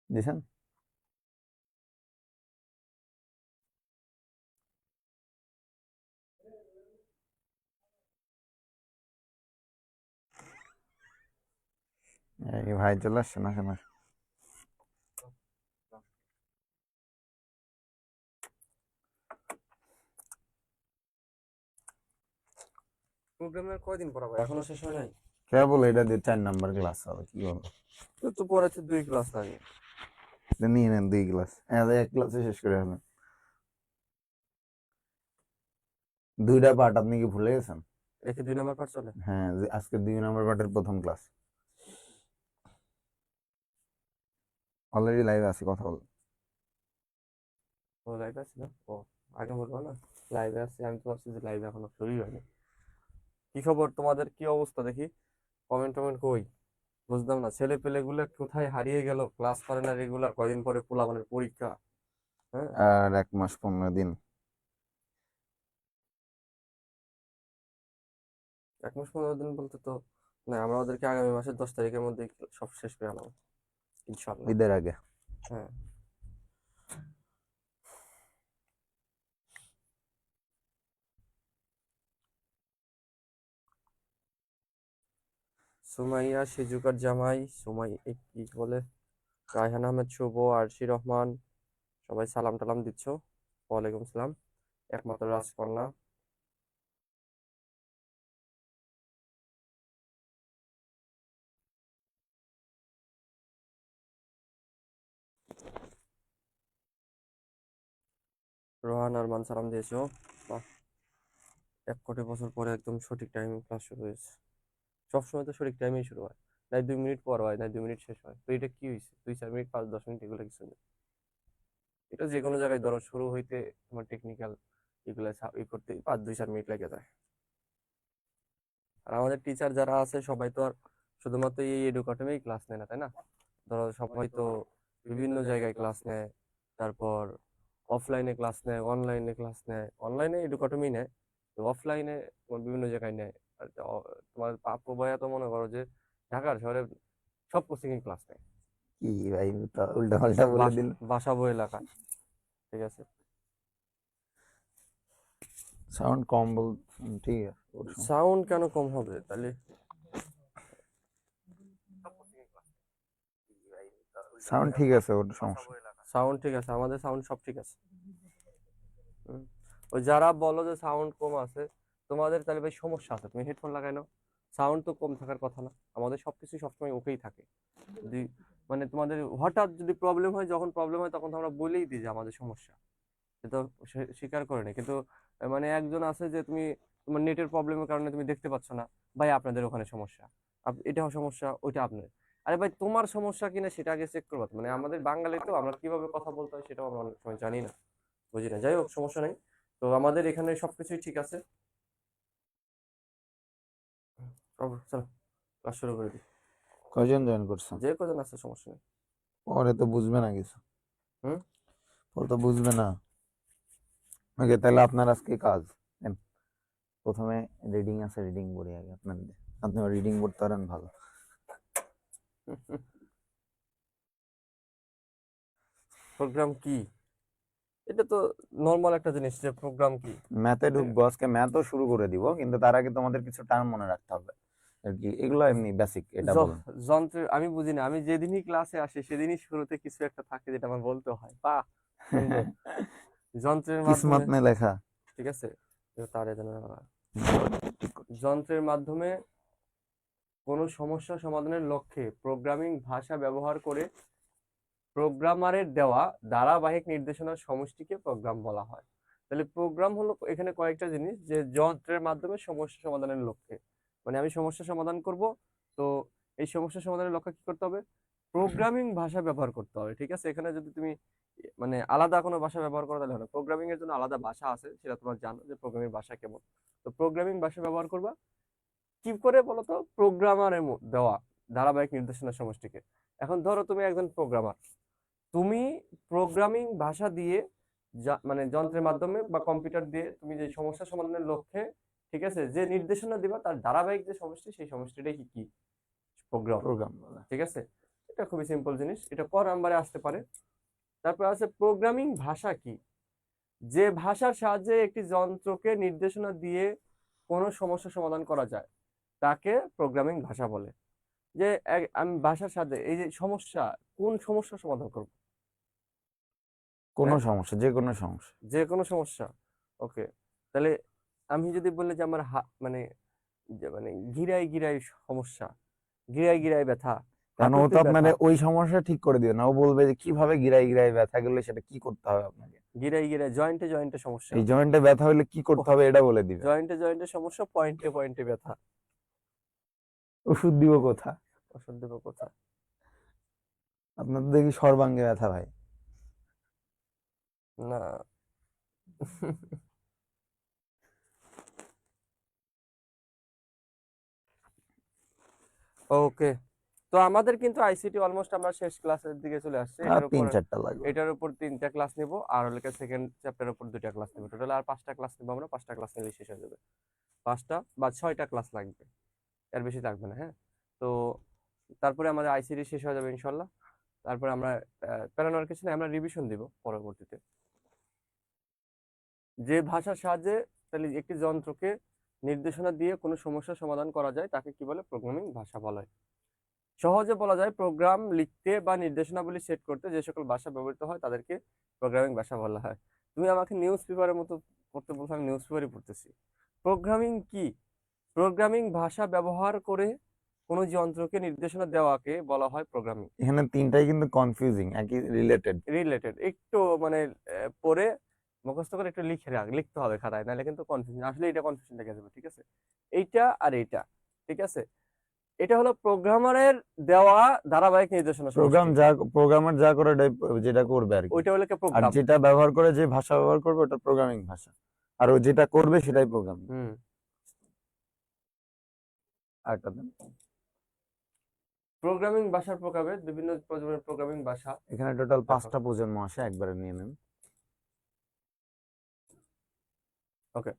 দিছেন? এই ভাই চলে আসছে না কেন? প্রোগ্রামের কয়দিন পড়াবো, এখনো শেষ হয় নাই? কে বলে এটা দিয়ে 4 নাম্বার ক্লাস হবে? কি বলো? তো পড়াচ্ছে 2 ক্লাস লাগে। নিয়ে নেন 2 ক্লাস, এক ক্লাসে শেষ করে হলো। 2টা পার্ট আপনি কি ভুলে গেছেন? একে 2 নাম্বার পাঠ চলে। হ্যাঁ, আজকে 2 নাম্বার পার্টের প্রথম ক্লাস। অলরেডি লাইভে আছি, কথা বল। ও লাইভে আছে না? ও আগে বলবো না লাইভে আছে, আমি তো ভাবছি যে লাইভে এখনো শুরুই হয়নি। কি খবর তোমাদের, কি অবস্থা দেখি? কমেন্ট টমেন্ট কই? বুঝলাম না, ছেলে পেলে গুলো কোথায় হারিয়ে গেল, ক্লাস করে না রেগুলার, কয়দিন পরে পোলাপানের পরীক্ষা। হ্যাঁ, আর 1 মাস 15 দিন। 1 মাস 15 দিন বলতে তো না, আমরা ওদেরকে আগামী মাসের 10 তারিখের মধ্যে সব শেষ করে আনাবো ইনশাল্লাহ। ঈদের আগে। হ্যাঁ। সুমাইয়া সিজুকার জামাই কি বলে, রায়হান আহমেদ শুভ, আরশি রহমান, সবাই সালাম টালাম দিচ্ছ। ওয়ালাইকুম সালাম। একমাত্র রাজকন্যা। রোহান আরমান সালাম দিয়েছো। বাহ, 1 কোটি বছর পরে একদম সঠিক টাইমে ক্লাস শুরু হয়েছে। সবসময় তো সঠিক টাইমেই শুরু হয়, নাই 2 মিনিট পর হয়, নাই 2 মিনিট শেষ হয়। তো এটা কি হয়েছে, 2 4 মিনিট 5 10 মিনিট এগুলো কিছু নেই। এটা যে কোনো জায়গায় ধরো শুরু হইতে তোমার টেকনিক্যাল এগুলো করতে 5 2 4 মিনিট লেগে যায়। আর আমাদের টিচার যারা আছে সবাই তো আর শুধুমাত্র এই এডুকেশনেই ক্লাস নেয় না, তাই না? ধরো সবাই তো বিভিন্ন জায়গায় ক্লাস নেয়, তারপর অফলাইনে ক্লাস নেয়, অনলাইনে ক্লাস নেয়, অনলাইনে এডুকেটমি নেয়, তো অফলাইনে তোমার বিভিন্ন জায়গায় নেয়। আর তোমার পাপ্পু ভাইয়া তো মনে করো যে ঢাকার শহরে সব কোচিং এ ক্লাস নেয়। কি ভাই, উল্টা পাল্টা বলে দিল। বাসাবো এলাকায়, ঠিক আছে। সাউন্ড কম বল। ঠিক আছে, ওর সমস্যা। সাউন্ড কেন কম হবে তাহলে? সাউন্ড ঠিক আছে, ওর সমস্যা। সাউন্ড ঠিক আছে, আমাদের সাউন্ড সব ঠিক আছে। হুম। ওই যারা বলো যে সাউন্ড কম আছে, তোমাদের তাহলে ভাই সমস্যা আছে, তুমি হেডফোন লাগাই নাও। সাউন্ড তো কম থাকার কথা না, আমাদের সবকিছু সবসময় ওকেই থাকে। যদি মানে তোমাদের হঠাৎ যদি প্রবলেম হয়, যখন প্রবলেম হয় তখন তো আমরা বলেই দিই যে আমাদের সমস্যা, সেটা স্বীকার করে না। কিন্তু মানে একজন আছে যে তুমি তোমার নেটের প্রবলেমের কারণে তুমি দেখতে পাচ্ছ না, ভাই আপনাদের ওখানে সমস্যা, এটাও সমস্যা, ওইটা আপনার। আরে ভাই তোমার সমস্যা কিনা সেটা আগে চেক করবো তো। মানে আমাদের বাঙালি তো, আমরা কিভাবে কথা বলতে হয় সেটাও আমরা অনেক সময় জানি না, বুঝি না। যাই হোক, সমস্যা নাই। তো আমাদের এখানে সবকিছুই ঠিক আছে। চলো ক্লাস শুরু করে দিই। কয়জন জয়েন করছেন? যে কজন আছে সমস্যা নেই। পরে তো বুঝবে না কিছু। হুম। পরে তো বুঝবে না। ওকে, তাহলে আপনার আজকে কাজ নেন। প্রথমে রিডিং আছে, রিডিং পড়ি আগে আপনাদের। আপনি রিডিং পড়তে পারেন ভালো। প্রোগ্রাম কি? এটা তো নর্মাল একটা জিনিস যে প্রোগ্রাম কি। ম্যাথে ঢুকবো আজকে, ম্যাথও শুরু করে দিব, কিন্তু তার আগে তোমাদের কিছু টার্ম মনে রাখতে হবে আর কি। এগুলো এমনি বেসিক, এটা বলুন। যন্ত্রের আমি বুঝি না, আমি যেদিনই ক্লাসে আসি সেদিনই শুরুতে কিছু একটা থাকে যেটা আমার বলতে হয়। বাহ, সুন্দর। যন্ত্রের মাধ্যমে, কিসমত মে লেখা। ঠিক আছে। তার যেন যন্ত্রের মাধ্যমে কোনো সমস্যা সমাধানের লক্ষ্যে প্রোগ্রামিং ভাষা ব্যবহার করে প্রোগ্রামারের দেওয়া ধারাবাহিক নির্দেশনার সমষ্টিকে প্রোগ্রাম বলা হয়। তাহলে প্রোগ্রাম হলো এখানে কয়েকটা জিনিস, যে যন্ত্রের মাধ্যমে সমস্যা সমাধানের লক্ষ্যে, মানে আমি সমস্যা সমাধান করব, তো এই সমস্যা সমাধানের লক্ষ্যে কি করতে হবে? প্রোগ্রামিং ভাষা ব্যবহার করতে হবে, ঠিক আছে। এখানে যদি তুমি মানে আলাদা কোনো ভাষা ব্যবহার করো তাহলে হবে না। প্রোগ্রামিং এর জন্য আলাদা ভাষা আছে, সেটা তোমরা জানো যে প্রোগ্রামিং ভাষা কেমন। তো প্রোগ্রামিং ভাষা ব্যবহার করবা কি করে বলতো? প্রোগ্রামারের দেওয়া ধারাবাহিক নির্দেশনা সমষ্টিকে। এখন ধরো তুমি একজন প্রোগ্রামার, তুমি প্রোগ্রামিং ভাষা দিয়ে মানে যন্ত্রের মাধ্যমে বা কম্পিউটার দিয়ে তুমি যে সমস্যা সমাধানের লক্ষ্যে, ঠিক আছে, যে নির্দেশনা দিবা তার ধারাবাহিক যে সমষ্টি, সেই সমষ্টিটাই কি কি প্রোগ্রাম, প্রোগ্রাম বলে। ঠিক আছে। এটা খুবই সিম্পল জিনিস, এটা ক নাম্বারে আসতে পারে। তারপর আছে প্রোগ্রামিং ভাষা কি? যে ভাষার সাহায্যে একটি যন্ত্রকে নির্দেশনা দিয়ে কোনো সমস্যা সমাধান করা যায় তাকে প্রোগ্রামিং ভাষা বলে। যে আমি ভাষার সাথে এই যে সমস্যা, কোন সমস্যা সমাধান করব? কোনো হ্যাঁ, সমস্যা, যে কোনো সমস্যা। যে কোনো সমস্যা। ওকে, তাহলে আমি যদি বলি যে আমার মানে মানে গিরায় গিরায় সমস্যা, গিরায় গিরায় ব্যথা, কারণ ও তো হাঁটুতে আপনার ব্যথা, ওই সমস্যা ঠিক করে দিবে না, ও বলবে যে কিভাবে গিরাই গিরাই ব্যথা গেলে সেটা কি করতে হবে আপনাকে, গিরায় গিরায় জয়েন্টে জয়েন্টে সমস্যা, এই জয়েন্টে ব্যথা হলে কি করতে হবে এটা বলে দিবে। জয়েন্টে জয়েন্টে সমস্যা, পয়েন্টে পয়েন্টে ব্যথা, ওষুধ দিব কোথা? ওষুধ দেবো কোথায়? আপনার তো দেখি সর্বাঙ্গে ব্যথা ভাই। না। ওকে, তো আমাদের কিন্তু আইসিটি অলমোস্ট আমরা শেষ ক্লাসের দিকে চলে আসছে। আর 3-4টা লাগবে। এটার উপর 3টা ক্লাস নিব, আর হলো সেকেন্ড চ্যাপ্টারের উপর 2টা ক্লাস নিব, টোটাল আর 5টা ক্লাস নিব আমরা। 5টা ক্লাস নিলে শেষ হয়ে যাবে। 5টা বা 6টা ক্লাস লাগবে, এর বেশি লাগবে না। হ্যাঁ, তো তারপরে আমাদের আইসিটি শেষ হয়ে যাবে ইনশাল্লাহ। তারপরে আমরা প্যারানোর কিছু না, আমরা রিভিশন দিব পরবর্তীতে। যে ভাষার সাহায্যে তাহলে একটি যন্ত্রকে নির্দেশনা দিয়ে কোনো সমস্যার সমাধান করা যায় তাকে কি বলে? প্রোগ্রামিং ভাষা বলা হয়। সহজে বলা যায় প্রোগ্রাম লিখতে বা নির্দেশনাবলী সেট করতে যে সকল ভাষা ব্যবহৃত হয় তাদেরকে প্রোগ্রামিং ভাষা বলা হয়। তুমি আমাকে নিউজ পেপারের মতো পড়তে বলছো, আমি নিউজ পেপারই পড়তেছি। প্রোগ্রামিং কি? প্রোগ্রামিং ভাষা ব্যবহার করে কোনো যন্ত্রকে নির্দেশনা দেওয়াকে বলা হয় প্রোগ্রামিং। এখানে 3টাই কিন্তু কনফিউজিং, একই রিলেটেড। রিলেটেড একটু মানে পড়ে মুখস্থ করে একটু লিখতে হবে খাতায়, নাহলে কিন্তু কনফিউশন, আসলে এটা কনফিউশন লেগে যাবে। ঠিক আছে, এইটা আর এইটা, ঠিক আছে। এটা হলো প্রোগ্রামারের দেওয়া ধারাবাহিক নির্দেশনা সমষ্টি। প্রোগ্রামার যা করে যেটা করবে আর কি। ওইটা হলো আর প্রোগ্রাম। যেটা ব্যবহার করে, যে ভাষা ব্যবহার করবে ওটা প্রোগ্রামিং ভাষা, আর ও যেটা করবে সেটাই প্রোগ্রামিং। আরেকটা দেন। প্রোগ্রামিং ভাষার প্রকারভেদ, বিভিন্ন প্রজন্মের প্রোগ্রামিং ভাষা। এখানে টোটাল 5টা প্রজন্ম আসে, একবারে নিয়ে নেন। ওকে,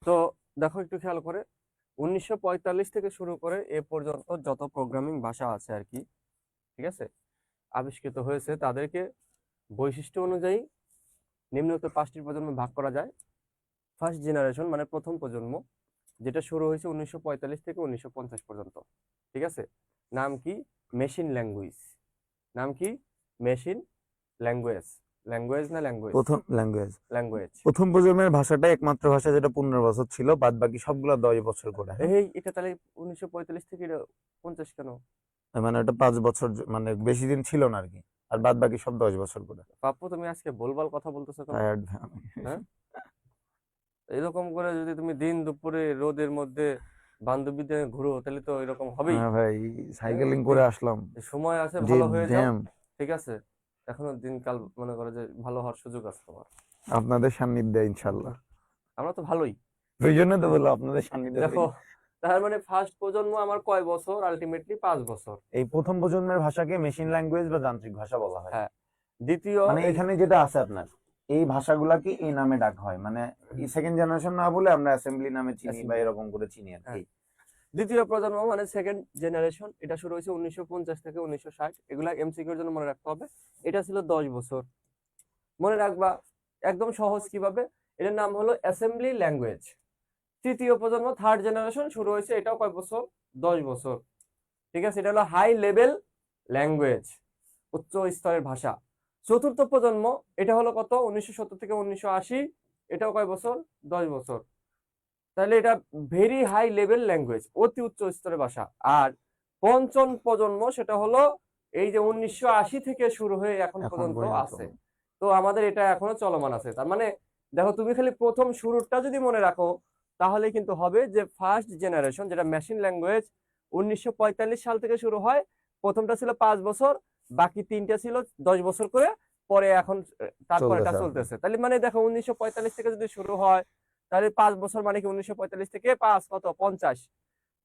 তো দেখো একটু খেয়াল করে, 1945 থেকে শুরু করে এ পর্যন্ত যত প্রোগ্রামিং ভাষা আছে আর কি, ঠিক আছে, আবিষ্কৃত হয়েছে তাদেরকে বৈশিষ্ট্য অনুযায়ী নিম্নোক্ত 5টি প্রজন্মে ভাগ করা যায়। ফার্স্ট জেনারেশন মানে প্রথম প্রজন্ম, যেটা শুরু হয়েছে 1945 থেকে 1950 পর্যন্ত, ঠিক আছে। নাম কি? Machine language. নাম কি? Machine language. ল্যাঙ্গুয়েজ না ল্যাঙ্গুয়েজ? প্রথম ল্যাঙ্গুয়েজ। ল্যাঙ্গুয়েজ। প্রথম প্রজন্মের ভাষাটা একমাত্র ভাষা যেটা 15 বছর ছিল, বাদ বাকি সবগুলা 10 বছর করে। এই এটা তাহলে 1945 থেকে 50 কেন? মানে ওটা 5 বছর, মানে বেশি দিন ছিল না আর কি, আর বাদ বাকি সব 10 বছর করে। পাপ্পু, তুমি আজকে ভুলভাল কথা বলতেছো কেন? টায়ার্ড। হ্যাঁ, এরকম করে যদি তুমি দিন দুপুরে রোদের মধ্যে বান্ধবীদের ঘুরো তাহলে তো এরকম হবেই। হ্যাঁ ভাই, সাইকেলিং করে আসলাম, সময় আছে, যে ভালো হয়ে যাও, জ্যাম। ঠিক আছে। এখনো দিনকাল মনে করো যে ভালো হওয়ার সুযোগ আছে তোমার। আপনাদের সান্নিধ্যে ইনশাল্লাহ। আমরা তো ভালোই। ওই জন্য তো বললাম আপনাদের সান্নিধ্যে। দেখো, তার মানে ফার্স্ট প্রজন্ম আমার কয় বছর? আলটিমেটলি 5 বছর। এই প্রথম প্রজন্মের ভাষাকে মেশিন ল্যাঙ্গুয়েজ বা যান্ত্রিক ভাষা বলা হয়। হ্যাঁ, দ্বিতীয় মানে এখানে যেটা আছে আপনার, এই ভাষাগুলাকে এই নামে ডাকা হয়, মানে সেকেন্ড জেনারেশন না বলে আমরা অ্যাসেম্বলি নামে চিনি বা এরকম করে চিনি আর কি। দ্বিতীয় প্রজন্ম মানে সেকেন্ড জেনারেশন, এটা শুরু হয়েছে 1950 থেকে 1960। এগুলা এমসিকিউর জন্য মনে রাখতে হবে। এটা ছিল 10 বছর, মনে রাখবা একদম সহজ। কিভাবে? এটার নাম হলো অ্যাসেম্বলি ল্যাঙ্গুয়েজ। তৃতীয় প্রজন্ম থার্ড জেনারেশন শুরু হয়েছে, এটাও কয় বছর? 10 বছর, ঠিক আছে। এটা হলো হাই লেভেল ল্যাঙ্গুয়েজ, উচ্চ স্তরের ভাষা। চতুর্থ প্রজন্ম, এটা হলো কত? 1970 থেকে 1980। এটাও কয় বছর? 10 বছর। তাহলে এটা ভেরি হাই লেভেল ল্যাঙ্গুয়েজ, অতি উচ্চ স্তরের ভাষা। আর পঞ্চম প্রজন্ম সেটা হলো এই যে 1980 থেকে শুরু হয়ে এখন পর্যন্ত আছে। তো আমাদের এটা এখনো চলমান আছে। তার মানে দেখো, তুমি খালি প্রথম শুরুটা যদি মনে রাখো তাহলে কিন্তু হবে যে ফার্স্ট জেনারেশন যেটা মেশিন ল্যাঙ্গুয়েজ 1945 সাল থেকে শুরু হয়। প্রথমটা ছিল 5 বছর, বাকি 3টা ছিল 10 বছর করে, পরে এখন তারপর এটা চলতেছে। তাহলে মানে দেখো 1945 থেকে যদি শুরু হয় তাহলে 5 বছর মানে কি 1945 থেকে 5 কত? 50।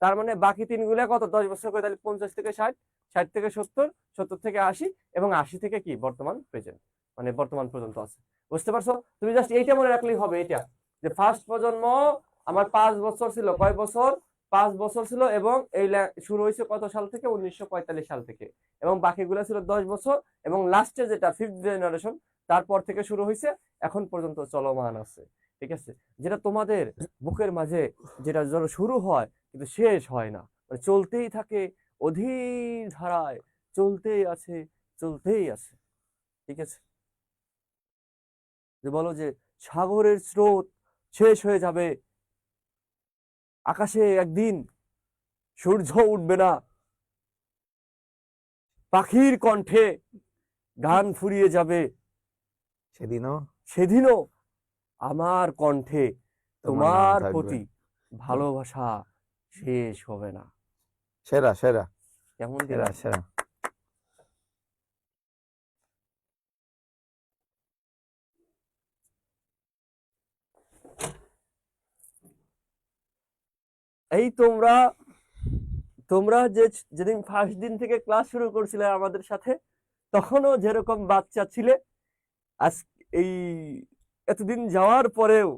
তার মানে বাকি 3 গুলা কত? 10 বছর করে। তাহলে 50 থেকে 60, 60 থেকে 70, 70 থেকে 80, এবং 80 থেকে কি বর্তমান প্রেজেন্ট, মানে বর্তমান পর্যন্ত আছে। বুঝতে পারছো? তুমি জাস্ট এইটা মনে রাখলেই হবে, এটা যে ফার্স্ট প্রজন্ম আমার 5 বছর ছিল, কয় বছর? 5 বছর ছিল, এবং এই শুরু হয়েছে কত সাল থেকে? 1945 সাল থেকে। এবং বাকিগুলো ছিল 10 বছর, এবং লাস্টে যেটা 5th জেনারেশন, তারপর থেকে শুরু হয়েছে, এখন পর্যন্ত চলমান আছে। ঠিক আছে, যেটা তোমাদের বুকের মাঝে, যেটা যেন শুরু হয় কিন্তু শেষ হয় না, মানে চলতেই থাকে, অধীর ধারায় চলতেই আছে, চলতেই আছে। ঠিক আছে, যে বলো যে সাগরের স্রোত শেষ হয়ে যাবে, আকাশে একদিন সূর্য উঠবে না, পাখির কণ্ঠে গান ফুরিয়ে যাবে, সেদিনও সেদিনও আমার কণ্ঠে তোমার গান তোমার থাকবে। প্রতি ভালোবাসা শেষ হবে না। সেরা সেরা কেমন সেরা দিলাম? সেরা। এই তোমরা তোমরা যে যেদিন ফার্স্ট দিন থেকে ক্লাস শুরু করছিলে আমাদের সাথে, তখনও যেরকম বাচ্চা ছিলে, আজ এই এতদিন যাওয়ার পরেও,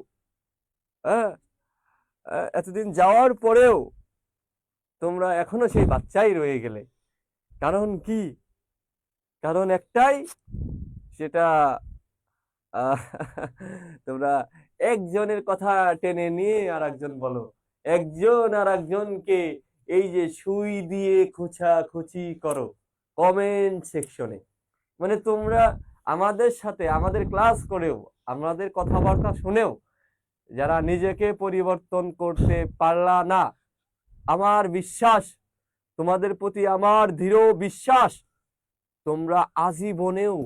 হ্যাঁ, এতদিন যাওয়ার পরেও তোমরা এখনো সেই বাচ্চাই রয়ে গেলে। কারণ কি? কারণ একটাই, সেটা আহ, তোমরা একজনের কথা টেনে নিয়ে আর একজন বলো, একজন আর একজনকে এই যে সুই দিয়ে খোঁচাখুচি করো কমেন্ট সেকশনে। মানে তোমরা আমাদের সাথে, আমাদের ক্লাস করেও, আমাদের কথাবার্তা শুনেও যারা নিজেকে পরিবর্তন করতে পারলা না, আমার বিশ্বাস, তোমাদের প্রতি আমার দৃঢ় বিশ্বাস, তোমরা আজীবনেও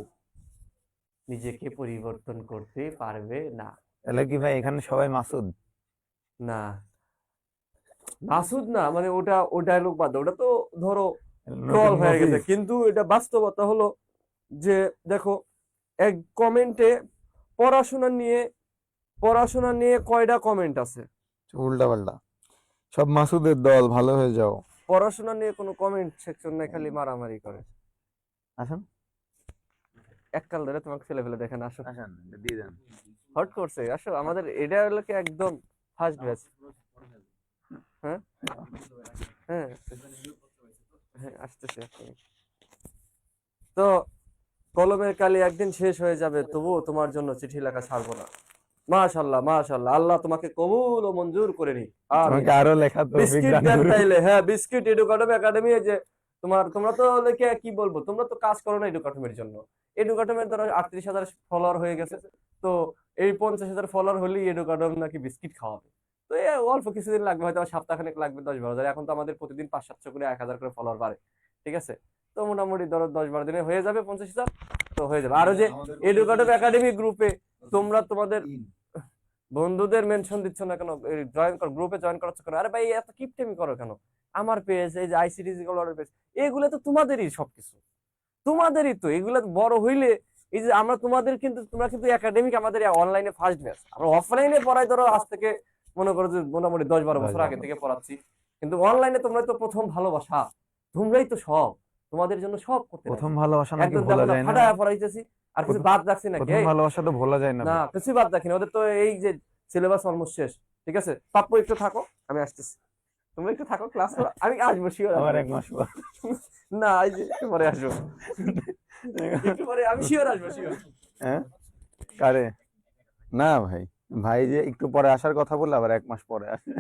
নিজেকে পরিবর্তন করতে পারবে না। তাহলে কি ভাই এখানে সবাই মাসুদ? না, মাসুদ না, মানে ওটা ও ডায়লগ বাদ দাও, ওটা তো ধরো ট্রল নতুন হয়ে গেছে, মফিজ। কিন্তু এটা বাস্তবতা হলো যে দেখো, এক কমেন্টে পড়াশোনা নিয়ে কয়টা কমেন্ট আছে? উল্টা পাল্টা সব মাসুদের দল, ভালো হয়ে যাও। পড়াশোনা নিয়ে কোনো কমেন্ট সেকশন নাই, খালি মারামারি করে। আসেন এককাল ধরে তোমাকে ফেলে ফেলে দেখেন, আসো। আসেন দিয়ে দেন। হট করছে, আসো, আমাদের এটা হলো কি একদম ফার্স্ট ব্যাচ। হ্যাঁ হ্যাঁ হ্যাঁ, আসতেছে এখনই। তো কলমের কালি একদিন শেষ হয়ে যাবে, তবুও তোমার জন্য চিঠি লেখা ছাড়বো না। মাশাআল্লাহ মাশাআল্লাহ, আল্লাহ তোমাকে কবুল ও মঞ্জুর করে নি, আমিন। আমাকে আরো লেখা তৌফিক বিস্কিট দান দেন করুন। তাইলে, হ্যাঁ, বিস্কিট এডুকেটিভ একাডেমি, যে তোমরা তো লেখে কি বলবো, তোমরা তো কাজ করো না এডুকেটিভের জন্য। এডুকেটিভের ধরো 38,000 ফলোয়ার হয়ে গেছে, তো এই 50,000 ফলোয়ার হলেই এডুকেটিভ নাকি বিস্কিট খাওয়াবে। তো এই অল্প কিছুদিন লাগবে, হয়তো সপ্তাহখানেক লাগবে, 10-12 হাজার। এখন তো আমাদের প্রতিদিন 500-700 করে 1,000 করে ফলোয়ার বাড়ে। ঠিক আছে, তো মোটামুটি ধরো 10-12 দিনে হয়ে যাবে 50,000, তো হয়ে যাবে। আর ওই যে এডুকেটিভ একাডেমি গ্রুপে তোমরা তোমাদের বন্ধুদের মেনশন দিচ্ছ না কেন? জয়েন কর, গ্রুপে জয়েন করাচ্ছ কেন? আরে ভাই, এত কিপটেমি করো কেন? আমার পেজ, এই যে আইসিটিজি গুলোর পেজ, এগুলো তো তোমাদেরই সবকিছু, তোমাদেরই তো এগুলো। বড় হইলে এই যে আমরা তোমাদের, কিন্তু তোমরা কিন্তু একাডেমিক, আমাদের অনলাইনে ফার্স্ট ব্যাচ। আমরা অফলাইনে পড়াই ধরো আজ থেকে মনে করো যে মোটামুটি 10-12 বছর আগে থেকে পড়াচ্ছি, কিন্তু অনলাইনে তোমরা তো প্রথম ভালোবাসা, তোমরাই তো সব, তোমাদের জন্য সব করতে প্রথম রাজি। ভালোবাসা নাকি একদম ভোলা দেখো না, যায় না? ফাটায় পড়াইতেছি, আর কিছু বাদ রাখছি নাকি? প্রথম ভালোবাসা তো ভোলা যায় না না, ভাই। কিছুই বাদ রাখিনি, ওদের তো এই যে সিলেবাস অলমোস্ট শেষ। ঠিক আছে, পাপ্পু একটু থাকো, আমি আসতেছি, তুমি একটু থাকো, ক্লাস করো, আমি আসবো, শিওর আবার আসবো। 1 মাস পর। না, এই যে একটু পরে আসবো, একটু পরে আমি শিওর আসবো, শিওর। হ্যাঁ কারে? না ভাই, ভাই যে একটু পরে আসার কথা বললে আবার 1 মাস পরে আসে।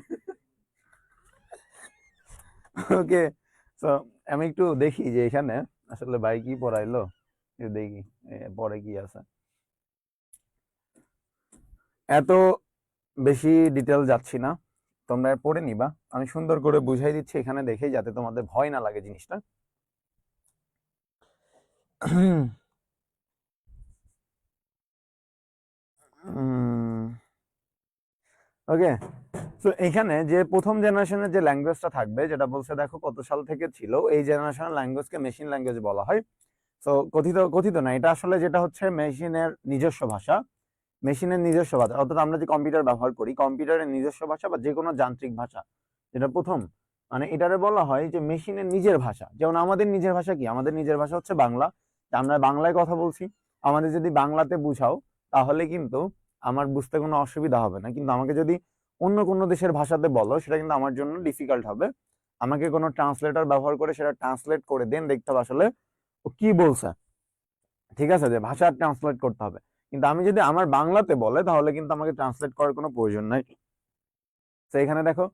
ওকে, তো আমি একটু দেখি যে এখানে আসলে ভাই কি পড়াইলো, একটু দেখি পরে কি আছে। এত বেশি ডিটেল যাচ্ছি না, তোমরা পড়ে নিবা, আমি সুন্দর করে বুঝাই দিচ্ছি এখানে দেখেই, যাতে তোমাদের ভয় না লাগে জিনিসটা। ওকে, তো এখানে যে প্রথম জেনারেশনের যে ল্যাঙ্গুয়েজটা থাকবে, যেটা বলছে দেখো কত সাল থেকে ছিল, এই জেনারেশনের ল্যাঙ্গুয়েজকে মেশিন ল্যাঙ্গুয়েজ বলা হয়। তো কথিত কথিত না, এটা আসলে যেটা হচ্ছে মেশিনের নিজস্ব ভাষা, মেশিনের নিজস্ব ভাষা। অর্থাৎ আমরা যে কম্পিউটার ব্যবহার করি, কম্পিউটারের নিজস্ব ভাষা বা যে কোনো যান্ত্রিক ভাষা, যেটা প্রথম, মানে এটারে বলা হয় যে মেশিনের নিজের ভাষা। যেমন আমাদের নিজের ভাষা কি? আমাদের নিজের ভাষা হচ্ছে বাংলা। আমরা বাংলায় কথা বলছি, আমাদের যদি বাংলাতে বুঝাও তাহলে কিন্তু আমার বুঝতে কোনো অসুবিধা হবে না। কিন্তু আমাকে যদি অন্য কোনো দেশের ভাষাতে বলো, সেটা কিন্তু আমার জন্য ডিফিকাল্ট হবে। আমাকে কোনো ট্রান্সলেটর ব্যবহার করে সেটা ট্রান্সলেট করে দেন দেখতে হবে আসলে ও কি বলছে, ঠিক আছে, যে ভাষা ট্রান্সলেট করতে হবে। কিন্তু আমি যদি আমার বাংলাতে বলে তাহলে কিন্তু আমাকে ট্রান্সলেট করার কোনো প্রয়োজন নাই। তো এখানে দেখো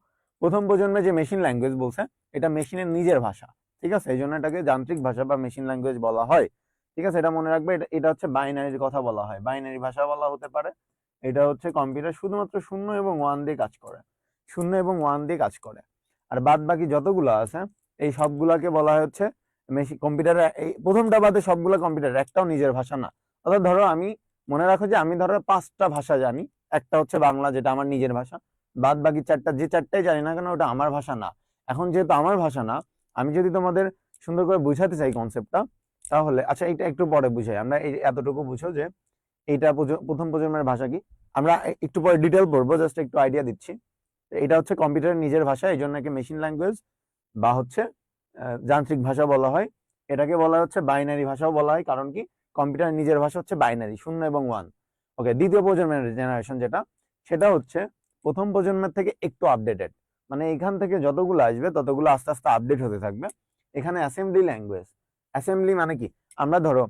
প্রথম প্রজন্মে যে মেশিন ল্যাঙ্গুয়েজ বলছে, এটা মেশিনের নিজের ভাষা, ঠিক আছে, এই জন্য এটাকে যান্ত্রিক ভাষা বা মেশিন ল্যাঙ্গুয়েজ বলা হয়। ঠিক আছে, এটা মনে রাখবে, এটা এটা হচ্ছে বাইনারির কথা বলা হয়, বাইনারি ভাষা বলা হতে পারে। এটা হচ্ছে কম্পিউটার শুধুমাত্র 0 এবং 1 দিয়ে কাজ করে, 0 এবং 1 দিয়ে কাজ করে। আর বাদ বাকি যতগুলো আছে এই সবগুলাকে বলা হচ্ছে মেশিন কম্পিউটারে, এই প্রথমটা বাদে সবগুলো কম্পিউটার, একটাও নিজের ভাষা না। অর্থাৎ ধরো আমি, মনে রাখো যে আমি ধরো 5টা ভাষা জানি, একটা হচ্ছে বাংলা যেটা আমার নিজের ভাষা, বাদ বাকি 4টা, যে 4টাই জানি না কেন ওটা আমার ভাষা না। এখন যেহেতু আমার ভাষা না, আমি যদি তোমাদের সুন্দর করে বুঝাতে চাই কনসেপ্টটা, তাহলে আচ্ছা এটা একটু পরে বুঝাই, আমরা এই এতটুকু বুঝো যে এইটা প্রথম প্রজন্মের ভাষা কি, আমরা একটু পরে ডিটেল পড়বো, জাস্ট একটু আইডিয়া দিচ্ছি। এটা হচ্ছে কম্পিউটারের নিজের ভাষা, এই জন্য একে মেশিন ল্যাঙ্গুয়েজ বা হচ্ছে যান্ত্রিক ভাষা বলা হয়। এটাকে বলা হচ্ছে বাইনারি ভাষাও বলা হয়, কারণ কি কম্পিউটারের নিজের ভাষা হচ্ছে বাইনারি, 0 এবং 1। ওকে, দ্বিতীয় প্রজন্মের জেনারেশন যেটা, সেটা হচ্ছে প্রথম প্রজন্মের থেকে একটু আপডেটেড, মানে এখান থেকে যতগুলো আসবে ততগুলো আস্তে আস্তে আপডেট হতে থাকবে। এখানে অ্যাসেম্বলি ল্যাঙ্গুয়েজ, অ্যাসেম্বলি মানে কি, আমরা ধরো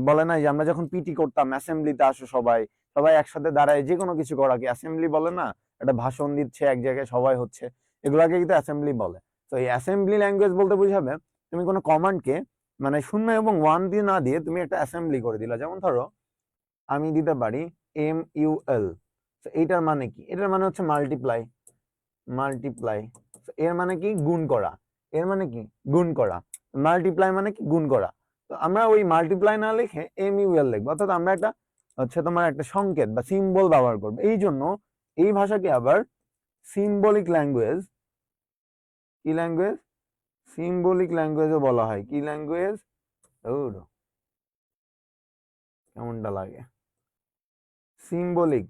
বলে না যে আমরা যখন পিটি করতাম অ্যাসেম্বলিতে আসো সবাই, সবাই একসাথে দাঁড়ায় যে কোনো কিছু করা, কি অ্যাসেম্বলি বলে না? একটা ভাষণ দিচ্ছে এক জায়গায় সবাই হচ্ছে, এগুলাকে কিন্তু অ্যাসেম্বলি বলে। তো এই অ্যাসেম্বলি ল্যাঙ্গুয়েজ বলতে বুঝাবে তুমি কোনো কমান্ডকে মানে 0 এবং 1 দিয়ে না দিয়ে তুমি একটা অ্যাসেম্বলি করে দিলা। যেমন ধরো আমি দিতে পারি MUL, এইটার মানে কি, এটার মানে হচ্ছে মাল্টিপ্লাই, মাল্টিপ্লাই, এর মানে কি গুণ করা, এর মানে কি গুণ করা, মাল্টিপ্লাই মানে কি গুণ করা। তো আমরা ওই মাল্টিপ্লাই না লিখে MUL লিখবো, অর্থাৎ আমরা একটা হচ্ছে তোমার একটা সংকেত বা সিম্বল ব্যবহার করবো। এই জন্য এই ভাষাকে আবার সিম্বলিক ল্যাঙ্গুয়েজ, কি ল্যাঙ্গুয়েজ, সিম্বলিক ল্যাঙ্গুয়েজও বলা হয়। কি ল্যাঙ্গুয়েজ, কেমনটা লাগে, সিম্বলিক,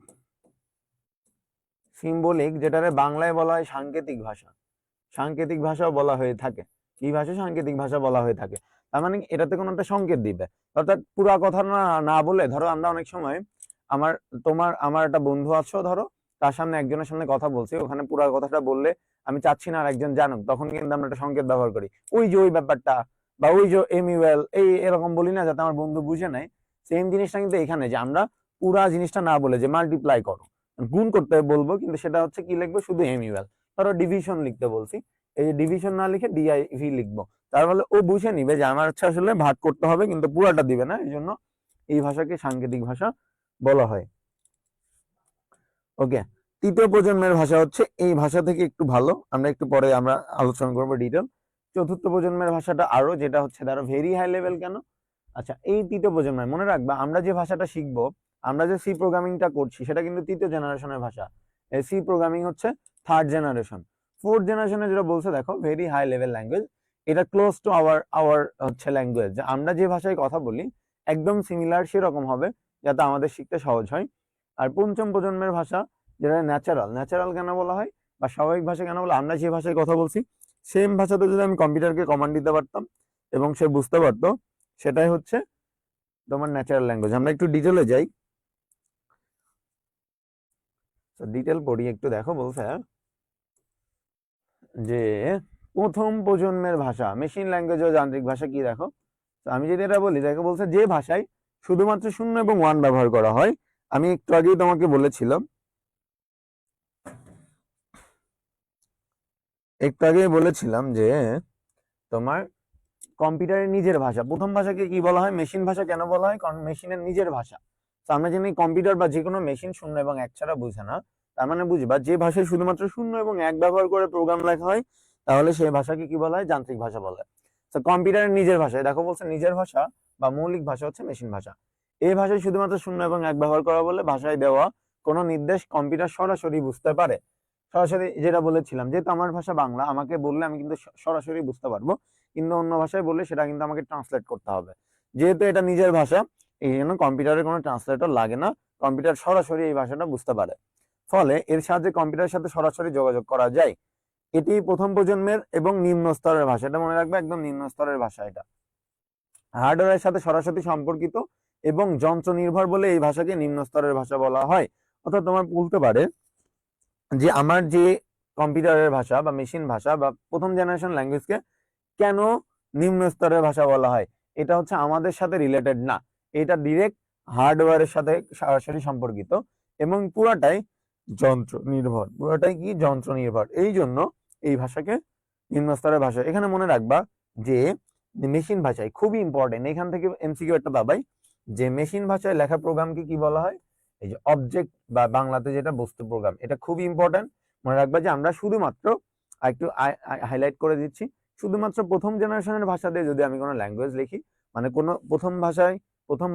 সিম্বলিক যেটারে বাংলায় বলা হয় সাংকেতিক ভাষা, সাংকেতিক ভাষাও বলা হয়ে থাকে। কি ভাষা, সাংকেতিক ভাষা বলা হয়ে থাকে। তার মানে এটাতে কোনো একটা সংকেত দিবে, অর্থাৎ পুরা কথা না না বলে, ধরো আমরা অনেক সময় আমার আমার একটা বন্ধু আছো ধরো, তার সামনে একজনের সামনে কথা বলছি, ওখানে পুরা কথাটা বললে আমি চাচ্ছি না আর একজন জানুক, তখন কিন্তু আমরা একটা সংকেত ব্যবহার করি, ওই যে ওই ব্যাপারটা, বা ওই যে MUL, এই এরকম বলি না, যাতে আমার বন্ধু বুঝে নেয়। সেম জিনিসটা কিন্তু এখানে, যে আমরা পুরা জিনিসটা না বলে যে মাল্টিপ্লাই করো, গুণ করতে বলবো, কিন্তু সেটা হচ্ছে কি লিখবো, শুধু MUL। ধরো ডিভিশন লিখতে বলছি, এই যে ডিভিশন না লিখে DIV লিখবো, তার ফলে ও বুঝে নিবে যে আমার হচ্ছে আসলে ভাগ করতে হবে, কিন্তু পুরাটা দিবে না। এই জন্য এই ভাষাকে সাংকেতিক ভাষা বলা হয়। ওকে, তৃতীয় প্রজন্মের ভাষা হচ্ছে এই ভাষা থেকে একটু ভালো, আমরা একটু পরে আমরা আলোচনা করবো ডিটেল। চতুর্থ প্রজন্মের ভাষাটা আরো, যেটা হচ্ছে ধরো ভেরি হাই লেভেল। কেন, আচ্ছা এই তৃতীয় প্রজন্মের মনে রাখবা, আমরা যে ভাষাটা শিখবো, আমরা যে সি প্রোগ্রামিংটা করছি, সেটা কিন্তু তৃতীয় জেনারেশনের ভাষা। এই সি প্রোগ্রামিং হচ্ছে 3rd জেনারেশন। 4th জেনারেশনে যেটা বলছে দেখো, ভেরি হাই লেভেল ল্যাঙ্গুয়েজ, এটা ক্লোজ টু আওয়ার হচ্ছে ল্যাঙ্গুয়েজ, যে আমরা যে ভাষায় কথা বলি একদম সিমিলার সেরকম হবে, যাতে আমাদের শিখতে সহজ হয়। আর পঞ্চম প্রজন্মের ভাষা, যেটা ন্যাচারাল, ন্যাচারাল কেন বলা হয় বা স্বাভাবিক ভাষা কেন বলা, আমরা যে ভাষায় কথা বলছি সেম ভাষাতে যদি আমি কম্পিউটারকে কমান্ড দিতে পারতাম এবং সে বুঝতে পারতো, সেটাই হচ্ছে তোমার ন্যাচারাল ল্যাঙ্গুয়েজ। আমরা একটু ডিটেলে যাই, ডিটেল পড়ি একটু। দেখো বলছে যে প্রথম প্রজন্মের ভাষা মেশিন ল্যাঙ্গুয়েজ ও যান্ত্রিক ভাষা কি, দেখো তো আমি যদি এটা বলি, দেখো বলছে যে ভাষায় শুধুমাত্র 0 এবং 1 ব্যবহার করা হয়। আমি একটু আগেই তোমাকে বলেছিলাম, একটু আগেই বলেছিলাম যে তোমার কম্পিউটারের নিজের ভাষা, প্রথম ভাষাকে কি বলা হয়, মেশিন ভাষা কেন বলা হয়, কারণ মেশিনের নিজের ভাষা। তো আমরা জানি কম্পিউটার বা যে কোনো মেশিন 0 এবং 1 ছাড়া বুঝে না। তার মানে বুঝবা, যে ভাষায় শুধুমাত্র 0 এবং 1 ব্যবহার করে প্রোগ্রাম লেখা হয়, তাহলে সেই ভাষাকে কি বলা হয়, যান্ত্রিক ভাষা বলা হয়। তো কম্পিউটারের নিজের ভাষায় দেখো বলছে নিজের ভাষা বা মৌলিক ভাষা হচ্ছে মেশিন ভাষা। এই ভাষায় শুধুমাত্র 0 এবং 1 ব্যবহার করা বলে ভাষায় দেওয়া কোনো নির্দেশ কম্পিউটার সরাসরি বুঝতে পারে। সরাসরি যেটা বলেছিলাম, যেহেতু আমার ভাষা বাংলা, আমাকে বললে আমি কিন্তু সরাসরি বুঝতে পারবো, কিন্তু অন্য ভাষায় বললে সেটা কিন্তু আমাকে ট্রান্সলেট করতে হবে। যেহেতু এটা নিজের ভাষা, এই জন্য কম্পিউটারের কোনো ট্রান্সলেটর লাগে না, কম্পিউটার সরাসরি এই ভাষাটা বুঝতে পারে, ফলে এর সাহায্যে কম্পিউটারের সাথে সরাসরি যোগাযোগ করা যায়। এটি প্রথম প্রজন্মের এবং নিম্ন স্তরের ভাষা, এটা মনে রাখবে, একদম নিম্ন স্তরের ভাষা। এটা হার্ডওয়্যারের সাথে সরাসরি সম্পর্কিত এবং যন্ত্র নির্ভর বলে এই ভাষাকে নিম্ন স্তরের ভাষা বলা হয়। অর্থাৎ তোমার বলতে পারে যে আমার যে কম্পিউটারের ভাষা বা মেশিন ভাষা বা প্রথম জেনারেশন ল্যাঙ্গুয়েজকে কেন নিম্ন স্তরের ভাষা বলা হয়, এটা হচ্ছে আমাদের সাথে রিলেটেড না, এটা ডিরেক্ট হার্ডওয়্যারের সাথে সরাসরি সম্পর্কিত এবং পুরাটাই যন্ত্র নির্ভর, পুরাটাই কি যন্ত্র নির্ভর। এই জন্য এই ভাষাকে নিম্ন স্তরের ভাষা। এখানে মনে রাখবা যে মেশিন ভাষায় খুবই ইম্পর্টেন্ট, এখান থেকে এমসিকিউ একটা পাবাই যে মেশিন ভাষায় লেখা প্রোগ্রামকে কি বলা হয়, এই যে অবজেক্ট বা বাংলাতে যেটা বস্তু প্রোগ্রাম। এটা খুবই ইম্পর্টেন্ট, মনে রাখবা যে আমরা শুধুমাত্র একটু হাইলাইট করে দিচ্ছি, শুধুমাত্র প্রথম জেনারেশনের ভাষা দিয়ে যদি আমি কোনো ল্যাঙ্গুয়েজ লিখি, মানে কোনো প্রথম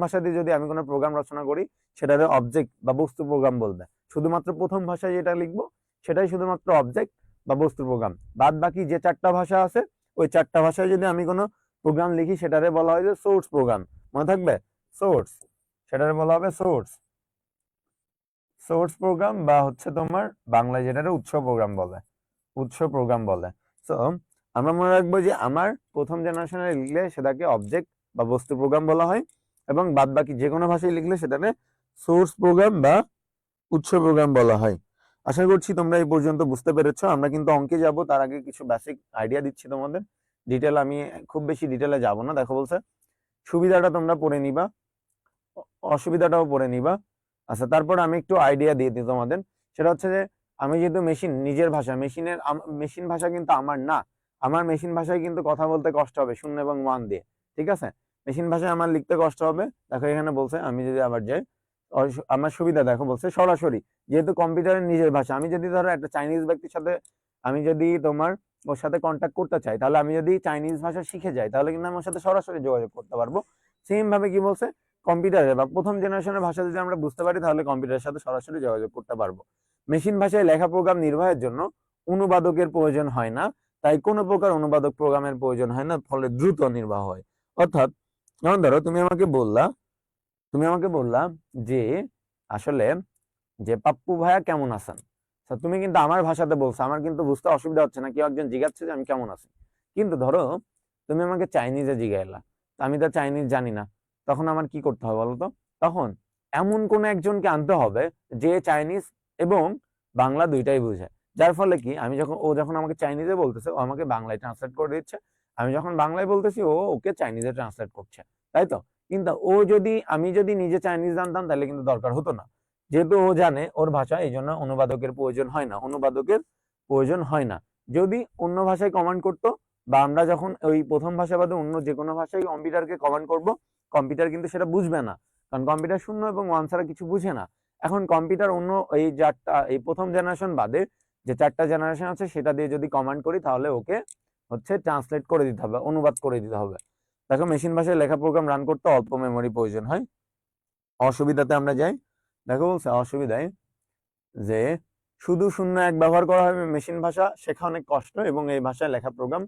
ভাষা দিয়ে যদি আমি কোনো প্রোগ্রাম রচনা করি, সেটাকে অবজেক্ট বা বস্তু প্রোগ্রাম বলবে। শুধুমাত্র প্রথম ভাষায় যেটা লিখবো সেটাই শুধুমাত্র অবজেক্ট বা বস্তু প্রোগ্রাম। বাদ বাকি যে 4টা ভাষা আছে, ওই 4টা ভাষায় যদি আমি কোনো প্রোগ্রাম লিখি সেটারে বলা হয় যে সোর্স প্রোগ্রাম। মনে থাকবে, সোর্স, সেটারে বলা হবে সোর্স প্রোগ্রাম বা হচ্ছে তোমার বাংলায় যেটারে উৎস প্রোগ্রাম বলে, উৎস প্রোগ্রাম বলে। সো আমরা মনে রাখবো যে আমার প্রথম জেনারেশনে লিখলে সেটাকে অবজেক্ট বা বস্তু প্রোগ্রাম বলা হয়, এবং বাদ বাকি যে কোনো ভাষায় লিখলে সেটাকে সোর্স প্রোগ্রাম বা উৎস প্রোগ্রাম বলা হয়। আশা করছি তোমরা এই পর্যন্ত বুঝতে পেরেছো। আমরা কিন্তু অঙ্কে যাব, তার আগে কিছু বেসিক আইডিয়া দিচ্ছি তোমাদের। ডিটেল আমি খুব বেশি ডিটেলে যাব না। দেখো বলছে সুবিধাটা তোমরা পড়ে নিবা, অসুবিধাটাও পড়ে নিবা। আচ্ছা, তারপর আমি একটু আইডিয়া দিয়ে দিই তোমাদের। সেটা হচ্ছে যে আমি যেহেতু মেশিন, নিজের ভাষা, মেশিন ভাষা কিন্তু আমার না, আমার মেশিন ভাষায় কিন্তু কথা বলতে কষ্ট হবে শূন্য এবং ওয়ান দিয়ে। ঠিক আছে, মেশিন ভাষায় আমার লিখতে কষ্ট হবে। দেখো এখানে বলছে, আমি যদি আবার যাই, আমার সুবিধা দেখো বলছে সরাসরি, যেহেতু কম্পিউটারের নিজের ভাষা, আমি যদি ধরো একটা চাইনিজ ব্যক্তির সাথে আমি যদি তোমার ওর সাথে কন্ট্যাক্ট করতে চাই, তাহলে আমি যদি চাইনিজ ভাষা শিখে যাই তাহলে কিন্তু আমি ওর সাথে সরাসরি যোগাযোগ করতে পারবো। সেম ভাবে কি বলছে, কম্পিউটারে বা প্রথম জেনারেশনের ভাষা যদি আমরা বুঝতে পারি তাহলে কম্পিউটারের সাথে সরাসরি যোগাযোগ করতে পারবো। মেশিন ভাষায় লেখা প্রোগ্রাম নির্বাহের জন্য অনুবাদকের প্রয়োজন হয় না, তাই কোনো প্রকার অনুবাদক প্রোগ্রামের প্রয়োজন হয় না, ফলে দ্রুত নির্বাহ হয়। অর্থাৎ যেমন ধরো তুমি আমাকে বললা যে আসলে যে পাপ্পু ভাইয়া কেমন আছেন, তা তুমি কিন্তু আমার ভাষাতে বলছো, আমার কিন্তু বুঝতে অসুবিধা হচ্ছে না, কেউ একজন জিজ্ঞাসছে যে আমি কেমন আছি। কিন্তু ধরো তুমি আমাকে চাইনিজে জিজ্ঞাসা, আমি তো চাইনিজ জানি না, তখন আমার কি করতে হবে বলতো? তখন এমন কোন একজনকে আনতে হবে যে চাইনিজ এবং বাংলা দুইটাই বুঝে, যার ফলে কি আমি যখন, ও যখন আমাকে চাইনিজে বলতেছে ও আমাকে বাংলায় ট্রান্সলেট করে দিচ্ছে, আমি যখন বাংলায় বলতেছি ও ওকে চাইনিজে ট্রান্সলেট করছে, তাই তো? কিন্তু আমি যদি নিজে চাইনিজ জানতাম তাহলে কিন্তু দরকার হতো না, যেহেতু ও জানে ওর ভাষা, এই জন্য অনুবাদকের প্রয়োজন হয় না। যদি অন্য ভাষায় কমান্ড করতো, বা আমরা যখন ওই প্রথম ভাষা বাদে অন্য যে কোনো ভাষায় কম্পিউটারকে কমান্ড করব, কম্পিউটার কিন্তু সেটা বুঝবে না, কারণ কম্পিউটার শূন্য এবং ওয়ান ছাড়া কিছু বুঝে না। এখন কম্পিউটার অন্য এই প্রথম জেনারেশন বাদে যে 4টা জেনারেশন আছে সেটা দিয়ে যদি কমান্ড করি, তাহলে ওকে হচ্ছে ট্রান্সলেট করে দিতে হবে, অনুবাদ করে দিতে হবে। দেখো মেশিন ভাষায় লেখা প্রোগ্রাম রান করতে অল্প মেমোরি প্রয়োজন হয়। অসুবিধাতে আমরা যাই, দেখো বলছে অসুবিধায় যে শুধু শূন্য এক ব্যবহার করা হবে, মেশিন ভাষা শেখা অনেক কষ্ট এবং এই ভাষায় লেখা প্রোগ্রাম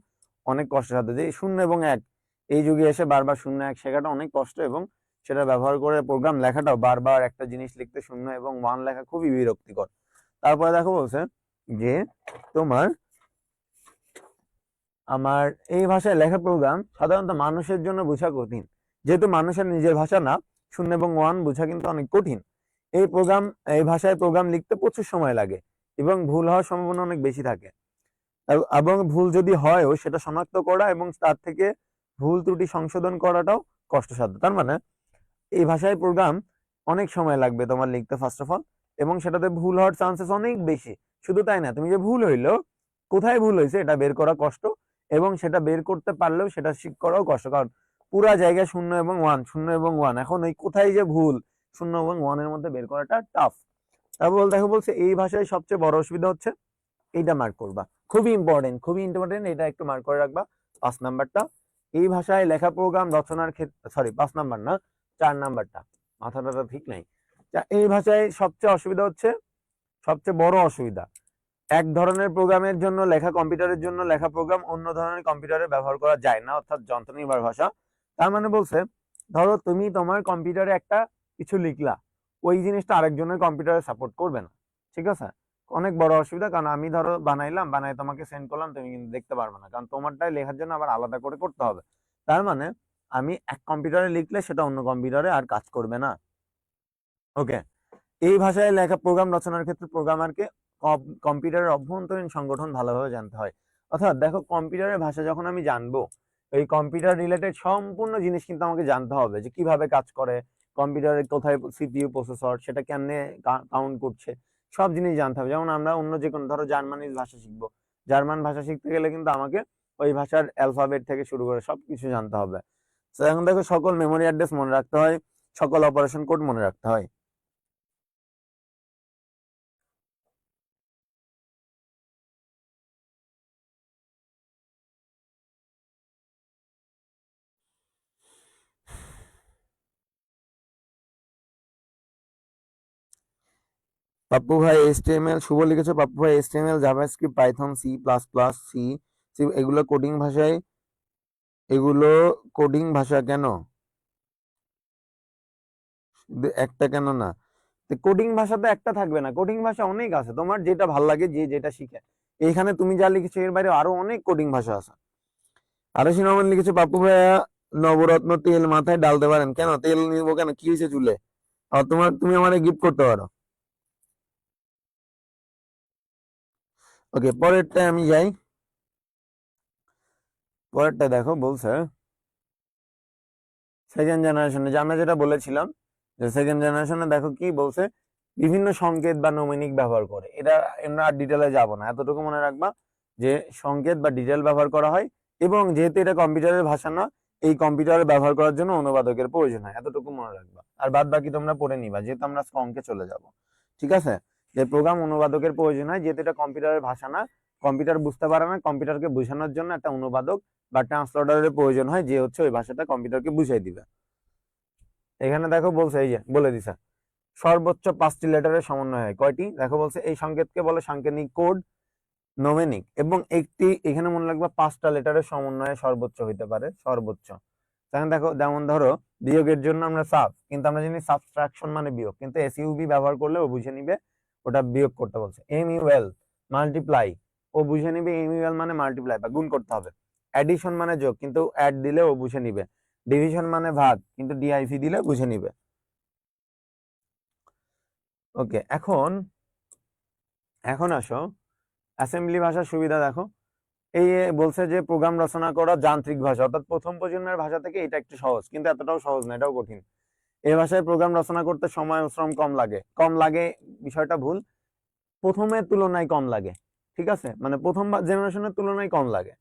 অনেক কষ্টের সাথে, যে শূন্য এবং এক এই যুগে এসে বারবার শূন্য এক শেখাটা অনেক কষ্ট, এবং সেটা ব্যবহার করে প্রোগ্রাম লেখাটাও বারবার একটা জিনিস লিখতে শূন্য এবং ওয়ান লেখা খুবই বিরক্তিকর। তারপরে দেখো বলছে যে তোমার আমার এই ভাষায় লেখা প্রোগ্রাম সাধারণত মানুষের জন্য বোঝা কঠিন, যেহেতু মানুষের নিজের ভাষা না, শূন্য এবং ওয়ান বোঝা কিন্তু অনেক কঠিন। এই ভাষায় প্রোগ্রাম লিখতে প্রচুর সময় লাগে এবং ভুল হওয়ার সম্ভাবনা অনেক বেশি থাকে, এবং ভুল যদি হয়ও সেটা শনাক্ত করা এবং তার থেকে ভুল ত্রুটি সংশোধন করাটাও কষ্টসাধ্য। তার মানে এই ভাষায় প্রোগ্রাম অনেক সময় লাগবে তোমার লিখতে ফার্স্ট অফ অল, এবং সেটাতে ভুল হওয়ার চান্সেস অনেক বেশি। শুধু তাই না, তুমি যে ভুল হইলো, কোথায় ভুল হয়েছে এটা বের করা কষ্ট, এবং সেটা বের করতে পারলেও সেটা ঠিক করাও কষ্ট, কারণ পুরা জায়গায় শূন্য এবং ওয়ান, শূন্য এবং ওয়ান, এখন ওই কোথায় যে ভুল শূন্য এবং ওয়ানের মধ্যে বের করাটা টাফ। তারপর দেখো বলছে এই ভাষায় সবচেয়ে বড় অসুবিধা হচ্ছে, এইটা মার্ক করবা, খুবই ইম্পর্টেন্ট, এটা একটু মার্ক করে রাখবা 5 নাম্বারটা। এই ভাষায় লেখা প্রোগ্রাম রচনার ক্ষেত্রে, সরি 5 নাম্বার না, 4 নাম্বারটা, মাথাটা ঠিক নাই। এই ভাষায় সবচেয়ে বড় অসুবিধা, এক ধরনের প্রোগ্রামের জন্য লেখা, কম্পিউটারের জন্য লেখা প্রোগ্রাম অন্য ধরনের কম্পিউটারে ব্যবহার করা যায় না, অর্থাৎ যন্ত্র নির্ভর ভাষা। তার মানে বলছে ধরো তুমি তোমার কম্পিউটারে একটা কিছু লিখলা, ওই জিনিসটা আরেকজনের কম্পিউটারে সাপোর্ট করবে না। ঠিক আছে, অনেক বড় অসুবিধা, কারণ আমি ধরো বানাই তোমাকে সেন্ড করলাম, তুমি কিন্তু দেখতে পারবে না, কারণ তোমারটাই লেখার জন্য আবার আলাদা করে করতে হবে। তার মানে আমি এক কম্পিউটারে লিখলে সেটা অন্য কম্পিউটারে আর কাজ করবে না। ওকে, এই ভাষায় লেখা প্রোগ্রাম রচনার ক্ষেত্রে প্রোগ্রামারকে কম্পিউটারের অভ্যন্তরীণ সংগঠন ভালোভাবে জানতে হয়। অর্থাৎ দেখো, কম্পিউটারের ভাষা যখন আমি জানবো, এই কম্পিউটার রিলেটেড সম্পূর্ণ জিনিস কিন্তু আমাকে জানতে হবে, যে কিভাবে কাজ করে, কম্পিউটারে কোথায় সিপিইউ প্রসেসর, সেটা কেমনে কাউন্ট করছে, সব জিনিস জানতে হবে। যেমন আমরা অন্য যে কোনো ধরো জার্মানিজ ভাষা শিখবো, জার্মান ভাষা শিখতে গেলে কিন্তু আমাকে ওই ভাষার অ্যালফাবেট থেকে শুরু করে সবকিছু জানতে হবে। তো এখন দেখো, সকল মেমোরি অ্যাড্রেস মনে রাখতে হয়, সকল অপারেশন কোড মনে রাখতে হয়। পাপ্পু ভাই HTML, শুভ লিখেছো। পাপ্পু ভাই HTML, JavaScript, Python, C++, C, এগুলো কোডিং ভাষায়, এগুলো কোডিং ভাষা কেন? একটা কেন না? কোডিং ভাষা তো একটা থাকবে না, কোডিং ভাষা অনেক আছে, তোমার যেটা ভাল লাগে, যে যেটা শিখে। এইখানে তুমি যা লিখেছো এর বাইরে আরো অনেক কোডিং ভাষা আছে। আরো সিনেমন লিখেছো, পাপ্পু ভাইয়া নবরত্ন তেল মাথায় ডালতে পারেন। কেন তেল নিবো কেন, কি হয়েছে চুলে? আর তুমি আমারে গিফট করতে পারো। ওকে, পরেরটা আমি যাই। পরেরটা দেখো, বলছে সেকেন্ড জেনারেশনে, যে আমরা যেটা বলেছিলাম, যে সেকেন্ড জেনারেশনে দেখো কি বলছে, বিভিন্ন সংকেত বা নোমেনিক ব্যবহার করে। এটা আমরা আর ডিটেলে যাব না, এতটুকু মনে রাখবা যে সংকেত বা ডিটেল ব্যবহার করা হয়, এবং যেহেতু এটা কম্পিউটারের ভাষা না, এই কম্পিউটারে ব্যবহার করার জন্য অনুবাদকের প্রয়োজন হয়, এতটুকু মনে রাখবা। আর বাদ বাকি তোমরা পড়ে নিবা, যেহেতু আমরা অঙ্কে চলে যাব। ঠিক আছে? যে প্রোগ্রাম অনুবাদকের প্রয়োজন হয়, যেহেতু এটা কম্পিউটারের ভাষা না, কম্পিউটার বুঝতে পারে না, কম্পিউটারকে বোঝানোর জন্য একটা অনুবাদক বা ট্রান্সলেটরের প্রয়োজন হয়, যে হচ্ছে ওই ভাষাটা কম্পিউটারকে বুঝাই দিবে। এখানে দেখো বলছে, এই যে বলে দিছে, সর্বোচ্চ 5টি লেটারের সমন্বয় হয়। কয়টি? দেখো বলছে এই সংকেতকে বলে সাংকেতিক কোড, নোমেনিক, এবং একটি, এখানে মনে রাখবা 5টা লেটারের সমন্বয়ে সর্বোচ্চ হইতে পারে, সর্বোচ্চ। এখন দেখো, যেমন ধরো বিয়োগের জন্য আমরা সাব, কিন্তু আমরা জানি সাবট্রাকশন মানে বিয়োগ, কিন্তু এসইউবি ব্যবহার করলে ও বুঝে নিবে ওটা বিয়োগ করতে বলছে। এমইউএল মাল্টিপ্লাই, ও বুঝে নিবে এমইউএল মানে মাল্টিপ্লাই বা গুণ করতে হবে। অ্যাডিশন মানে যোগ, কিন্তু অ্যাড দিলে ও বুঝে নিবে। ডিভিশন মানে ভাগ, কিন্তু ডিআইভি দিলে বুঝে নিবে। ওকে, এখন এখন আসো অ্যাসেম্বলি ভাষার সুবিধা দেখো। এই বলছে যে প্রোগ্রাম রচনা করা যান্ত্রিক ভাষা, অর্থাৎ প্রথম প্রজন্মের ভাষা থেকে এটা একটু সহজ, কিন্তু এতটাও সহজ না, এটাও কঠিন। এই ভাষায় প্রোগ্রাম রচনা করতে সময় ও শ্রম কম লাগে। কম লাগে বিষয়টা ভুল, প্রথমের তুলনায় কম লাগে। ঠিক আছে, মানে প্রথম জেনারেশনের তুলনায় কম লাগে।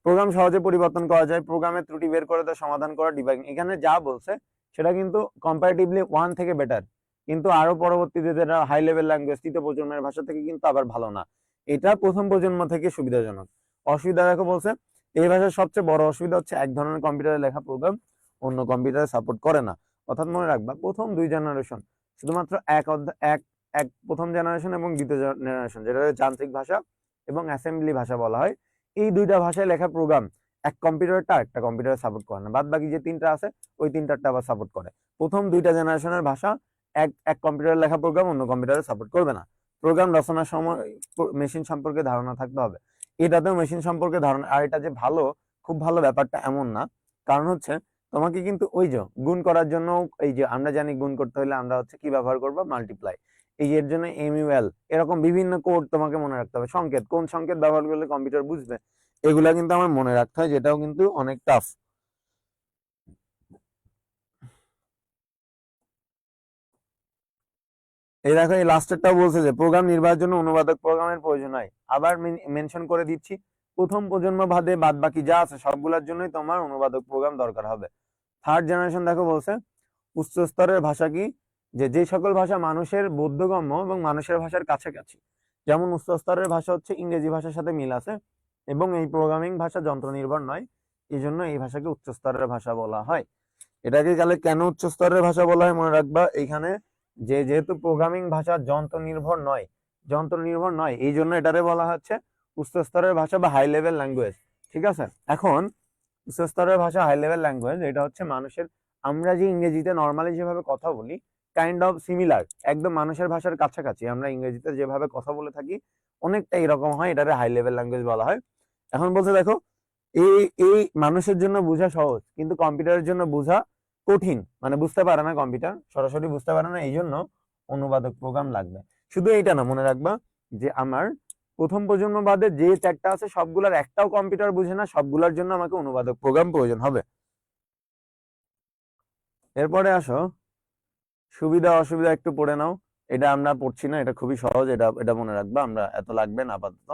প্রোগ্রাম সহজে পরিবর্তন করা যায়, প্রোগ্রামের ত্রুটি বের করে তা সমাধান করা, ডিবাগিং। এখানে যা বলছে সেটা কিন্তু কম্পারেটিভলি 1 থেকে বেটার, কিন্তু আরো পরবর্তীতে যেটা হাই লেভেল ল্যাঙ্গুয়েজ, তৃতীয় প্রজন্মের ভাষা থেকে কিন্তু আবার ভালো না। এটা প্রথম প্রজন্ম থেকে সুবিধাজনক। অসুবিধা দেখো বলছে, এই ভাষার সবচেয়ে বড় অসুবিধা হচ্ছে এক ধরনের কম্পিউটারে লেখা প্রোগ্রাম অন্য কম্পিউটারে সাপোর্ট করে না। অর্থাৎ মনে রাখবা, প্রথম 2 জেনারেশন শুধুমাত্র এক প্রথম জেনারেশন এবং দ্বিতীয় জেনারেশন, যেটা যান্ত্রিক ভাষা এবং অ্যাসেম্বলি ভাষা বলা হয়, এই দুইটা ভাষায় লেখা প্রোগ্রাম এক কম্পিউটারটা একটা কম্পিউটারে সাপোর্ট করে না। বাদ বাকি যে 3টা আছে, ওই 3টারটা আবার সাপোর্ট করে। প্রথম 2টা জেনারেশনের ভাষা এক এক কম্পিউটারে লেখা প্রোগ্রাম অন্য কম্পিউটারে সাপোর্ট করবে না। প্রোগ্রাম রচনার সময় মেশিন সম্পর্কে ধারণা থাকতে হবে। এটাতেও মেশিন সম্পর্কে ধারণা, আর এটা যে ভালো, খুব ভালো ব্যাপারটা এমন না। কারণ হচ্ছে তোমাকে কিন্তু ওই যে গুণ করার জন্য, এই যে আমরা জানি গুণ করতে হলে আমরা হচ্ছে কি ব্যবহার করবো, মাল্টিপ্লাই। এই এর জন্য এমইউএল, এরকম বিভিন্ন কোড তোমাকে মনে রাখতে হবে। সংকেত, কোন সংকেত ব্যবহার করলে কম্পিউটার বুঝবে, এগুলা কিন্তু আমার মনে রাখতে হয়, যেটাও কিন্তু অনেক টাফ। এই দেখো, এই লাস্টেরটাও বলছে যে প্রোগ্রাম নির্বাহের জন্য অনুবাদক প্রোগ্রামের প্রয়োজন হয়। আবার মেনশন করে দিচ্ছি, প্রথম প্রজন্ম বাদে বাদ বাকি যা আছে সবগুলোর জন্যই তোমার অনুবাদক প্রোগ্রাম দরকার হবে। থার্ড জেনারেশন দেখো বলছে, উচ্চ স্তরের ভাষা কি, যে যে সকল ভাষা মানুষের বোধগম্য এবং মানুষের ভাষার কাছাকাছি। যেমন উচ্চ স্তরের ভাষা হচ্ছে ইংরেজি ভাষার সাথে মিল আছে, এবং এই প্রোগ্রামিং ভাষা যন্ত্র নির্ভর নয়, এই জন্য এই ভাষাকে উচ্চ স্তরের ভাষা বলা হয়। এটাকে গেলে কেন উচ্চ স্তরের ভাষা বলা হয় মনে রাখবা, এইখানে যে যেহেতু প্রোগ্রামিং ভাষা যন্ত্র নির্ভর নয়, এই জন্য এটারে বলা হচ্ছে উচ্চ স্তরের ভাষা বা হাই লেভেল ল্যাঙ্গুয়েজ। ঠিক আছে, এখন উচ্চ স্তরের ভাষা হাই লেভেল ল্যাঙ্গুয়েজ, এটা হচ্ছে মানুষের, আমরা যে ইংরেজিতে নর্মালি যেভাবে কথা বলি, কাইন্ড অফ সিমিলার, একদম মানুষের ভাষার কাছাকাছি আমরা ইংরেজিতে যেভাবে কথা বলে থাকি, অনেকটা এরকম হয়, এটারে হাই লেভেল ল্যাঙ্গুয়েজ বলা হয়। এখন বলছে দেখো, এই এই মানুষের জন্য বোঝা সহজ, কিন্তু কম্পিউটারের জন্য বোঝা কঠিন, মানে বুঝতে পারে না, কম্পিউটার সরাসরি বুঝতে পারে না, এই জন্য অনুবাদক প্রোগ্রাম লাগবে। শুধু এইটা না, মনে রাখবা যে আমার প্রথম প্রজন্ম বাদে যে চারটা আছে সবগুলার একটাও কম্পিউটার বুঝে না, সবগুলোর জন্য আমাকে অনুবাদক প্রোগ্রাম প্রয়োজন হবে। এরপরে আসো সুবিধা অসুবিধা একটু পড়ে নাও। এটা আমরা পড়ছি না, এটা খুবই সহজ, এটা এটা মনে রাখবা, আমরা এত লাগবে না আপাতত,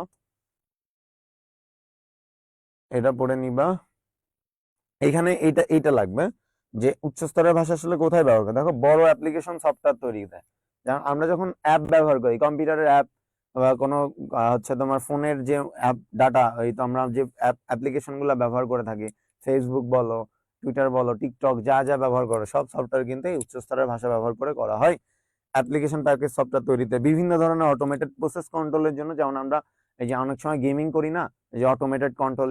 এটা পড়ে নিবা। এখানে এইটা এইটা লাগবে যে উচ্চস্তরের ভাষা আসলে কোথায় ব্যবহার করে। দেখো বড় অ্যাপ্লিকেশন সফটওয়্যার তৈরিতে, যেমন আমরা যখন অ্যাপ ব্যবহার করি, কম্পিউটারের অ্যাপ বা কোনো হচ্ছে তোমার ফোনের যে অ্যাপ ডাটা, এই তো আমরা যে অ্যাপ অ্যাপ্লিকেশন গুলো ব্যবহার করে থাকি, ফেসবুক বলো, টুইটার বলো, টিকটক, যা যা ব্যবহার করো সব সফটওয়্যার কিন্তু এই উচ্চস্তরের ভাষা ব্যবহার করে করা হয়। অ্যাপ্লিকেশন প্যাকেজ সফটওয়্যার তৈরিতে বিভিন্ন ধরনের অটোমেটেড প্রসেস কন্ট্রোলের জন্য, যেমন আমরা এই যে অনেক সময় গেমিং করি না, এই যে অটোমেটেড কন্ট্রোল,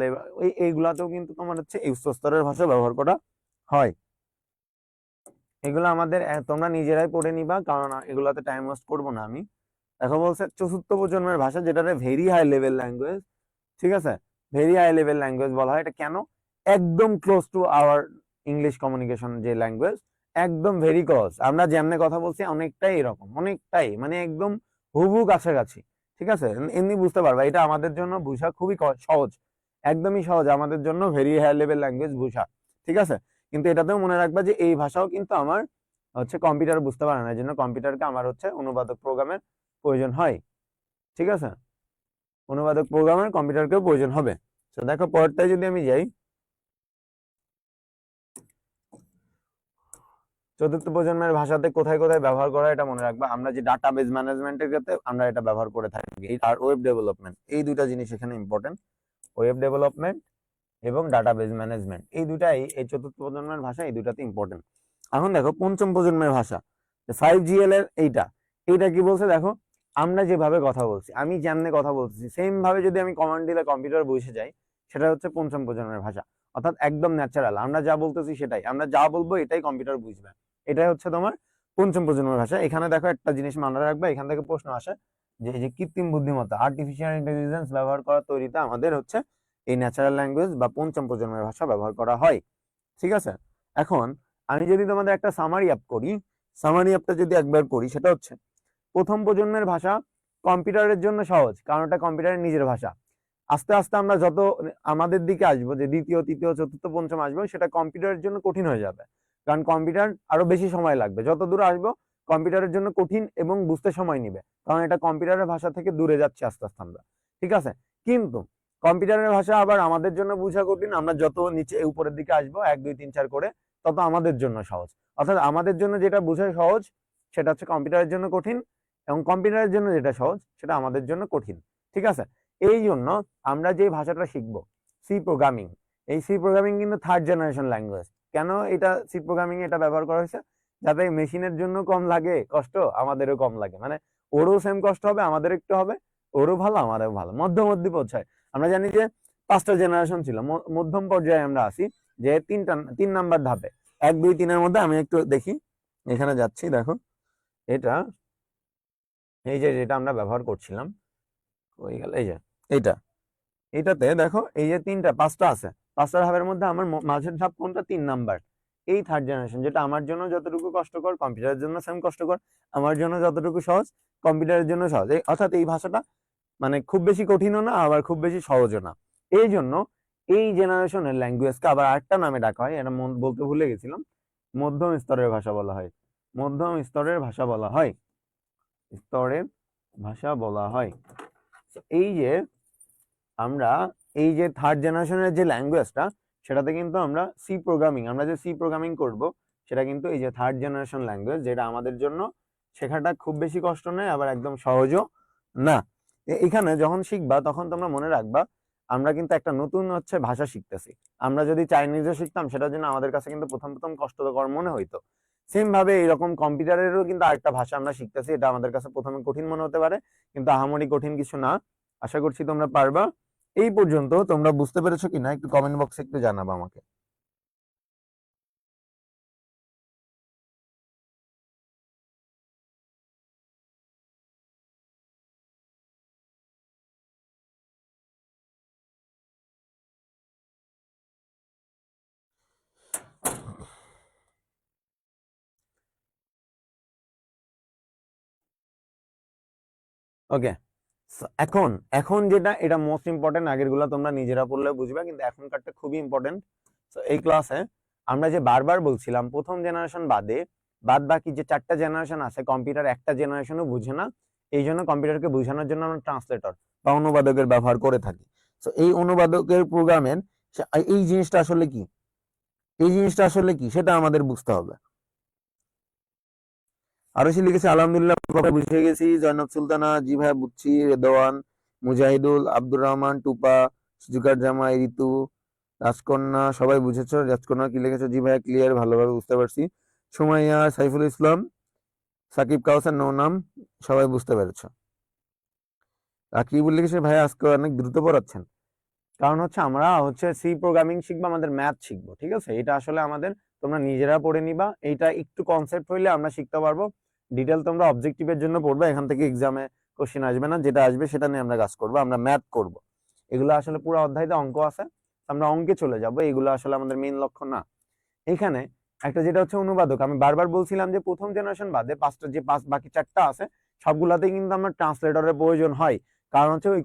এইগুলাতেও কিন্তু তোমার হচ্ছে এই উচ্চ স্তরের ভাষা ব্যবহার করা হয়। এগুলো আমাদের তোমরা নিজেরাই পড়ে নিবা, কারণ এগুলাতে টাইম ওয়েস্ট করবো না আমি। দেখো বলছে চতুর্থ প্রজন্মের ভাষা, যেটাতে ভেরি হাই লেভেল ল্যাঙ্গুয়েজ, ঠিক আছে, ভেরি হাই লেভেল ল্যাঙ্গুয়েজ বলা হয়। এটা কেন? একদম close to our English communication যে ল্যাঙ্গুয়েজ, একদম ভেরি ক্লোজ, আমরা যেমনে কথা বলছি অনেকটাই এরকম, অনেকটাই মানে একদম হুবহু কাছাকাছি, ঠিক আছে, এমনি বুঝতে পারবা। এটা আমাদের জন্য বুঝা খুবই সহজ, একদমই সহজ আমাদের জন্য ভেরি হাই লেভেল ল্যাঙ্গুয়েজ বুঝা, ঠিক আছে। কিন্তু এটাতেও মনে রাখবা যে এই ভাষাও কিন্তু আমার হচ্ছে কম্পিউটার বুঝতে পারে না, এই জন্য কম্পিউটারকে আমার হচ্ছে অনুবাদক প্রোগ্রামের প্রয়োজন হয়, ঠিক আছে, অনুবাদক প্রোগ্রামের কম্পিউটারকেও প্রয়োজন হবে। তো দেখো পরেরটায় যদি আমি যাই, চতুর্থ প্রজন্মের ভাষাতে কোথায় কোথায় ব্যবহার করা এটা মনে রাখবা। আমরা যে ডাটাবেজ ম্যানেজমেন্টের ক্ষেত্রে আমরা এটা ব্যবহার করে থাকি, আর ওয়েব ডেভেলপমেন্ট, এই দুইটা জিনিস এখানে ইম্পর্টেন্ট। ওয়েব ডেভেলপমেন্ট এবং ডাটাবেজ ম্যানেজমেন্ট, এই দুটাই এই চতুর্থ প্রজন্মের ভাষা, এই দুটাতে ইম্পর্টেন্ট। এখন দেখো পঞ্চম প্রজন্মের ভাষা 5GL এর এইটা, এইটা কি বলছে দেখো, আমরা যেভাবে কথা বলছি, আমি যেমনে কথা বলতেছি সেম ভাবে যদি আমি কমান্ড দিলে কম্পিউটার বুঝে যায়, সেটা হচ্ছে পঞ্চম প্রজন্মের ভাষা। অর্থাৎ একদম ন্যাচারাল, আমরা যা বলতেছি সেটাই, আমরা যা বলবো এটাই কম্পিউটার বুঝবে, এটাই হচ্ছে তোমার পঞ্চম প্রজন্মের ভাষা। এখানে দেখো একটা জিনিস মনে রাখবে, এখান থেকে প্রশ্ন আসে যে এই যে কৃত্রিম বুদ্ধিমত্তা, আর্টিফিশিয়াল ইন্টেলিজেন্স ব্যবহার করার তৈরিতে আমাদের হচ্ছে এই ন্যাচারাল ল্যাঙ্গুয়েজ বা পঞ্চম প্রজন্মের ভাষা ব্যবহার করা হয়, ঠিক আছে। এখন আমি যদি তোমাদের একটা সামারি আপ করি, সামারি আপটা যদি একবার করি, সেটা হচ্ছে প্রথম প্রজন্মের ভাষা কম্পিউটারের জন্য সহজ, কারণ এটা কম্পিউটারের নিজের ভাষা। আস্তে আস্তে আমরা যত আমাদের দিকে আসবো, যে দ্বিতীয় তৃতীয় চতুর্থ পঞ্চম আসবো, সেটা কম্পিউটারের জন্য কঠিন হয়ে যাবে, কারণ কম্পিউটার আরো বেশি সময় লাগবে, যত দূরে আসবো কম্পিউটারের জন্য কঠিন এবং বুঝতে সময় নিবে, কারণ এটা কম্পিউটারের ভাষা থেকে দূরে যাচ্ছে আস্তে আস্তে আমরা, ঠিক আছে। কিন্তু কম্পিউটারের ভাষা আবার আমাদের জন্য বোঝা কঠিন, আমরা যত নিচে উপরের দিকে আসবো 1 2 3 4 করে, তত আমাদের জন্য সহজ। অর্থাৎ আমাদের জন্য যেটা বোঝা সহজ সেটা হচ্ছে কম্পিউটারের জন্য কঠিন, এবং কম্পিউটারের জন্য যেটা সহজ সেটা আমাদের জন্য কঠিন, ঠিক আছে। এই জন্য আমরা যে ভাষাটা শিখবো সি প্রোগ্রামিং, এই সি প্রোগ্রামিং কিন্তু থার্ড জেনারেশন ল্যাঙ্গুয়েজ। কেন এটা সি প্রোগ্রামিং এটা ব্যবহার করা হয়েছে? যাতে মেশিনের জন্য কম লাগে কষ্ট, আমাদেরও কম লাগে, মানে ওরও সেম কষ্ট হবে, আমাদের একটু হবে, ওরও ভালো আমাদেরও ভালো, মধ্যমধ্যে পৌঁছায়। আমরা জানি যে 5টা জেনারেশন ছিল, মধ্যম পর্যায়ে আমরা আসি, যে 3 নাম্বার ধাপে 1 2 3 এর মধ্যে আমি একটু দেখি, এখানে যাচ্ছি, দেখো এটা এই যে যেটা আমরা ব্যবহার করছিলাম, ওই গেল এই যে এইটা, এটাতে দেখো এই যে 5টা আছে, 5টা ধাপের মধ্যে আমার মাঝের ধাপ কোনটা? 3 নাম্বার, এই থার্ড জেনারেশন, যেটা আমার জন্য যতটুকু কষ্টকর কম্পিউটারের জন্য সেম কষ্টকর, আমার জন্য যতটুকু সহজ কম্পিউটারের জন্য সহজ। অর্থাৎ এই ভাষাটা মানে খুব বেশি কঠিনও না, আবার খুব বেশি সহজও না। এই জন্য এই জেনারেশনের ল্যাঙ্গুয়েজকে আবার আরেকটা নামে ডাকা হয়, এটা বলতে ভুলে গেছিলাম, মধ্যম স্তরের ভাষা বলা হয়, মধ্যম স্তরের ভাষা বলা হয়, স্তরের ভাষা বলা হয়। এই যে আমরা এই যে থার্ড জেনারেশনের যে ল্যাঙ্গুয়েজটা, সেটাতে কিন্তু আমরা সি প্রোগ্রামিং, আমরা যে সি প্রোগ্রামিং করব, সেটা কিন্তু এই যে থার্ড জেনারেশন ল্যাঙ্গুয়েজ, যেটা আমাদের জন্য শেখাটা খুব বেশি কষ্ট নয়, আবার একদম সহজও না। এখানে যখন শিখবা তখন তোমরা মনে রাখবা আমরা কিন্তু একটা নতুন হচ্ছে ভাষা শিখতেছি। আমরা যদি চাইনিজও শিখতাম, সেটার জন্য আমাদের কাছে কিন্তু প্রথম প্রথম কষ্টকর মনে হইতো। সেম ভাবে এরকম কম্পিউটারেরও কিন্তু আরেকটা ভাষা আমরা শিখতেছি, এটা আমাদের কাছে প্রথমে কঠিন মনে হতে পারে, কিন্তু আহামরি কঠিন কিছু না। আশা করছি তোমরা পারবা। এই পর্যন্ত তোমরা বুঝতে পেরেছো কিনা একটু কমেন্ট বক্সে একটু জানাবা আমাকে। ওকে, So, এখন এখন যেটা এটা মোস্ট ইম্পর্টেন্ট, আগেরগুলো তোমরা নিজেরা পড়লে বুঝবে, কিন্তু এখনকারটা খুবই ইম্পর্টেন্ট। তো এই ক্লাসে আমরা যে বারবার বলছিলাম প্রথম জেনারেশন বাদে বাদ বাকি যে 4টা জেনারেশন আছে, কম্পিউটার একটা জেনারেশনও বুঝে না, এই জন্য কম্পিউটারকে বোঝানোর জন্য আমরা ট্রান্সলেটর বা অনুবাদকের ব্যবহার করে থাকি। তো এই অনুবাদকের প্রোগ্রামের এই জিনিসটা আসলে কি, এই জিনিসটা আসলে কি সেটা আমাদের বুঝতে হবে। আরো সে লিখেছে আলহামদুলিল্লাহ বুঝে গেছি, জয়নাব সুলতানা জি ভাই বুঝছি, রেদওয়ান, মুজাহিদুল, আব্দুর রহমান, টুপা, সুজুকার জামাই, ঋতু, রাজকন্যা সবাই বুঝেছো? রাজকন্যা কি লিখেছো? জি ভাই ক্লিয়ার, ভালোভাবে বুঝতে পারছি। সুমাইয়া, সাইফুল ইসলাম, সাকিব কাউসার, নো নাম, সবাই বুঝতে পেরেছো। রাকিবুল লিখেছে ভাই আজকে অনেক দ্রুত পড়াচ্ছেন। কারণ হচ্ছে আমরা হচ্ছে সি প্রোগ্রামিং শিখবো, আমাদের ম্যাথ শিখবো, ঠিক আছে? এটা আসলে আমাদের তোমরা নিজেরা পড়ে নিবা, এইটা একটু কনসেপ্ট হইলে আমরা শিখতে পারবো। ডিটেল তোমরা অবজেক্টিভের জন্য পড়বে, এখান থেকে এক্সামে কোশ্চেন আসবে না, যেটা আসবে সেটা নিয়ে আমরা কাজ করবো, আমরা ম্যাথ করব। এগুলো আসলে পুরো অধ্যায়তে অঙ্ক আছে, আমরা অঙ্কে চলে যাব, এগুলো আসলে আমাদের মেইন লক্ষ্য না। এখানে একটা যেটা হচ্ছে অনুবাদক, আমি বারবার বলছিলাম যে প্রথম জেনারেশন বাদে বাকি 4টা আছে সবগুলাতেই কিন্তু আমার ট্রান্সলেটরের প্রয়োজন হয়। কারণ হচ্ছে ওই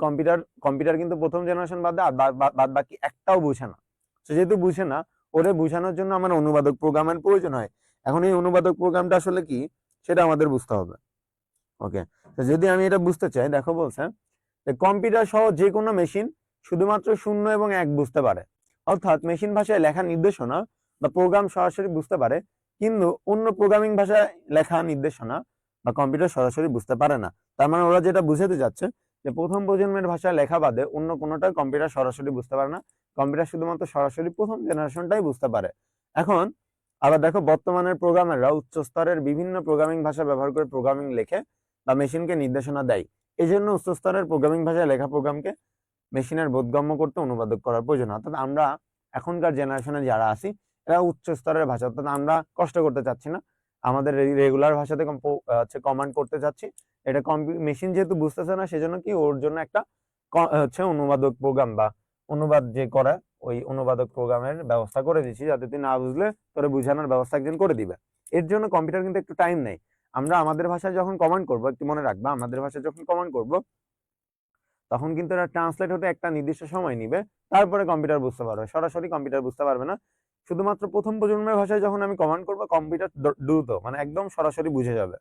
কম্পিউটার কিন্তু প্রথম জেনারেশন বাদে আর বাদ বাকি একটাও বুঝে না। তো যেহেতু বুঝে না, ওরে বোঝানোর জন্য আমার অনুবাদক প্রোগ্রামের প্রয়োজন হয়। এখন এই অনুবাদক প্রোগ্রামটা আসলে কি সেটা আমাদের বুঝতে হবে। ওকে, তো যদি আমি এটা বুঝতে চাই, দেখো বলছে কম্পিউটার সহ যে কোনো মেশিন শুধুমাত্র 0 এবং 1 বুঝতে পারে, অর্থাৎ মেশিন ভাষায় লেখা নির্দেশনা বা প্রোগ্রাম সরাসরি বুঝতে পারে, কিন্তু অন্য প্রোগ্রামিং ভাষায় লেখা নির্দেশনা বা কম্পিউটার সরাসরি বুঝতে পারে না। তার মানে ওরা যেটা বুঝাতে যাচ্ছে যে প্রথম প্রজন্মের ভাষায় লেখা বাদে অন্য কোনোটা কম্পিউটার সরাসরি বুঝতে পারে না, কম্পিউটার শুধুমাত্র সরাসরি প্রথম জেনারেশনটাই বুঝতে পারে। এখন আবার দেখো বর্তমানের প্রোগ্রামাররা উচ্চ স্তরের বিভিন্ন প্রোগ্রামিং ভাষা ব্যবহার করে প্রোগ্রামিং লেখে বা মেশিনকে নির্দেশনা দেয়। এই জন্য উচ্চ স্তরের প্রোগ্রামিং ভাষায় লেখা প্রোগ্রামকে মেশিনের বোধগম্য করতে অনুবাদক করার প্রয়োজন। অর্থাৎ আমরা এখনকার জেনারেশনে যারা আছি এরা উচ্চ স্তরের ভাষা, অর্থাৎ আমরা কষ্ট করতে চাচ্ছি না, আমাদের রেগুলার ভাষাতে হচ্ছে কমান্ড করতে চাচ্ছি। এটা মেশিন যেহেতু বুঝতেছে না, সেজন্য কি ওর জন্য একটা হচ্ছে অনুবাদক প্রোগ্রাম বা অনুবাদ যে করে ওই অনুবাদক প্রোগ্রামের ব্যবস্থা করে দিচ্ছি, যাতে তুই না বুঝলে তোরে বুঝানোর ব্যবস্থা একজন করে দিবে। এর জন্য কম্পিউটার কিন্তু একটু টাইম নেয়। আমরা আমাদের ভাষায় যখন কমান্ড করবো, একটু মনে রাখবা, আমাদের ভাষায় যখন কমান্ড করবো তখন কিন্তু এটা ট্রান্সলেট হতে একটা নির্দিষ্ট সময় নিবে, তারপরে কম্পিউটার বুঝতে পারবে, সরাসরি কম্পিউটার বুঝতে পারবে না। শুধুমাত্র প্রথম প্রজন্মের ভাষায় যখন আমি কমান্ড করবো, কম্পিউটার দ্রুত মানে একদম সরাসরি বুঝে যাবে।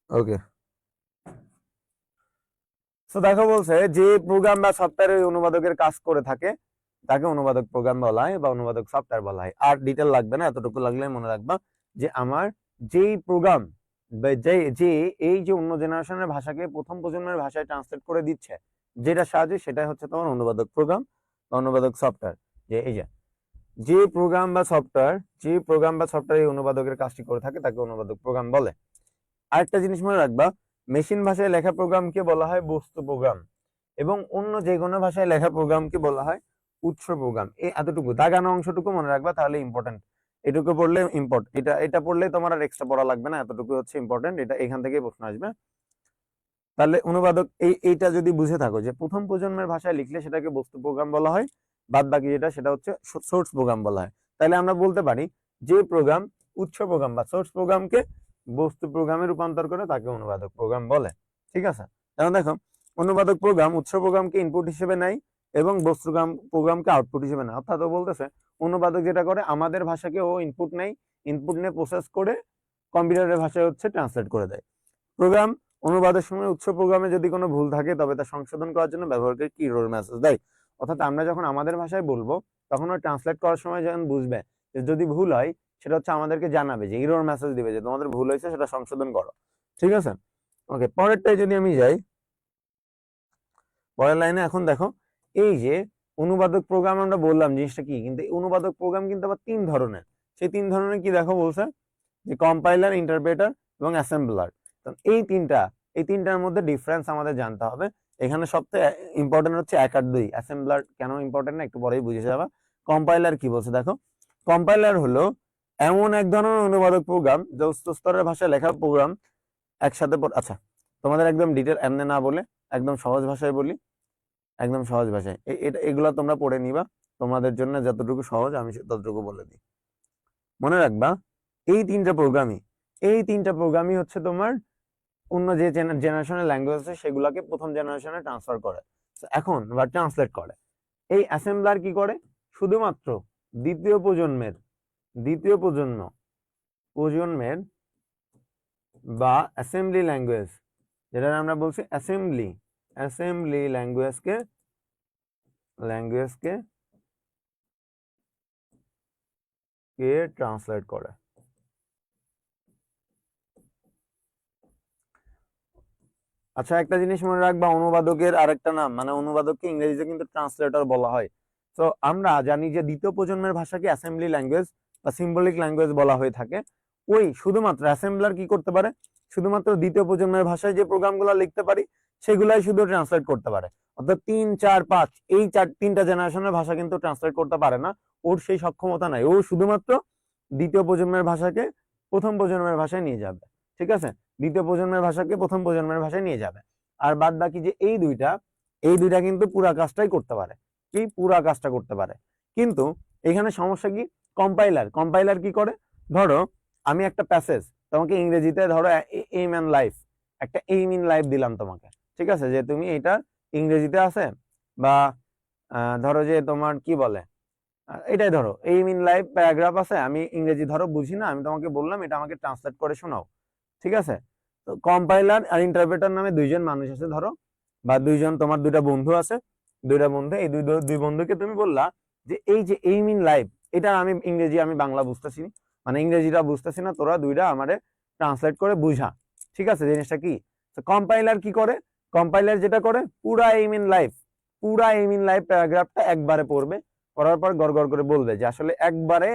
ওকে, তো দেখো বলছে যে প্রোগ্রাম বা সফটওয়্যার অনুবাদকের কাজ করে থাকে তাকে অনুবাদক প্রোগ্রাম বলা হয় বা অনুবাদক সফটওয়্যার বলা হয়। আর ডিটেল লাগবে না, এতটুকু লাগলে মনে রাখবা যে আমার যেই প্রোগ্রাম যে যে এই যে অন্য জেনারেশনের ভাষাকে প্রথম প্রজন্মের ভাষায় ট্রান্সলেট করে দিচ্ছে, যেটা সাহায্যে সেটাই হচ্ছে তোমার অনুবাদক প্রোগ্রাম বা অনুবাদক সফটওয়্যার। যে এই যে প্রোগ্রাম বা সফটওয়্যার এই অনুবাদকের কাজটি করে থাকে তাকে অনুবাদক প্রোগ্রাম বলে। আরেকটা জিনিস মনে রাখবা, মেশিন ভাষায় লেখা প্রোগ্রামকে বলা হয় বস্তু প্রোগ্রাম এবং অন্য যে কোনো ভাষায় লেখা প্রোগ্রামকে বলা হয় উৎস প্রোগ্রাম। এই এতটুকু দাগানো অংশটুকু মনে রাখবা, তাহলে ইম্পর্টেন্ট। এটুকু পড়লে এটা পড়লে তোমার আর এক্সট্রা পড়া লাগবে না, এতটুকু হচ্ছে ইম্পর্টেন্ট, এটা এখান থেকে প্রশ্ন আসবে। তাহলে অনুবাদক এইটা যদি বুঝে থাকো যে প্রথম প্রজন্মের ভাষায় লিখলে সেটাকে বস্তু প্রোগ্রাম বলা হয়, বাদ বাকি যেটা সেটা হচ্ছে সোর্স প্রোগ্রাম বলা হয়। তাহলে আমরা বলতে পারি যে প্রোগ্রাম উৎস প্রোগ্রাম বা সোর্স প্রোগ্রামকে বস্তু প্রোগ্রামে রূপান্তর করে তাকে অনুবাদক প্রোগ্রাম বলে। ঠিক আছে, এখন দেখো অনুবাদক প্রোগ্রাম উৎস প্রোগ্রামকে ইনপুট হিসেবে নেয় এবং বস্তু প্রোগ্রামকে আউটপুট হিসেবে নেয়। অর্থাৎ ও বলতেছে অনুবাদক যেটা করে আমাদের ভাষাকে ও ইনপুট নেয়, ইনপুট নিয়ে প্রসেস করে কম্পিউটারের ভাষায় হচ্ছে ট্রান্সলেট করে দেয়। প্রোগ্রাম অনুবাদের সময় উৎস প্রোগ্রামে যদি কোনো ভুল থাকে তবে তা সংশোধন করার জন্য ব্যবহারকারী কি এরর মেসেজ দেয়। অর্থাৎ আমরা যখন আমাদের ভাষায় বলবো তখন ওই ট্রান্সলেট করার সময় যখন বুঝবে যে যদি ভুল হয় সেটা হচ্ছে আমাদেরকে জানাবে, যে এরর মেসেজ দিবে যে তোমাদের ভুল হয়েছে সেটা সংশোধন করো। ঠিক আছে, ওকে, পরেরটাই যদি আমি যাই, পরের লাইনে এখন দেখো এই যে অনুবাদক প্রোগ্রাম আমরা বললাম জিনিসটা কি, কিন্তু এই অনুবাদক প্রোগ্রাম কিন্তু আবার 3 ধরনের। সেই 3 ধরনের কি দেখো বলছে যে কম্পাইলার, ইন্টারপ্রেটার এবং অ্যাসেম্বলার। এই তিনটার মধ্যে ডিফারেন্স আমাদের জানতে হবে। এখানে সবচেয়ে ইম্পর্টেন্ট হচ্ছে 1 আর 2। অ্যাসেম্বলার কেন ইম্পর্টেন্ট না একটু পরেই বুঝে যাবা। কম্পাইলার কি বলছে দেখো, কম্পাইলার হলো এমন এক ধরনের অনুবাদক প্রোগ্রাম যা উচ্চ স্তরের ভাষায় লেখা প্রোগ্রাম একসাথে আচ্ছা, তোমাদের একদম ডিটেল এমনি না বলে একদম সহজ ভাষায় বলি, একদম সহজ ভাষায় এটা এগুলা তোমরা পড়ে নিবা, তোমাদের জন্য যতটুকু সহজ আমি ততটুকু বলে দিই। মনে রাখবা এই তিনটা প্রোগ্রামই হচ্ছে তোমার অন্য যে জেনারেশনের ল্যাঙ্গুয়েজ আছে সেগুলোকে প্রথম জেনারেশনে ট্রান্সফার করে, এখন বা ট্রান্সলেট করে। এই অ্যাসেম্বলার কি করে, শুধুমাত্র দ্বিতীয় প্রজন্মের বা অ্যাসেম্বলি ল্যাঙ্গুয়েজ, যেটা আমরা বলছি অ্যাসেম্বলি ল্যাঙ্গুয়েজকে ট্রান্সলেট করে। আচ্ছা, একটা জিনিস মনে রাখবা, অনুবাদকের আরেকটা নাম, মানে অনুবাদককে ইংরেজিতে কিন্তু ট্রান্সলেটর বলা হয়। তো আমরা জানি যে দ্বিতীয় প্রজন্মের ভাষাকে অ্যাসেম্বলি ল্যাঙ্গুয়েজ বা সিম্বলিক ল্যাঙ্গুয়েজ বলা হয়ে থাকে। ওই শুধুমাত্র অ্যাসেম্বলার কি করতে পারে, শুধুমাত্র দ্বিতীয় প্রজন্মের ভাষায় যে প্রোগ্রামগুলো লিখতে পারি সেগুলাই শুধু ট্রান্সলেট করতে পারে। অর্থাৎ 3, 4, 5 এই তিনটা জেনারেশনের ভাষা কিন্তু ট্রান্সলেট করতে পারে না, ওর সেই সক্ষমতা নাই। ও শুধুমাত্র দ্বিতীয় প্রজন্মের ভাষাকে প্রথম প্রজন্মের ভাষায় নিয়ে যাবে, ঠিক আছে, দ্বিতীয় প্রজন্মের ভাষাকে প্রথম প্রজন্মের ভাষায় নিয়ে যাবে। আর বাদ বাকি যে এই দুইটা কিন্তু পুরা কাজটাই করতে পারে, কি পুরা কাজটা করতে পারে। কিন্তু এখানে সমস্যা কি, কম্পাইলার কি করে, ধরো আমি একটা প্যাসেজ তোমাকে ইংরেজিতে, ধরো এইম এন্ড লাইফ, একটা এইম ইন লাইফ দিলাম তোমাকে, ঠিক আছে, যে তুমি এটা ইংরেজিতে আছে, বা ধরো যে তোমার কি বলে, এটাই ধরো এইম ইন লাইফ প্যারাগ্রাফ আছে, আমি ইংরেজি ধরো বুঝি না, আমি তোমাকে বললাম এটা আমাকে ট্রান্সলেট করে শোনাও, ঠিক আছে। তো কম্পাইলার আর ইন্টারপ্রেটার নামে দুইজন মানুষ আছে ধরো, বা তোমার দুইটা বন্ধু আছে, এই দুই বন্ধুকে তুমি বললা যে এই যে এইম ইন লাইফ, এটা আমি ইংরেজি আমি বাংলা বুঝতেছি, মানে ইংরেজিটা বুঝতেছি না, তোরা দুইটা আমারে ট্রান্সলেট করে বুঝা, ঠিক আছে। জিনিসটা কি, কম্পাইলার কি করে, কম্পাইলার যেটা করে পুরা এইম ইন লাইফ প্যারাগ্রাফটা একবারে পড়বে, পড়ার পর গড় গড় করে বলবে যে আসলে একবারে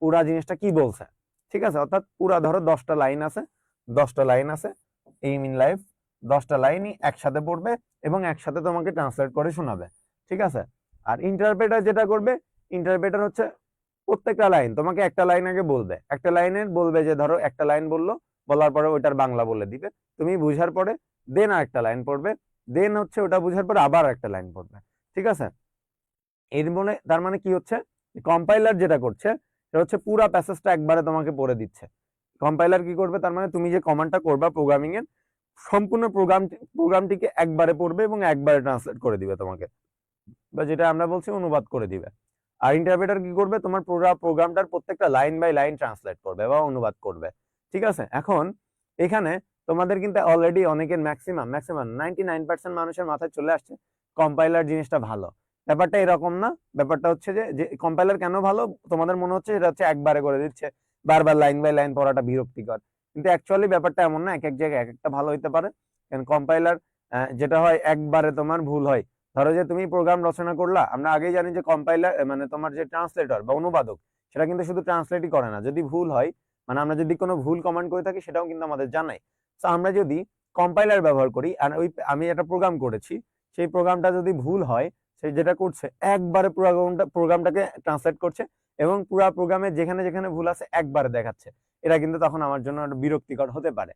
পুরা জিনিসটা কি বলছে, ঠিক আছে। অর্থাৎ পুরা ধরো 10টা লাইন আছে এইম ইন লাইফ, 10টা লাইনই একসাথে পড়বে এবং একসাথে তোমাকে ট্রান্সলেট করে শোনাবে, ঠিক আছে। আর ইন্টারপ্রেটার যেটা করবে, ইন্টারপ্রেটার হচ্ছে প্রত্যেকটা লাইন তোমাকে একটা লাইন আগে বলবে, একটা লাইনের বলবে যে ধরো একটা লাইন বললো, বলার পরে ওইটার বাংলা বলে দিবে, তুমি বুঝার পরে দেন আর একটা লাইন পড়বে, দেন হচ্ছে ওটা বুঝার পরে আবার একটা লাইন পড়বে, ঠিক আছে। এর মানে তার মানে কি হচ্ছে, কম্পাইলার যেটা করছে সেটা হচ্ছে পুরা প্যাসেজটা একবারে তোমাকে পড়ে দিচ্ছে। কম্পাইলার কি করবে, তার মানে তুমি যে কমান্ডটা করবা প্রোগ্রামিং এর, সম্পূর্ণ প্রোগ্রামটিকে একবারে পড়বে এবং একবারে ট্রান্সলেট করে দিবে তোমাকে, বা যেটা আমরা বলছি অনুবাদ করে দিবে। আর ইন্টারপ্রেটার কি করবে, তোমার পুরো প্রোগ্রামটার প্রত্যেকটা লাইন বাই লাইন ট্রান্সলেট করবে বা অনুবাদ করবে, ঠিক আছে। এখন এখানে তোমাদের কিন্তু অলরেডি অনেকের ম্যাক্সিমাম 99% মানুষের মাথায় চলে আসছে কম্পাইলার জিনিসটা ভালো। ব্যাপারটা এরকম না, ব্যাপারটা হচ্ছে যে কম্পাইলার কেন ভালো, তোমাদের মনে হচ্ছে এটা হচ্ছে একবারে করে দিচ্ছে, বারবার লাইন বাই লাইন পড়াটা বিরক্তিকর, কিন্তু অ্যাকচুয়ালি ব্যাপারটা এমন না, এক এক জায়গায় এক একটা ভালো হইতে পারে। কারণ কম্পাইলার যেটা হয় একবারে তোমার ভুল হয়, ধরো যে তুমি প্রোগ্রাম রচনা করলা, আমরা আগেই জানি যে কম্পাইলার মানে তোমার যে ট্রান্সলেটর বা অনুবাদক, সেটা কিন্তু শুধু ট্রান্সলেটই করে না, যদি ভুল হয়, মানে আমরা যদি কোনো ভুল কমান্ড করে থাকি সেটাও কিন্তু আমাদের জানাই। তো আমরা যদি কম্পাইলার ব্যবহার করি আর আমি একটা প্রোগ্রাম করেছি, সেই প্রোগ্রামটা যদি ভুল হয়, সে যেটা করছে একবারে প্রোগ্রামটাকে ট্রান্সলেট করছে এবং পুরো প্রোগ্রামে যেখানে যেখানে ভুল আছে একবারে দেখাচ্ছে। এটা কিন্তু তখন আমার জন্য বিরক্তিকর হতে পারে,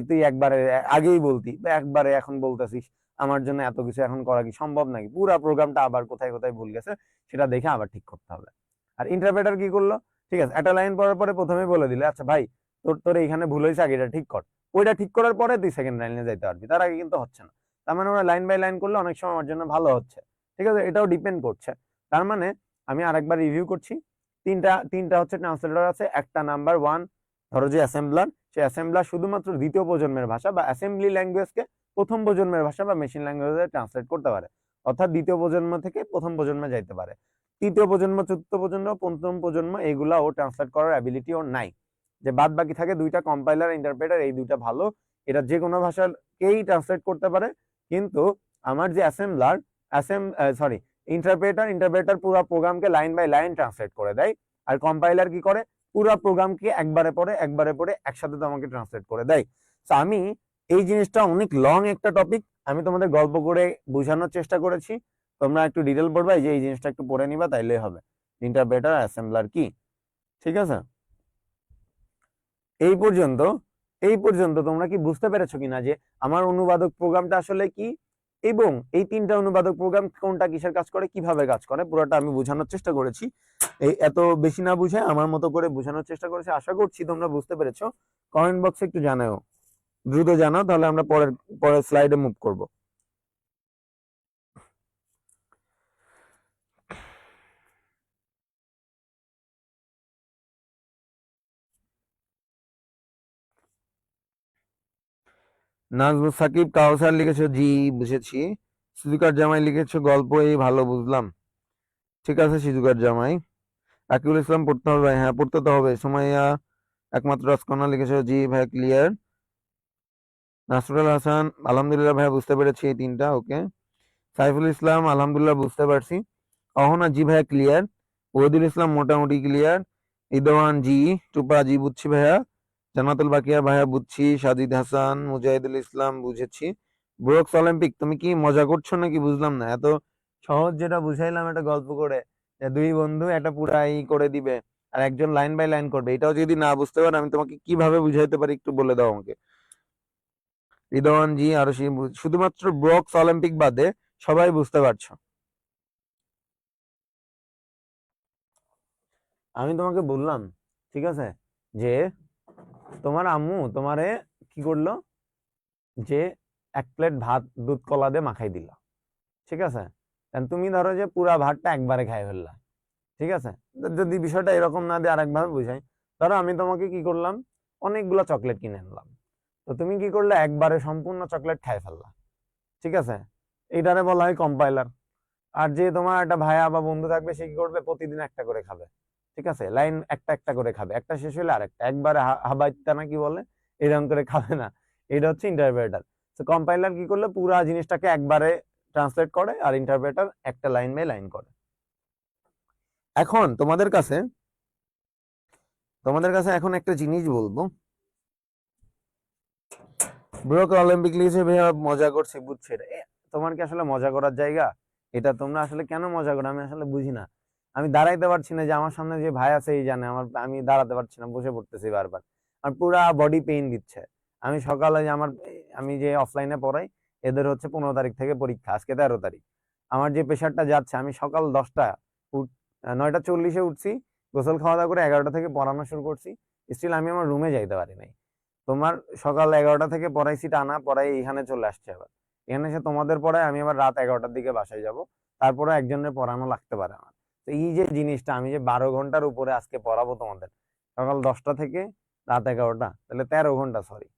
তুই একবারে আগেই বলতি বা একবারে এখন বলতেছিস, আমার জন্য এত কিছু এখন করা কি সম্ভব নাকি, পুরো প্রোগ্রামটা আবার কোথায় কোথায় ভুল গেছে সেটা দেখে আবার ঠিক করতে হবে। আর ইন্টারপ্রেটার কি করলো, ঠিক আছে, একটা লাইন পড়ার পরে প্রথমে বলে দিলে আচ্ছা ভাই তোর এইখানে ভুল হয়েছে, আগে এটা ঠিক কর, ওইটা ঠিক করার পরে তুই সেকেন্ড লাইনে যাইতে পারবি, তার আগে কিন্তু হচ্ছে না। তার মানে ওরা লাইন বাই লাইন করলে অনেক সময় আমার জন্য ভালো হচ্ছে, ঠিক আছে, এটাও ডিপেন্ড করছে। তার মানে আমি আরেকবার রিভিউ করছি, তিনটা হচ্ছে ট্রান্সলেটর আছে, একটা নাম্বার 1 ধরো যে অ্যাসেম্বলার, সেই অ্যাসেম্বলার শুধুমাত্র দ্বিতীয় প্রজন্মের ভাষা বা অ্যাসেম্বলি ল্যাঙ্গুয়েজকে প্রথম প্রজন্মের ভাষা বা মেশিন ল্যাঙ্গুয়েজে ট্রান্সলেট করতে পারে, অর্থাৎ দ্বিতীয় প্রজন্ম থেকে প্রথম প্রজন্মে যাইতে পারে। তৃতীয় প্রজন্ম, চতুর্থ প্রজন্ম, পঞ্চম প্রজন্ম এগুলা ও ট্রান্সলেট করার অ্যাবিলিটি ওর নাই। যে বাদ বাকি থাকে দুইটা, কম্পাইলার ইন্টারপ্রেটার, এই দুইটা ভালো, এটা যে কোনো ভাষাকেই ট্রান্সলেট করতে পারে। কিন্তু আমার যে ইন্টারপ্রেটার পুরো প্রোগ্রামকে লাইন বাই লাইন ট্রান্সলেট করে দেয়, আর কম্পাইলার কি করে, পুরো প্রোগ্রামকে একবারে পড়ে একসাথে তোমাকে ট্রান্সলেট করে দেয়। তো আমি এই জিনিসটা অনেক লং একটা টপিক, আমি তোমাদের গল্প করে বোঝানোর চেষ্টা করেছি, তোমরা একটু ডিটেল পড়বা, যে এই জিনিসটা একটু পড়ে নিবা, তাইলেই হবে ইন্টারপ্রেটার অ্যাসেম্বলার কি, ঠিক আছে। এই পর্যন্ত এই পর্যন্ত তোমরা কি বুঝতে পেরেছো কিনা যে আমার অনুবাদক প্রোগ্রামটা আসলে কি, এবং এই তিনটা অনুবাদক প্রোগ্রাম কোনটা কিসের কাজ করে, কিভাবে কাজ করে, পুরোটা আমি বোঝানোর চেষ্টা করেছি। এই এত বেশি না বুঝে আমার মতো করে বোঝানোর চেষ্টা করেছি, আশা করছি তোমরা বুঝতে পেরেছো। কমেন্ট বক্সে একটু জানাও, দ্রুত জানাও, তাহলে আমরা পরের পরের স্লাইডে মুভ করব। নাজমুল সাকিব কাউসার লিখেছো, জি বুঝেছি। সিজুকার জামাই লিখেছো গল্প, এই ভালো বুঝলাম, ঠিক আছে সিজুকার জামাই। আকিবুল ইসলাম পড়তে হবে ভাই, হ্যাঁ পড়তে তো হবে। সুমাইয়া একমাত্র রাজকন্যা লিখেছো, জি ভাই ক্লিয়ার। নাসরুল হাসান আলহামদুলিল্লাহ ভাইয়া বুঝতে পেরেছি এই তিনটা, ওকে। সাইফুল ইসলাম আলহামদুলিল্লাহ বুঝতে পারছি। অহনা জি ভাইয়া ক্লিয়ার। ওহিদুল ইসলাম মোটামুটি ক্লিয়ার। ইদওয়ান জি। টুপা জি বুঝছি ভাইয়া। জান্নাতুল বাকিয়া ভাইয়া বুঝছি। সাজিদ হাসান মুজাহিদুল ইসলাম বুঝেছি। ব্রুকস অলিম্পিক তুমি কি মজা করছো নাকি বুঝলাম না, এত সহজ যেটা বুঝাইলাম একটা গল্প করে, যে দুই বন্ধু একটা পুরা ই করে দিবে আর একজন লাইন বাই লাইন করবে, এটাও যদি না বুঝতে পারো আমি তোমাকে কিভাবে বুঝাইতে পারি একটু বলে দাও আমাকে। রিদওয়ান জি আরো শুধুমাত্র ব্রুকস অলিম্পিক বাদে সবাই বুঝতে পারছো। আমি তোমাকে বললাম, ঠিক আছে, যে তোমার আম্মু তোমারে কি করলো, যে এক প্লেট ভাত দুধ কলা দিয়ে মাখাই দিল, ঠিক আছে। এখন তুমি ধরো যে পুরা ভাতটা একবারে খাই ফেললা, ঠিক আছে। যদি বিষয়টা এরকম না দিয়ে আরেকভাবে বুঝাই, ধরো আমি তোমাকে কি করলাম, অনেকগুলো চকলেট কিনে আনলাম, তো তুমি কি করলে একবারে সম্পূর্ণ চকলেট খাই ফেললা, ঠিক আছে। এইটারে বলা হয় কম্পাইলার। আর যে তোমার একটা ভাইয়া বা বন্ধু থাকবে সে কি করবে, প্রতিদিন একটা করে খাবে, ঠিক আছে, লাইন একটা একটা করে খাবে, একটা শেষ হলে আরেকটা, একবারে হাবাইতা না কি বলে, এরকম করে খাবে না। এটা হচ্ছে ইন্টারপ্রেটার। তো কম্পাইলার কি করলে পুরা জিনিসটাকে একবারে ট্রান্সলেট করে, আর ইন্টারপ্রেটার একটা লাইন বাই লাইন করে। এখন তোমাদের কাছে এখন একটা জিনিস বলবো। ব্রোক অলিম্পিক লিখেছে ভাইয়া মজা করছে, বুঝছে এটা তোমার কি আসলে মজা করার জায়গা? এটা তোমরা আসলে কেন মজা করো আমি আসলে বুঝি না। আমি দাঁড়াইতে পারছি না, যে আমার সামনে যে ভাই আছে এই জানে আমার, আমি দাঁড়াতে পারছি না, বসে পড়তেছি বারবার, আর পুরা বডি পেইন দিচ্ছে। আমি সকালে যে আমি যে অফলাইনে পড়াই, এদের হচ্ছে 15 তারিখ থেকে পরীক্ষা, আজকে 13 তারিখ। আমার যে প্রেশারটা যাচ্ছে, আমি সকাল 9টা 40-এ উঠছি, গোসল খাওয়া দাওয়া করে 11টা থেকে পড়ানো শুরু করছি, স্টিল আমি আমার রুমে যাইতে পারি নাই। তোমার সকাল 11টা থেকে পড়াইছি টানা, পড়াই এখানে চলে আসছে, আবার এখানে এসে তোমাদের পড়ায় আমি আবার রাত 11টার দিকে বাসায় যাব, তারপরে একজনের পড়ানো লাগতে পারে আমার। তো এই যে জিনিসটা, আমি যে 12 ঘন্টার উপরে আজকে পড়াবো তোমাদের, সকাল 10টা থেকে রাত 11টা, তাহলে 13 ঘন্টা, সরি,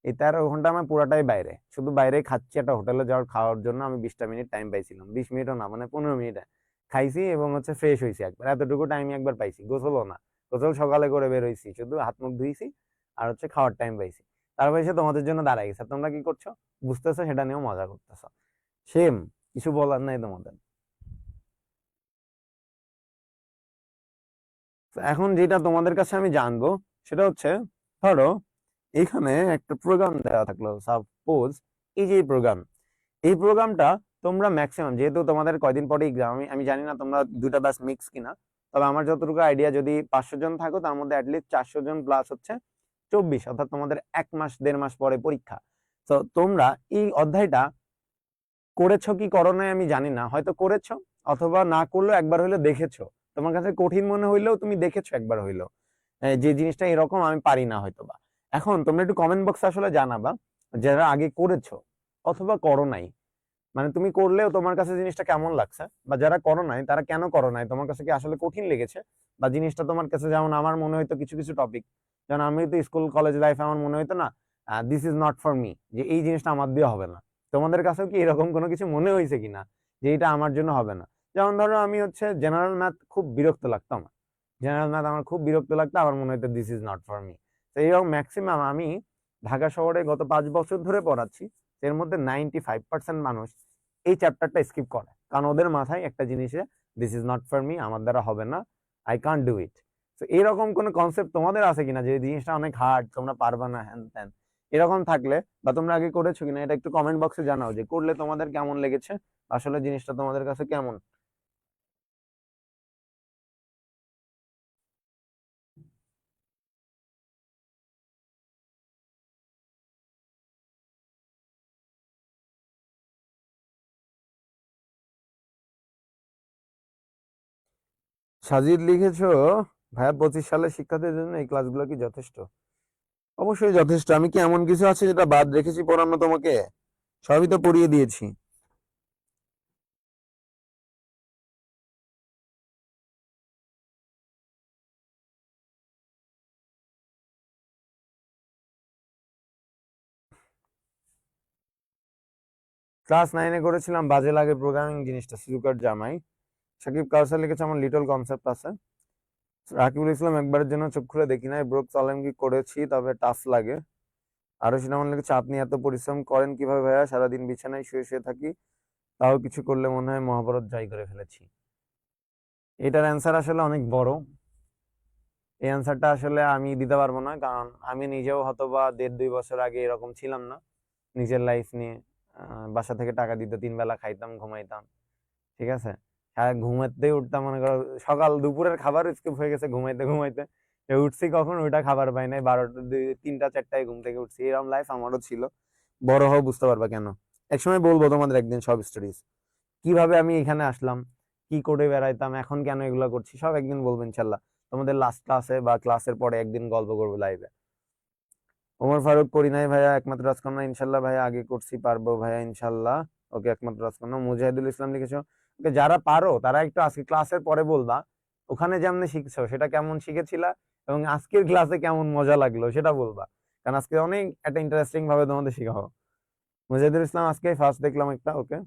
এই 13 ঘন্টা আমি পুরাটাই বাইরে, শুধু বাইরে খাচ্ছি। একটা হোটেলে যাওয়ার খাওয়ার জন্য আমি 20টা মিনিট টাইম পাইছিলাম, 20 মিনিটও না, মানে 15 মিনিটে খাইছি এবং হচ্ছে ফ্রেশ হয়েছি একবার, এতটুকু টাইম একবার পাইছি। গোসলও না, গোসল সকালে করে বের হয়েছি, শুধু হাত মুখ ধুইছি আর হচ্ছে খাওয়ার টাইম পাইছি। তারপর এসে তোমাদের জন্য দাঁড়াই গেছে, তোমরা কি করছো বুঝতেছো, সেটা নিয়েও মজা করতেছো। সেম, কিছু বলার নাই তোমাদের। তো এখন যেটা তোমাদের কাছে আমি জানবো সেটা হচ্ছে, ধরো এখানে একটা প্রোগ্রাম দেওয়া থাকলো, সাপোজ এই যে এই প্রোগ্রামটা তোমরা ম্যাক্সিমাম, যেহেতু তোমাদের কয়দিন পরে এক্সাম, আমি জানি না তোমরা দুটা ব্যাচ মিক্স কিনা, তবে আমার যতটুকু আইডিয়া, যদি 500 জন থাকো তার মধ্যে অ্যাটলিস্ট 400 জন প্লাস হচ্ছে 24, অর্থাৎ তোমাদের 1 মাস 1.5 মাস পরে পরীক্ষা। তো তোমরা এই অধ্যায়টা করেছো কি করো নাই আমি জানি না, হয়তো করেছো, অথবা না করলেও একবার হইলেও দেখেছো। তোমার কাছে কঠিন মনে হইলেও তুমি দেখেছো একবার হইলেও, যে জিনিসটা এরকম আমি পারি না হয়তোবা। এখন তোমরা একটু কমেন্ট বক্সে আসলে জানাবা, যারা আগে করেছো অথবা করো নাই, মানে তুমি করলেও তোমার কাছে জিনিসটা কেমন লাগছে, বা যারা করো নাই তারা কেন করো নাই, তোমার কাছে কি আসলে কঠিন লেগেছে, বা জিনিসটা তোমার কাছে, যেমন আমার মনে হইতো কিছু কিছু টপিক, যেমন আমি তো স্কুল কলেজ লাইফে আমার মনে হইতো না, this is not for me, যে এই জিনিসটা আমার দিয়ে হবে না। তোমাদের কাছেও কি এরকম কোনো কিছু মনে হয়েছে কিনা, যে এটা আমার জন্য হবে না? যেমন ধরো আমি হচ্ছে জেনারেল ম্যাথ খুব বিরক্ত লাগতো আমার, জেনারেল ম্যাথ আমার খুব বিরক্ত লাগতো, আমার মনে হতো this is not for me. তো এইরকম ম্যাক্সিমাম আমি ঢাকা শহরে গত 5 বছর ধরে পড়াচ্ছি, এর মধ্যে 95% মানুষ এই চ্যাপ্টারটা স্কিপ করে, কারণ ওদের মাথায় একটা জিনিসে, this is not for me, আমার দ্বারা হবে না, আই কান্ট ডু ইট। তো এরকম কোন কনসেপ্ট তোমাদের আছে কিনা, যে এই জিনিসটা অনেক হার্ড, তোমরা পারবে না, হ্যান ত্যান, এরকম থাকলে, বা তোমরা আগে করেছো কিনা এটা একটু কমেন্ট বক্সে জানাও, যে করলে তোমাদের কেমন লেগেছে, আসলে জিনিসটা তোমাদের কাছে কেমন। সাজিদ লিখেছো, ভাইয়া 25 সালের শিক্ষার্থীদের জন্য এই ক্লাসগুলো কি যথেষ্ট? অবশ্যই যথেষ্ট। আমি কি এমন কিছু আছে যেটা বাদ রেখেছি পড়ানো তোমাকে? সবই তো পড়িয়ে দিয়েছি। ক্লাস 9-এ করেছিলাম বাজে লাগে প্রোগ্রামিং জিনিসটা, সুজুকার জামাই। সাকিব কাউসার লিখেছে আমার লিটল কনসেপ্ট আছে। রাকিবুল ইসলাম একবারের জন্য চোখ খুলে দেখি নাই, ব্রোক সালেম কি করেছি তবে টাফ লাগে। আরো সিনেমান লিখেছে আপনি এত পরিশ্রম করেন কিভাবে ভাইয়া, সারাদিন বিছানায় শুয়ে শুয়ে থাকি, তাও কিছু করলে মনে হয় মহাভারত জয় করে ফেলেছি। এটার অ্যান্সার আসলে অনেক বড়। এই অ্যান্সারটা আসলে আমি দিতে পারবো না, কারণ আমি নিজেও হয়তোবা 1.5-2 বছর আগে এরকম ছিলাম না। নিজের লাইফ নিয়ে বাসা থেকে টাকা দিত, 3 বেলা খাইতাম ঘুমাইতাম, ঠিক আছে। ঘুমাতেই উঠতাম, মনে করো সকাল দুপুরের খাবার স্কিপ হয়ে গেছে ঘুমাইতে ঘুমাইতে। উঠছি কখন ওইটা খাবার পাই নাই, 12টা 3টা 4টায় ঘুম থেকে উঠছি। এরকম লাইফ আমারও ছিল। বড় হও বুঝতে পারবা কেন। একসময় বলবো তোমাদের একদিন সব স্টোরিজ, কিভাবে আমি এখানে আসলাম, কি করে বেড়াইতাম, এখন কেন এগুলো করছি, সব একদিন বলবো ইনশাল্লাহ। তোমাদের লাস্ট ক্লাসে বা ক্লাসের পরে একদিন গল্প করবো লাইভে। ওমর ফারুক করি নাই ভাইয়া, একমাত্র রাজকন্যা ইনশাল্লাহ ভাইয়া, আগে করছি পারবো ভাইয়া ইনশাল্লাহ। ওকে, একমাত্র রাজকন্যা। মুজাহিদুল ইসলাম লিখেছো, ওকে যারা পারো তারা একটু আজকে ক্লাসের পরে বলবা ওখানে যেমন শিখছো সেটা কেমন শিখেছিলা, এবং আজকের ক্লাসে কেমন মজা লাগলো সেটা বলবা, কারণ আজকে অনেক একটা ইন্টারেস্টিং ভাবে তোমাদের শেখাবো। মুজাহিদুল ইসলাম আজকে ফার্স্ট দেখলাম একটা, ওকে।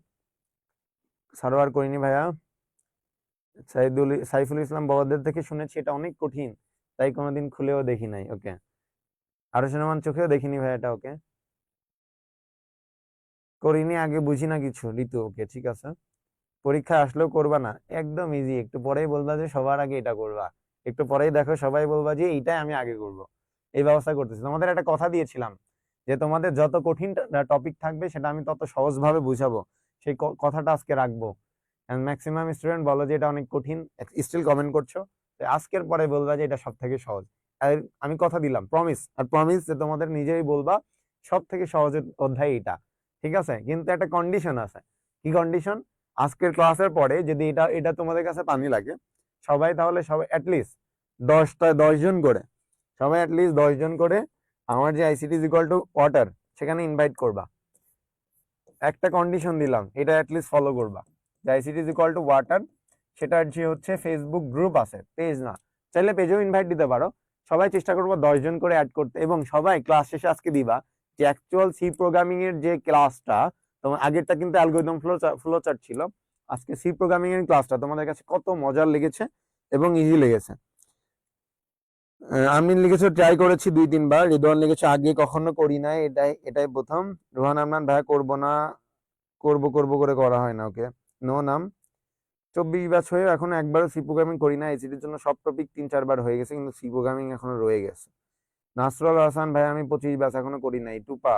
সারোয়ার করিনি ভাইয়া। সাইফুল ইসলাম বড়দের থেকে শুনেছি এটা অনেক কঠিন, তাই কোনোদিন খুলেও দেখি নাই, ওকে। আরো সিনেমান চোখেও দেখিনি ভাই এটা, ওকে। করিনি, আগে বুঝি না কিছু, ঋতু, ওকে ঠিক আছে। পরীক্ষা আসলেও করবা না, একদম ইজি, একটু পরেই বলবা যে সবার আগে এটা করবা, একটু পরেই দেখো সবাই বলবা যে এইটাই আমি আগে করব। এই ব্যবস্থা করতেছি। তোমাদের একটা কথা দিয়েছিলাম যে তোমাদের যত কঠিন টপিক থাকবে সেটা আমি তত সহজ ভাবে বুঝাবো, সেই কথাটা আজকে রাখবো। ম্যাক্সিমাম স্টুডেন্ট বলো যে এটা অনেক কঠিন, স্টিল কমেন্ট করছো। তো আজকের পরে বলবা যে এটা সব থেকে সহজ। আর আমি কথা দিলাম, প্রমিস, আর প্রমিস যে তোমাদের নিজেই বলবা সব থেকে সহজ অধ্যায় এটা, ঠিক আছে। কিন্তু একটা কন্ডিশন আছে। কি কন্ডিশন? আজকের ক্লাসের পরে যদি এটা এটা তোমাদের কাছে পানি লাগে, সবাই তাহলে সবাই অ্যাটলিস্ট 10 জন করে, সবাই অ্যাটলিস্ট 10 জন করে আমার যে ICT is equal to water সেখানে ইনভাইট করবা। একটা কন্ডিশন দিলাম, এটা অ্যাটলিস্ট ফলো করবা। যে ICT is equal to water, সেটার যে হচ্ছে ফেসবুক গ্রুপ আছে, পেজ না, চাইলে পেজেও ইনভাইট দিতে পারো। সবাই চেষ্টা করবো 10 জন করে অ্যাড করতে, এবং সবাই ক্লাস শেষে আজকে দিবা যে অ্যাকচুয়াল সি প্রোগ্রামিং এর যে ক্লাসটা, তোমার আগেরটা কিন্তু অ্যালগরিদম ফ্লো চার্ট ছিল, আজকে সি প্রোগ্রামিং এর ক্লাসটা তোমাদের কাছে কত মজার লেগেছে এবং ইজি লেগেছে। আমিন লিখেছো ট্রাই করেছি 2-3 বার। রিদওয়ান লিখেছো আগে কখনো করি নাই, এটাই এটাই প্রথম। রোহান আহমান ভাইয়া করবো না, করবো করবো করে করা হয় না, ওকে। নো নাম। 24 ব্যাচ হয়ে এখনো একবারও সি প্রোগ্রামিং করি না, এসিটির জন্য সব টপিক 3-4 বার হয়ে গেছে, কিন্তু সি প্রোগ্রামিং এখনো রয়ে গেছে। নাসরুল হাসান ভাই আমি 25 ব্যাচ এখনো করি নাই। টুপা,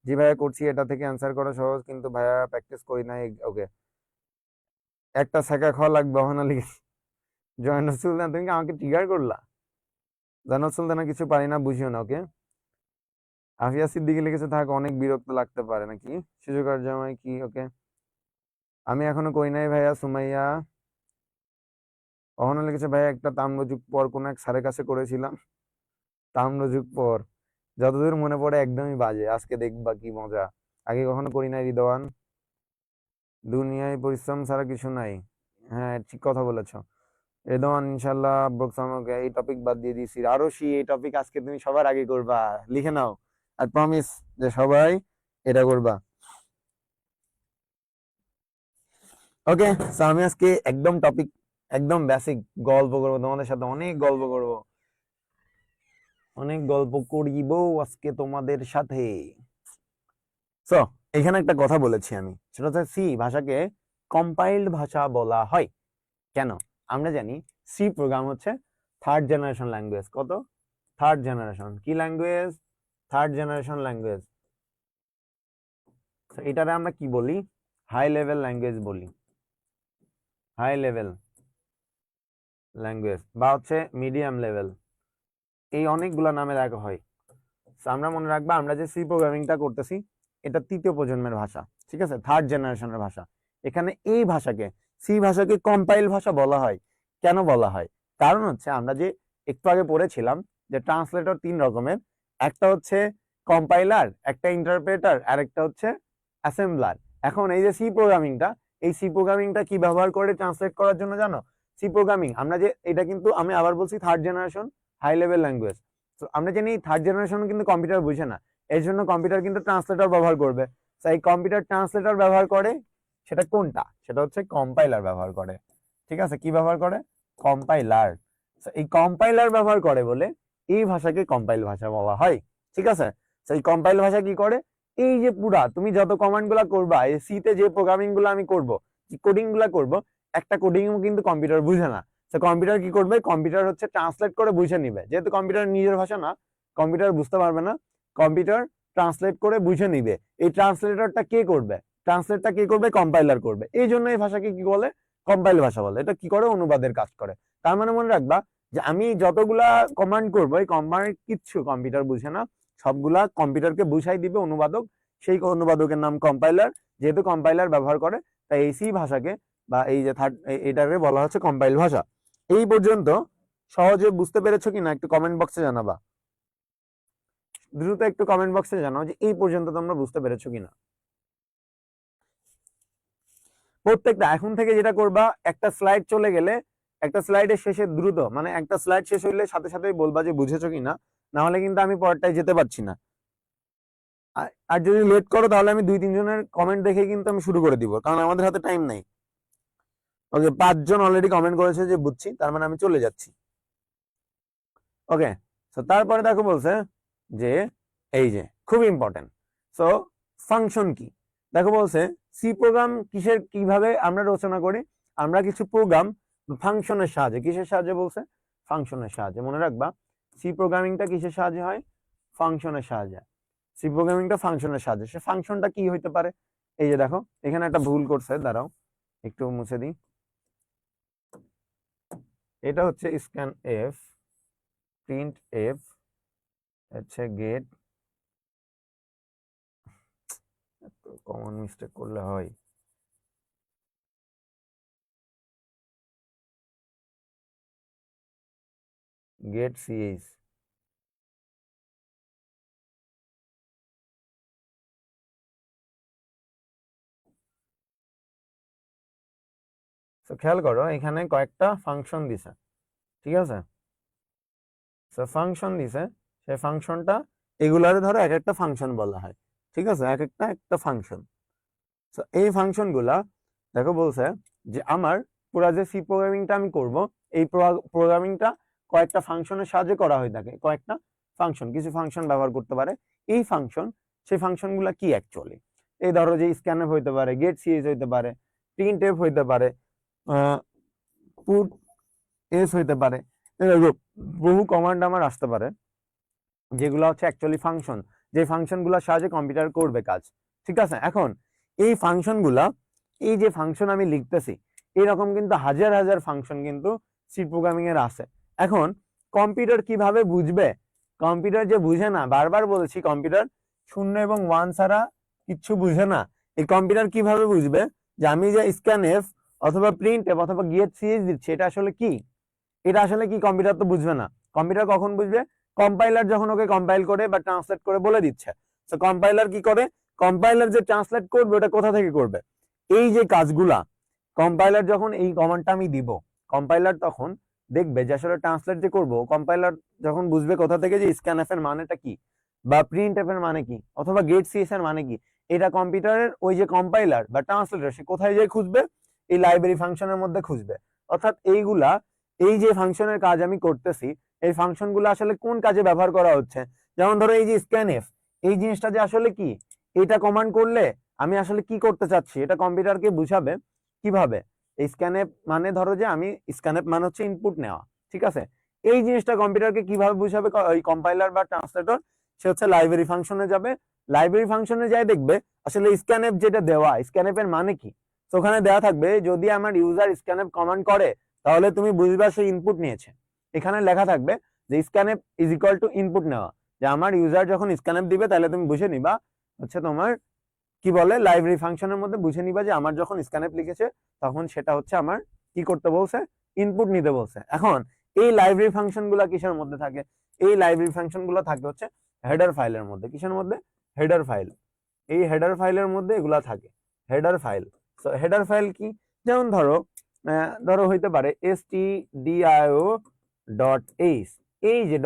জি ভাইয়া করছি, এটা থেকে অ্যান্সার করা সহজ কিন্তু ভাইয়া প্র্যাকটিস করি নাই, ওকে। একটা ছ্যাঁকা খাওয়া লাগবে ওখানে লিখেছি। জয়নুল সুলতান, তুমি কি আমাকে ট্রিগার করলা? জয়নুল সুলতানা কিছু পারি না, বুঝিও না, ওকে। আফিয়া সিদ্দিকি লিখেছে থাক, অনেক বিরক্ত লাগতে পারে নাকি, সুযোগ আর জামাই কি, ওকে। আমি এখনো করি নাই ভাইয়া। সুমাইয়া অহনা লিখেছে ভাইয়া একটা তাম্রযুগ পর কোন এক স্যারের কাছে করেছিলাম। তাম্রযুগ পর যতদূর মনে পড়ে একদমই বাজে, আজকে দেখবা কি মজা। আগে কখনো করি নাই রিদওয়ান। দুনিয়ায় পরিশ্রম ছাড়া কিছু নাই, হ্যাঁ ঠিক কথা বলেছ রিদওয়ান। ইনশাল্লাহ ব্রোকসামকে এই টপিক বাদ দিয়ে দিয়েছি। আরো এই টপিক আজকে তুমি সবার আগে করবা, লিখে নাও, আর প্রমিস যে সবাই এটা করবা, ওকে। আমি আজকে একদম টপিক, একদম বেসিক গল্প করবো তোমাদের সাথে, অনেক গল্প করব, অনেক গল্প করিব আজকে তোমাদের সাথে। সো এখানে একটা কথা বলেছি আমি, সেটা হচ্ছে সি ভাষাকে কম্পাইল্ড ভাষা বলা হয় কেন। আমরা জানি সি প্রোগ্রাম হচ্ছে 3rd জেনারেশন ল্যাঙ্গুয়েজ। কত? 3rd generation. কি ল্যাঙ্গুয়েজ? 3rd generation language. এটারে আমরা কি বলি? হাই লেভেল ল্যাঙ্গুয়েজ বলি, হাই লেভেল ল্যাঙ্গুয়েজ, বা হচ্ছে মিডিয়াম লেভেল, এই অনেকগুলা নামে দেখা হয়। আমরা মনে রাখবো আমরা যে সি প্রোগ্রামিংটা করতেছি এটা 3য় প্রজন্মের ভাষা, ঠিক আছে, 3rd জেনারেশনের ভাষা। এখানে এই ভাষাকে, সি ভাষাকে কম্পাইল ভাষা বলা হয়। কেন বলা হয়? কারণ হচ্ছে আমরা যে একটু আগে পড়েছিলাম যে ট্রান্সলেটর 3 রকমের, একটা হচ্ছে কম্পাইলার, একটা ইন্টারপ্রেটার, আর একটা হচ্ছে অ্যাসেম্বলার। এখন এই যে সি প্রোগ্রামিংটা, এই সি প্রোগ্রামিংটা কি ব্যবহার করে ট্রান্সলেট করার জন্য জানো? সি প্রোগ্রামিং আমরা যে এটা কিন্তু আমি আবার বলছি third generation high level language. তো আমরা জানি থার্ড জেনারেশন কিন্তু কম্পিউটার বুঝে না, এর জন্য কম্পিউটার কিন্তু ট্রান্সলেটর ব্যবহার করবে। তো এই কম্পিউটার ট্রান্সলেটর ব্যবহার করে, সেটা কোনটা? সেটা হচ্ছে কম্পাইলার ব্যবহার করে। ঠিক আছে, কি ব্যবহার করে? কম্পাইলার। এই কম্পাইলার ব্যবহার করে বলে এই ভাষাকে কম্পাইল ভাষা বলা হয়। ঠিক আছে, এই কম্পাইল ভাষা কি করে? এই যে পুরা তুমি যত কমান্ড গুলা করবা, এই সি তে যে প্রোগ্রামিং গুলো আমি করব, কোডিং গুলা করব, একটা কোডিং কিন্তু কম্পিউটার বুঝে না। তো কম্পিউটার কি করবে? কম্পিউটার হচ্ছে ট্রান্সলেট করে বুঝে নিবে। যেহেতু কম্পিউটার নিজের ভাষা না, কম্পিউটার বুঝতে পারবে না, কম্পিউটার ট্রান্সলেট করে বুঝে নিবে। এই ট্রান্সলেটরটা কে করবে? ট্রান্সলেটটা কে করবে? কম্পাইলার করবে। এই জন্য এই ভাষাকে কি বলে? কম্পাইল ভাষা বলে। এটা কি করে? অনুবাদের কাজ করে। তার মানে মনে রাখবা যে আমি যতগুলা কমান্ড করবো, এই কমান্ড কিচ্ছু কম্পিউটার বুঝে না, সবগুলা কম্পিউটারকে বুঝাই দিবে অনুবাদক। সেই অনুবাদকের নাম কম্পাইলার। যেহেতু কম্পাইলার ব্যবহার করে, তাই এই সি ভাষাকে বা এই যে এটাকে বলা হচ্ছে কম্পাইল ভাষা। এই পর্যন্ত সহজে বুঝতে পেরেছো কিনা একটু কমেন্ট বক্সে জানাবা। দ্রুত একটু কমেন্ট বক্সে জানাও যে এই পর্যন্ত তোমরা বুঝতে পেরেছো কিনা। প্রত্যেকটা এখন থেকে যেটা করবা, একটা স্লাইড চলে গেলে, একটা স্লাইডের শেষে দ্রুত, মানে একটা স্লাইড শেষ হইলে সাথে সাথেই বলবা যে বুঝেছো কিনা, না হলে কিন্তু আমি পরেরটায় যেতে পারছি না। আর যদি লেট করো তাহলে আমি 2-3 জনের কমেন্ট দেখে কিন্তু আমি শুরু করে দিব, কারণ আমাদের হাতে টাইম নাই। ওকে, 5 জন অলরেডি কমেন্ট করেছে যে বুঝছি, তার মানে আমি চলে যাচ্ছি। ওকে, তো তারপরে দেখো বলছে যে এই যে খুব ইম্পর্টেন্ট, সো ফাংশন কি? দেখো বলছে সি প্রোগ্রাম কিভাবে আমরা রচনা করি? আমরা কিছু প্রোগ্রাম ফাংশনের সাহায্যে, কিসের সাহায্যে বলছে? ফাংশনের সাহায্যে। মনে রাখবা সি প্রোগ্রামিংটা কিসের সাহায্যে হয়? ফাংশনের সাহায্যে। সি প্রোগ্রামিংটা ফাংশনের সাহায্যে। সে ফাংশনটা কি হইতে পারে? এই যে দেখো এখানে একটা ভুল করছে, দাঁড়াও একটু মুছে দিই। এটা হচ্ছে স্ক্যান এফ, প্রিন্ট এফ, হচ্ছে গেট, কমন মিস্টেক করলে হয়। গেট সিএইচ, তো খেয়াল করো এখানে কয়েকটা ফাংশন দিছে। ঠিক আছে, তো ফাংশন দিছে, সেই ফাংশনটা এগুলারে ধরো এক একটা ফাংশন বলা হয়। ঠিক আছে, এক একটা ফাংশন। তো এই ফাংশন গুলা দেখো বলছে যে আমার পুরা যে সি প্রোগ্রামিংটা আমি করব, এই প্রোগ্রামিংটা কয়েকটা ফাংশনের সাহায্যে করা হয়ে থাকে। কয়েকটা ফাংশন, কিছু ফাংশন ব্যবহার করতে পারে এই ফাংশন। সেই ফাংশন গুলা কি অ্যাকচুয়ালি? এই ধরো যে স্ক্যানএফ হইতে পারে, গেট সিএস হইতে পারে, প্রিন্ট এফ হইতে পারে, পুট এস হইতে পারে, বহু কমান্ড আমার আসতে পারে যেগুলো হচ্ছে অ্যাকচুয়ালি ফাংশন, যে ফাংশন গুলোর সাহায্যে কম্পিউটার করবে কাজ। ঠিক আছে, এখন এই ফাংশন গুলা, এই যে ফাংশন আমি লিখতেছি, এরকম কিন্তু হাজার হাজার ফাংশন কিন্তু সি প্রোগ্রামিং এর আছে। এখন কম্পিউটার কিভাবে বুঝবে? কম্পিউটার যে বুঝে না, বারবার বলেছি কম্পিউটার 0 এবং 1 ছাড়া কিচ্ছু বুঝে না। এই কম্পিউটার কিভাবে বুঝবে যে আমি যে স্ক্যানএফ অথবা প্রিন্ট এফ অথবা গেট সিএস দিচ্ছি এটা আসলে কি? এটা আসলে কি কম্পিউটার তো বুঝবে না। কম্পিউটার কখন বুঝবে? কম্পাইলার যখন ওকে কম্পাইল করে বা ট্রান্সলেট করে বলে দিচ্ছে। তো কম্পাইলার কি করে? কম্পাইলার যে ট্রান্সলেট করবে ওটা কোথা থেকে করবে? এই যে কাজগুলা কম্পাইলার যখন এই কমান্ডটা আমি দিব, কম্পাইলার তখন দেখবে যে আসলে ট্রান্সলেট যে করব, কম্পাইলার যখন বুঝবে কোথা থেকে যে স্ক্যানএফ এর মানেটা কি বা প্রিন্ট এফ এর মানে কি অথবা গেট সিএস এর মানে কি, এটা কম্পিউটারের ওই যে কম্পাইলার বা ট্রান্সলেটর সে কোথায় যেয়ে খুঁজবে? এই লাইব্রেরি ফাংশনের মধ্যে খুঁজবে। অর্থাৎ এইগুলা, এই যে ফাংশনের কাজ আমি করতেছি, এই ফাংশন গুলো আসলে কোন কাজে ব্যবহার করা হচ্ছে? যেমন ধরো এই যে স্ক্যানএফ, এই জিনিসটা যে আসলে কি, এটা কমান্ড করলে আমি আসলে কি করতে চাচ্ছি এটা কম্পিউটারকে বুঝাবে কিভাবে? এই স্ক্যানএফ মানে ধরো যে আমি, স্ক্যানএফ মানে হচ্ছে ইনপুট নেওয়া। ঠিক আছে, এই জিনিসটা কম্পিউটারকে কিভাবে বুঝাবে? ওই কম্পাইলার বা ট্রান্সলেটর সে হচ্ছে লাইব্রেরি ফাংশনে যাবে, লাইব্রেরি ফাংশনে যাই দেখবে আসলে স্ক্যানএফ যেটা দেওয়া, স্ক্যানএফ এর মানে কি। তো ওখানে দেওয়া থাকবে যদি আমার ইউজার স্ক্যানএফ কমান্ড করে তাহলে তুমি বুঝবা সে ইনপুট নিয়েছে। এখানে লেখা থাকবে যে scanf is equal to input নেওয়া, যে আমার ইউজার যখন স্ক্যানএফ দিবে তাহলে তুমি বুঝে নিবা হচ্ছে তোমার কি বলে লাইব্রেরি ফাংশনের মধ্যে বুঝে নিবা যে আমার যখন স্ক্যানএফ লিখেছে তখন সেটা হচ্ছে আমার কি করতে বলছে? ইনপুট নিতে বলছে। এখন এই লাইব্রেরি ফাংশন গুলা কিসের মধ্যে থাকে? এই লাইব্রেরি ফাংশন গুলো থাকে হচ্ছে হেডার ফাইলের মধ্যে। কিসের মধ্যে? Header file. এই হেডার ফাইলের মধ্যে এগুলা থাকে, header file. So header file কি? যেমন ধরো হইতে পারে stdio.h। এই যে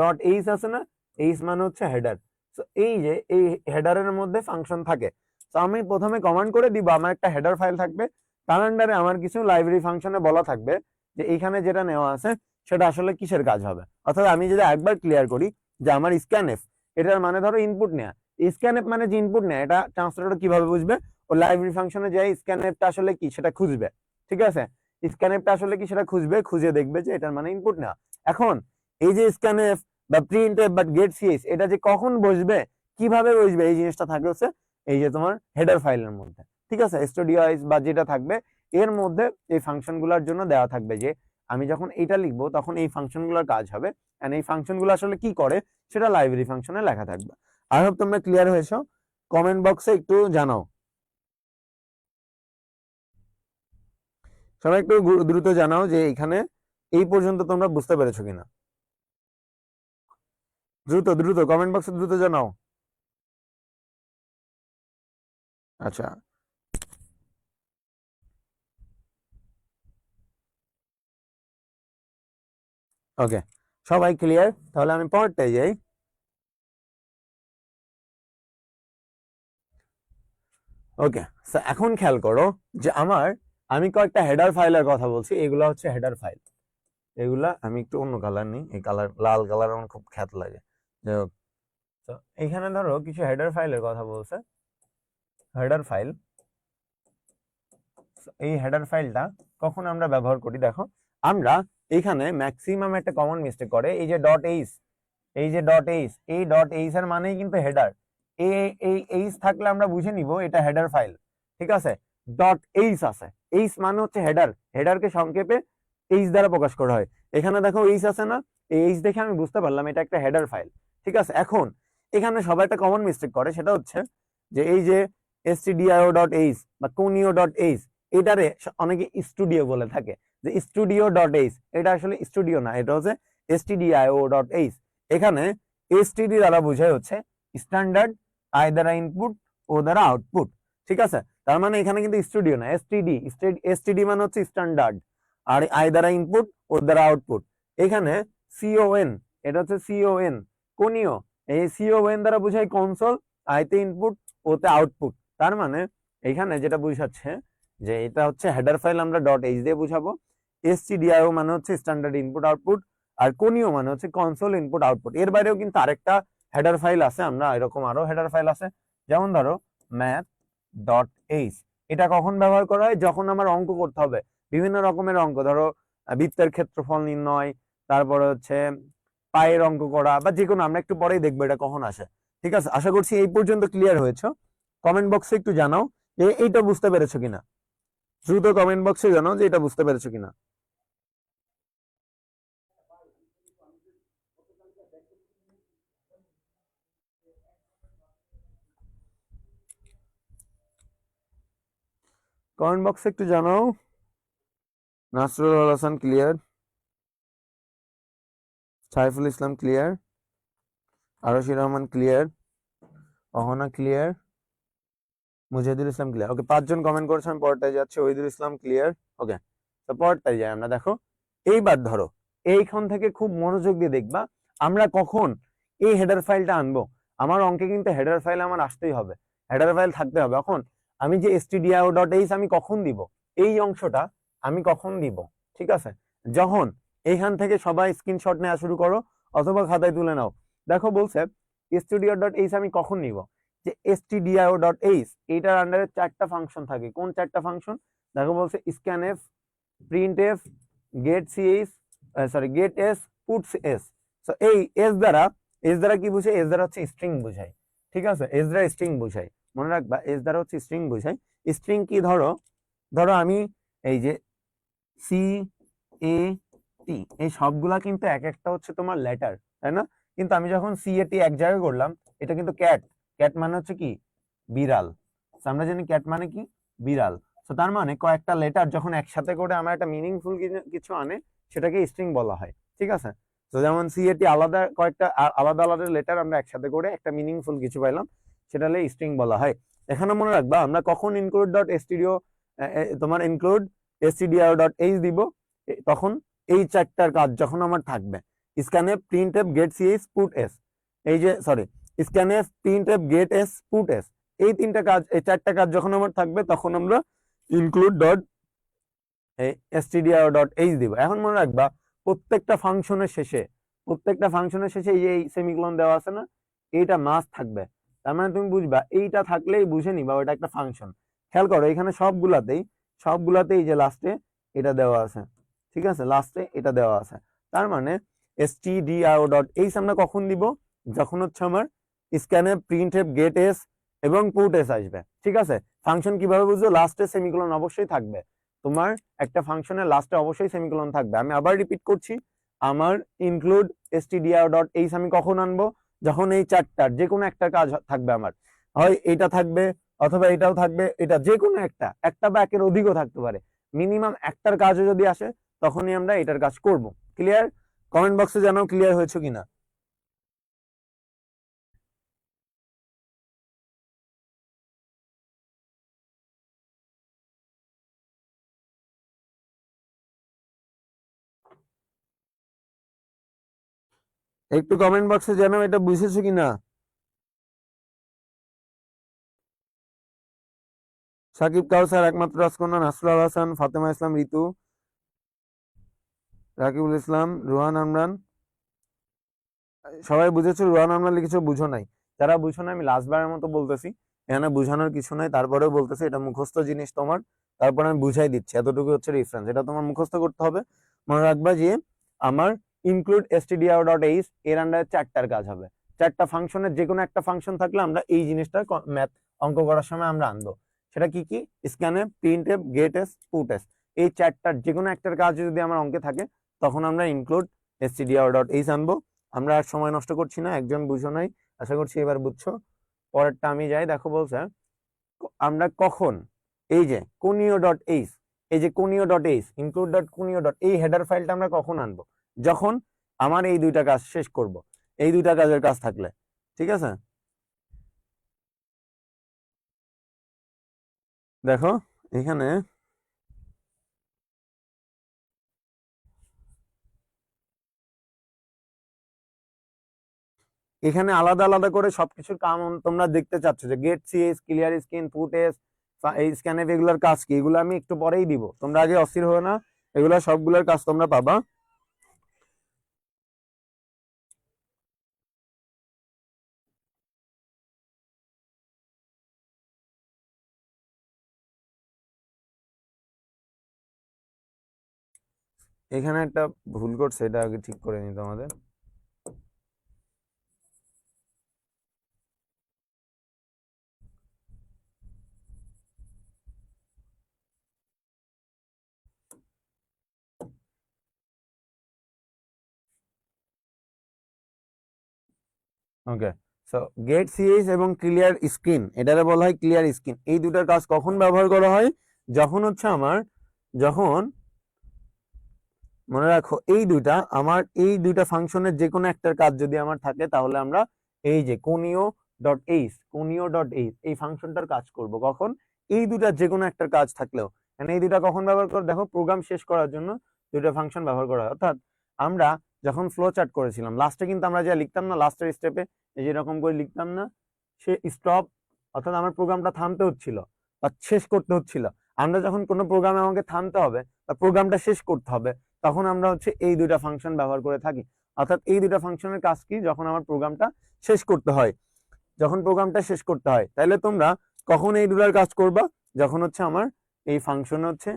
.h আছে না, h মানে হচ্ছে হেডার। সো এই যে এই হেডারের মধ্যে ফাংশন থাকে। তো আমি প্রথমে কমান্ড করে দিব আমার একটা হেডার ফাইল থাকবে, তার আন্ডারে আমার কিছু লাইব্রেরি ফাংশনে বলা থাকবে যে এইখানে যেটা নেওয়া আছে সেটা আসলে কিসের কাজ হবে। অর্থাৎ আমি যদি একবার ক্লিয়ার করি যে আমার স্ক্যানএফ, এটার মানে ধরো ইনপুট নেয়া। স্ক্যানএফ মানে যে ইনপুট নেয়, এটা ট্রান্সলেটর কিভাবে বুঝবে? ও লাইব্রেরি ফাংশনে যাই স্ক্যানএফটা আসলে কি সেটা খুঁজবে। ঠিক আছে, স্ক্যানএফটা আসলে কি সেটা খুঁজবে, খুঁজে দেখবে যে এটার মানে ইনপুট নেওয়া। এখন এই যে স্ক্যানএফ বা প্রিন্টএফ বা গেট সিএস, এটা যে কখন বসবে, কিভাবে বসবে, এই জিনিসটা থাকবে হচ্ছে এই যে তোমার হেডার ফাইলের মধ্যে। ঠিক আছে, স্টুডিওস বা যেটা থাকবে এর মধ্যে এই ফাংশন গুলোর জন্য দেওয়া থাকবে যে আমি যখন এটা লিখবো তখন এই ফাংশন গুলোর কাজ হবে, এন্ড এই ফাংশন গুলো আসলে কি করে সেটা লাইব্রেরি ফাংশনে লেখা থাকবে। আই হোপ তোমরা ক্লিয়ার হয়েছো। কমেন্ট বক্সে একটু জানাও, সবাই একটু দ্রুত জানাও যে এখানে এই পর্যন্ত তোমরা বুঝতে পেরেছো কিনা। দ্রুত দ্রুত কমেন্ট বক্সে দ্রুত জানাও। আচ্ছা, ওকে, সবাই ক্লিয়ার? তাহলে আমি পরেরটাই যাই। ওকে, এখন খেয়াল করো যে আমি কয়েকটা হেডার ফাইলের কথা বলছি, এগুলা হচ্ছে হেডার ফাইল। এগুলা আমি একটু অন্য কালার নিই, এই কালার লাল কালার আমার খুব খ্যাত লাগে। যাই হোক, তো এখানে ধরো কিছু হেডার ফাইলের কথা বলছে, হেডার ফাইল। এই হেডার ফাইলটা কখন আমরা ব্যবহার করি? দেখো, আমরা এখানে ম্যাক্সিমাম একটা কমন মিস্টেক করে, এই যে .h, এই যে .h, এই .h এর মানেই কিন্তু হেডার। এই এইচ থাকলে আমরা বুঝে নিব এটা হেডার ফাইল। ঠিক আছে, .h আছে, এইচ মানে হচ্ছে হেডার, হেডারকে সংক্ষেপে এইচ দ্বারা প্রকাশ করা হয়। এখানে দেখো এইচ আছে না, এই এইচ দেখে আমি বুঝতে পারলাম এটা একটা হেডার ফাইল। ঠিক আছে, এখন এখানে সবাই একটা কমন মিস্টেক করে, সেটা হচ্ছে যে এই যে stdio.h বা conio.h, এটারে অনেকে স্টুডিও বলে থাকে, যে studio.h, এটা আসলে স্টুডিও না, এটা হচ্ছে stdio.h। এখানে std দ্বারা বোঝায় হচ্ছে স্ট্যান্ডার্ড, আই দ্বারা ইনপুট, ও দ্বারা আউটপুট। ঠিক আছে, তার মানে এখানে কিন্তু স্টুডিও না, এসটিডি মানে হচ্ছে স্ট্যান্ডার্ড, আর আই দ্বারা ইনপুট, ও দ্বারা আউটপুট। এখানে সিওএন, এটা হচ্ছে সিওএন কোনিও, এই সিওএন দ্বারা বোঝায় কনসোল, আইতে ইনপুট, ওতে আউটপুট। তার মানে এখানে যেটা বুঝাচ্ছে যে এটা হচ্ছে হেডার ফাইল, আমরা .h দিয়ে বুঝাবো। stdio মানে হচ্ছে স্ট্যান্ডার্ড ইনপুট আউটপুট, আর কোনিও মানে হচ্ছে কনসোল ইনপুট আউটপুট। এর বাইরেও কিন্তু আরেকটা হেডার ফাইল আছে, আমরা এরকম আরো হেডার ফাইল আছে, যেমন ধরো math.h। এটা কখন ব্যবহার করা হয়? যখন আমার অঙ্ক করতে হবে, বিভিন্ন রকমের অঙ্ক, ধরো বৃত্তের ক্ষেত্রফল নির্ণয়, তারপরে হচ্ছে পায়ের অঙ্ক করা, বা যে কোনো, আমরা একটু পরেই দেখবো এটা কখন আসে। ঠিক আছে, আশা করছি এই পর্যন্ত ক্লিয়ার হয়েছে। কমেন্ট বক্সে একটু জানাও যে এইটা বুঝতে পেরেছো কিনা, দ্রুত কমেন্ট বক্সে জানাও যে এটা বুঝতে পেরেছো কিনা। কমেন্ট বক্সে একটু জানাও। নাসরুল হাসান ক্লিয়ার, সাইফুল ইসলাম ক্লিয়ার, আরশি Rahman clear, Ahana clear, Mujahidul Islam clear. ওকে, 5 জন কমেন্ট করেছে, আমি পরেরটায় যাচ্ছি। ওহিদুল ইসলাম ক্লিয়ার। ওকে, তো পরেরটায় যাই আমরা। দেখো, এইবার ধরো এইখান থেকে খুব মনোযোগ দিয়ে দেখবা আমরা কখন এই হেডার ফাইলটা আনবো। আমার অঙ্কে কিন্তু হেডার ফাইল আমার আসতেই হবে, হেডার ফাইল থাকতে হবে। এখন আমি যে stdio.h আমি কখন দিব, এই অংশটা আমি কখন দিব? ঠিক আছে, যখন এইখান থেকে সবাই স্ক্রিনশট নেওয়া শুরু করো অথবা খাতায় তুলে নাও। দেখো বলছে stdio.h আমি কখন নিব, যে stdio.h এইটার আন্ডারে 4টা ফাংশন থাকে। কোন 4টা ফাংশন? দেখো বলছে scanf, printf, getch, get s, puts s। So এই এস দ্বারা কি বুঝায়? এস দ্বারা হচ্ছে স্ট্রিং বুঝায়। ঠিক আছে, এস দ্বারা স্ট্রিং বুঝায়, মনে রাখবা, এস দ্বারা হচ্ছে স্ট্রিং বুঝায়। স্ট্রিং কি? ধরো ধরো আমি এই যে সি এ টি, এই সবগুলা কিন্তু এক একটা হচ্ছে তোমার লেটার, তাই না? কিন্তু আমি যখন সি এ টি এক জায়গায় করলাম, এটা কিন্তু ক্যাট, ক্যাট মানে হচ্ছে কি? বিড়াল। আমরা জানি ক্যাট মানে কি? বিড়াল। তো তার মানে কয়েকটা লেটার যখন একসাথে করে আমার একটা মিনিংফুল কিছু আনে, সেটাকে স্ট্রিং বলা হয়। ঠিক আছে, তো যেমন সিএটি আলাদা কয়েকটা আলাদা আলাদা লেটার আমরা একসাথে করে একটা মিনিংফুল কিছু পাইলাম, সেটা হলে স্ট্রিং বলা হয়। এখানে মনে রাখবা আমরা কখন ইনক্লুড ডট এসটিডিও তোমার ইনক্লুড এসটিডিআর ডট এইচ দিব, তখন এই চারটার কাজ যখন আমার থাকবে, scanf printf get CS put S, এই যে sorry scanf printf get S put S, এই তিনটা কাজ, এই চারটা কাজ যখন আমার থাকবে তখন আমরা include dot stdio dot H দিব। এখন মনে রাখবা প্রত্যেকটা ফাংশনের শেষে এই সেমিকোলন দেওয়া আছে না, এইটা মাস্ট থাকবে। তার মানে তুমি বুঝবা এইটা থাকলেই বুঝে নিবা ওটা একটা ফাংশন। খেয়াল করো এখানে সবগুলাতেই যে লাস্টে এটা দেওয়া আছে, ঠিক আছে, লাস্টে এটা দেওয়া আছে। তার মানে stdio ডট এইচ আমরা কখন দিব, যখন হচ্ছে আমার স্ক্যানএফ প্রিন্টএফ গেট এস এবং পুট এস আসবে। ঠিক আছে, ফাংশন কিভাবে বুঝছো, লাস্টে সেমিকোলন অবশ্যই থাকবে। তোমার একটা ফাংশনের লাস্টে অবশ্যই সেমিকোলন থাকবে। আমি আবার রিপিট করছি, আমার ইনক্লুড stdio ডট এইচ আমি কখন আনবো, যখন এই চারটার যে কোনো একটা কাজ থাকবে, আমার হয় এটা থাকবে অথবা এটাও থাকবে, এটা যে কোনো একটা বা একের অধিকও থাকতে পারে, মিনিমাম একটার কাজও যদি আসে তখনই আমরা এটার কাজ করব। ক্লিয়ার? কমেন্ট বক্সে জানাও ক্লিয়ার হয়েছে কিনা। একটু কমেন্ট বক্সে জানাও এটা বুঝেছো কিনা। সাকিব কাউসার, একমাত্র রাজকন্যা, নাসরুল হাসান, ফাতেমা ইসলাম, ঋতু, রাকিবুল ইসলাম, রুহান আমরান, সবাই বুঝেছো? রুহান আমরান লিখেছো বুঝো নাই। যারা বুঝো না আমি লাস্টবারের মতো বলতেছি, এখানে বুঝানোর কিছু নাই, তারপরেও বলতেছি এটা মুখস্থ জিনিস তোমার, তারপর আমি বুঝাই দিচ্ছি, এতটুকু হচ্ছে রেফারেন্স, এটা তোমার মুখস্থ করতে হবে। মনে রাখবা যে আমার ইনক্লুড stdio ডট এইচ এর আন্ডারে চারটার কাজ হবে, চারটা ফাংশনের যে কোনো একটা ফাংশন থাকলে আমরা এই জিনিসটা ম্যাথ অঙ্ক করার সময় আমরা আনবো। সেটা কি কি, scanf printf get S put S, এই চারটার যে কোনো একটার কাজ যদি আমার অঙ্কে থাকে তখন আমরা ইনক্লুড stdio ডট এইচ আনবো। আমরা আর সময় নষ্ট করছি না, একজন বুঝো নাই, আশা করছি এবার বুঝছো। পরেরটা আমি যাই, দেখো বলছে আমরা কখন এই যে কোনিও ডট এইচ, এই যে conio dot H include dot conio dot, এই হেডার ফাইলটা আমরা কখন আনবো, যখন আমার এই দুইটা কাজ শেষ করব, এই দুইটা কাজের কাজ থাকলে। ঠিক আছে, দেখো এখানে আলাদা আলাদা করে সবকিছুর কাম তোমরা দেখতে চাচ্ছ, যে gate CS, clear screen, footage, এই স্ক্যানএফ, এগুলোর কাজ কি, এগুলো আমি একটু পরেই দিব, তোমরা আগে অস্থির হো না, এগুলো সবগুলোর কাজ তোমরা পাবা। এখানে একটা ভুল করছে, এটা আগে ঠিক করে নিতে আমাদের। ওকে, সো গেট সিএস এবং ক্লিয়ার স্ক্রিন, এটারে বলা হয় ক্লিয়ার স্ক্রিন, এই দুটার কাজ কখন ব্যবহার করা হয়, যখন হচ্ছে আমার, যখন মনে রাখো এই দুইটা ফাংশনের যে কোনো একটার কাজ যদি আমার থাকে, তাহলে আমরা এই যে কোনিও ডট এইচ এই ফাংশনটার কাজ করব। কখন, এই দুটার যে কোনো একটার কাজ থাকলেও, মানে এই দুটা কখন ব্যবহার করে, দেখো প্রোগ্রাম শেষ করার জন্য দুইটা ফাংশন ব্যবহার করা হয়। অর্থাৎ আমরা যখন ফ্লো চার্ট করেছিলাম, লাস্টে কিন্তু আমরা যা লিখতাম না, লাস্টের স্টেপে এই যেরকম করে লিখতাম না, সে স্টপ, অর্থাৎ আমার প্রোগ্রামটা থামতে হচ্ছিল বা শেষ করতে হচ্ছিল। আমরা যখন কোনো প্রোগ্রামে আমাকে থামতে হবে বা প্রোগ্রামটা শেষ করতে হবে, তখন আমরা হচ্ছে এই দুইটা ফাংশন ব্যবহার করে থাকি। অর্থাৎ এই দুইটা ফাংশনের কাজ কি, যখন আমার প্রোগ্রামটা শেষ করতে হয়, তাহলে তোমরা কখন এই দুটার কাজ করবা, যখন হচ্ছে আমার এই ফাংশন হচ্ছে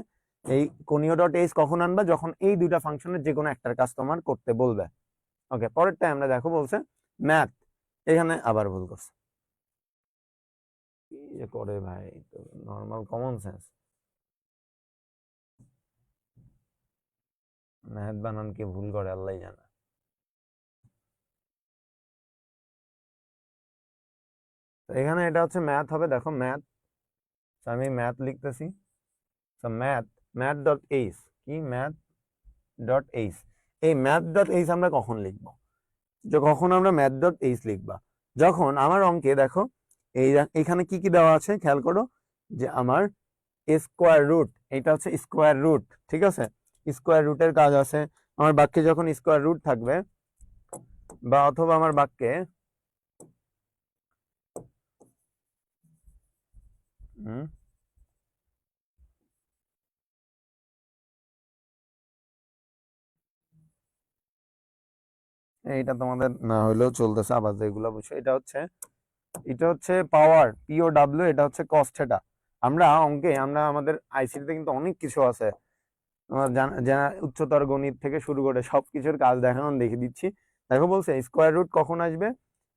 এই কোনিও ডট এইচ কখন আনবা, যখন এই দুইটা ফাংশনের যে কোনো একটার কাজ তোমার করতে বলবে। ওকে, পরেরটা আমরা দেখো বলছে ম্যাথ, এখানে আবার ভুল করছে, কি যে করে ভাই, তো নর্মাল কমন সেন্স, ম্যাথ বানান কে ভুল করে আল্লাহ জানে। তো এখানে এটা হচ্ছে ম্যাথ হবে, দেখো ম্যাথ, আমি ম্যাথ লিখতেছি, ম্যাথ ডট এইচ কি, ম্যাথ ডট এইচ। এই ম্যাথ ডট এইচ আমরা কখন লিখবো? কখন আমরা ম্যাথ ডট এইচ লিখবা? যখন আমার অঙ্কে দেখো এখানে কি কি দেওয়া আছে খেয়াল করো, যে আমার স্কোয়ার রুট, এটা হচ্ছে স্কোয়ার রুট, ঠিক আছে, স্কোয়ার রুটের কাজ আছে। আমার বাক্যে যখন স্কোয়ার রুট থাকবে, বা অথবা আমার বাক্যে এইটা তোমাদের না হইলেও চলতেছে, আবার যেগুলো বুঝছো, এটা হচ্ছে পাওয়ার, পিও ডাব্লিউ, এটা হচ্ছে কস থিটা। আমরা অঙ্কে, আমরা আমাদের আইসিটিতে কিন্তু অনেক কিছু আছে, তোমার জানা উচ্চতর গণিত থেকে শুরু করে সবকিছুর কাজ দেখানো দেখে দিচ্ছি। দেখো বলছে স্কোয়ার রুট কখন আসবে,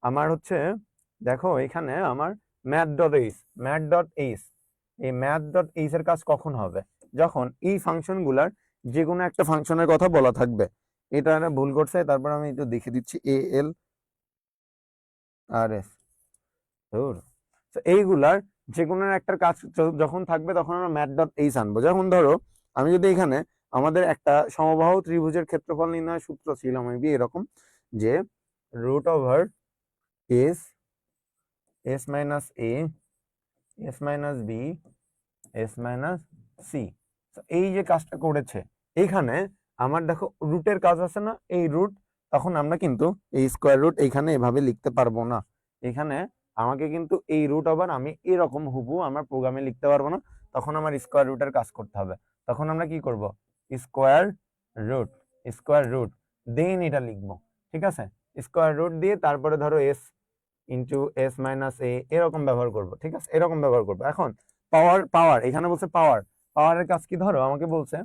আমার হচ্ছে দেখো এখানে আমার math dot H, math dot H, এই ম্যাথ ডট এইচ এর কাজ কখন হবে? যখন এই ফাংশন গুলার যে কোনো একটা ফাংশনের কথা বলা থাকবে। এটা ভুল করছে, তারপর আমি একটু দেখে দিচ্ছি, এ এল আর এস, তো এইগুলার যে কোনো একটার কাজ যখন থাকবে তখন আমরা ম্যাথ ডট এইচ আনবো। যেমন ধরো আমি যদি এখানে আমাদের একটা সমবাহু ত্রিভুজের ক্ষেত্রফল নির্ণয় সূত্র ছিল মেবি এরকম, যে root over s, s minus a, s minus b, s minus c. এই যে কাজটা করেছে, এইখানে আমার দেখো রুটের কাজ আছে না, এই রুট, তখন আমরা কিন্তু এই স্কোয়ার রুট এইখানে এভাবে লিখতে পারবো না। এখানে আমাকে কিন্তু এই রুট ওভার আমি এরকম হুবু আমার প্রোগ্রামে লিখতে পারবো না, তখন আমার স্কোয়ার রুটের কাজ করতে হবে। তখন আমরা কি করব, স্কোয়ার রুট, স্কোয়ার রুট দেন এটা লিখবো, ঠিক আছে, স্কোয়ার রুট দিয়ে তারপরে ধরো এস ইন্টু এস মাইনাস এ, এরকম ব্যবহার করব, ঠিক আছে, এরকম ব্যবহার করবো। এখন পাওয়ার, পাওয়ার এখানে বলছে পাওয়ার, পাওয়ারের কাজ কি, ধরো আমাকে বলছে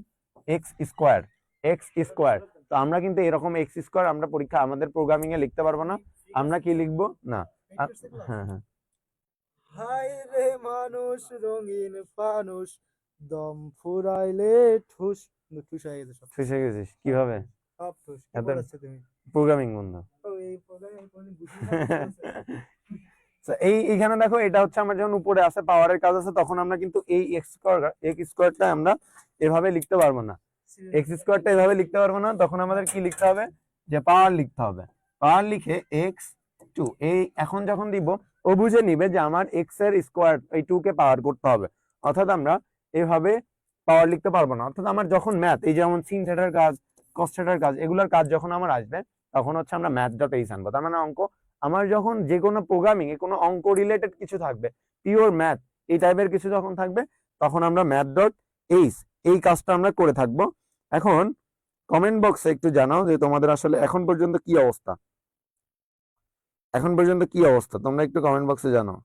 এক্স স্কোয়ার, এক্স স্কোয়ার, তো আমরা কিন্তু এরকম এক্স স্কোয়ার আমরা পরীক্ষা আমাদের প্রোগ্রামিং এ লিখতে পারবো না। আমরা কি লিখবো না, হ্যাঁ হ্যাঁ, হাই রে মানুষ রঙিন ফানুষ, দম ফুরাইলে ঠুস, ঠুস হয়ে গেছে সব, শেষ হয়ে গেছিস কিভাবে? সব ঠুস। কি এত বলেছো তুমি? প্রোগ্রামিং বন্ধু। ও এই প্রোগ্রামে কোন বুঝি না বলছে। So, এইখানে দেখো এটা হচ্ছে আমার যখন উপরে আছে পাওয়ারের কাজ আছে, তখন আমরা কিন্তু এই এক্স স্কোয়ারটা আমরা এভাবে লিখতে পারবো না, এক্স স্কোয়ারটা এভাবে লিখতে পারবো না, তখন আমাদের কি লিখতে হবে, যে পাওয়ার লিখতে হবে। পাওয়ার লিখে এক্স টু, এই এখন যখন দিব ও বুঝে নিবে যে আমার এক্স এর স্কোয়ার এই টু কে পাওয়ার করতে হবে, অর্থাৎ আমরা এভাবে পাওয়ার লিখতে পারবো না। অর্থাৎ আমার যখন ম্যাথ, এই যেমন সিন থিটার কাজ, কস থিটার কাজ, এগুলোর কাজ যখন আমার আসবে, তখন হচ্ছে আমরা ম্যাথ ডট এইচ আনবো। তার মানে অঙ্ক, আমার যখন যে কোনো প্রোগ্রামিং এ কোনো অঙ্ক রিলেটেড কিছু থাকবে, পিওর ম্যাথ এই টাইপের কিছু যখন থাকবে, তখন আমরা ম্যাথ ডট এইচ এই কাজটা আমরা করে থাকবো। এখন কমেন্ট বক্সে একটু জানাও যে তোমাদের আসলে এখন পর্যন্ত কি অবস্থা, এখন পর্যন্ত কি অবস্থা তোমরা একটু কমেন্ট বক্সে জানাও।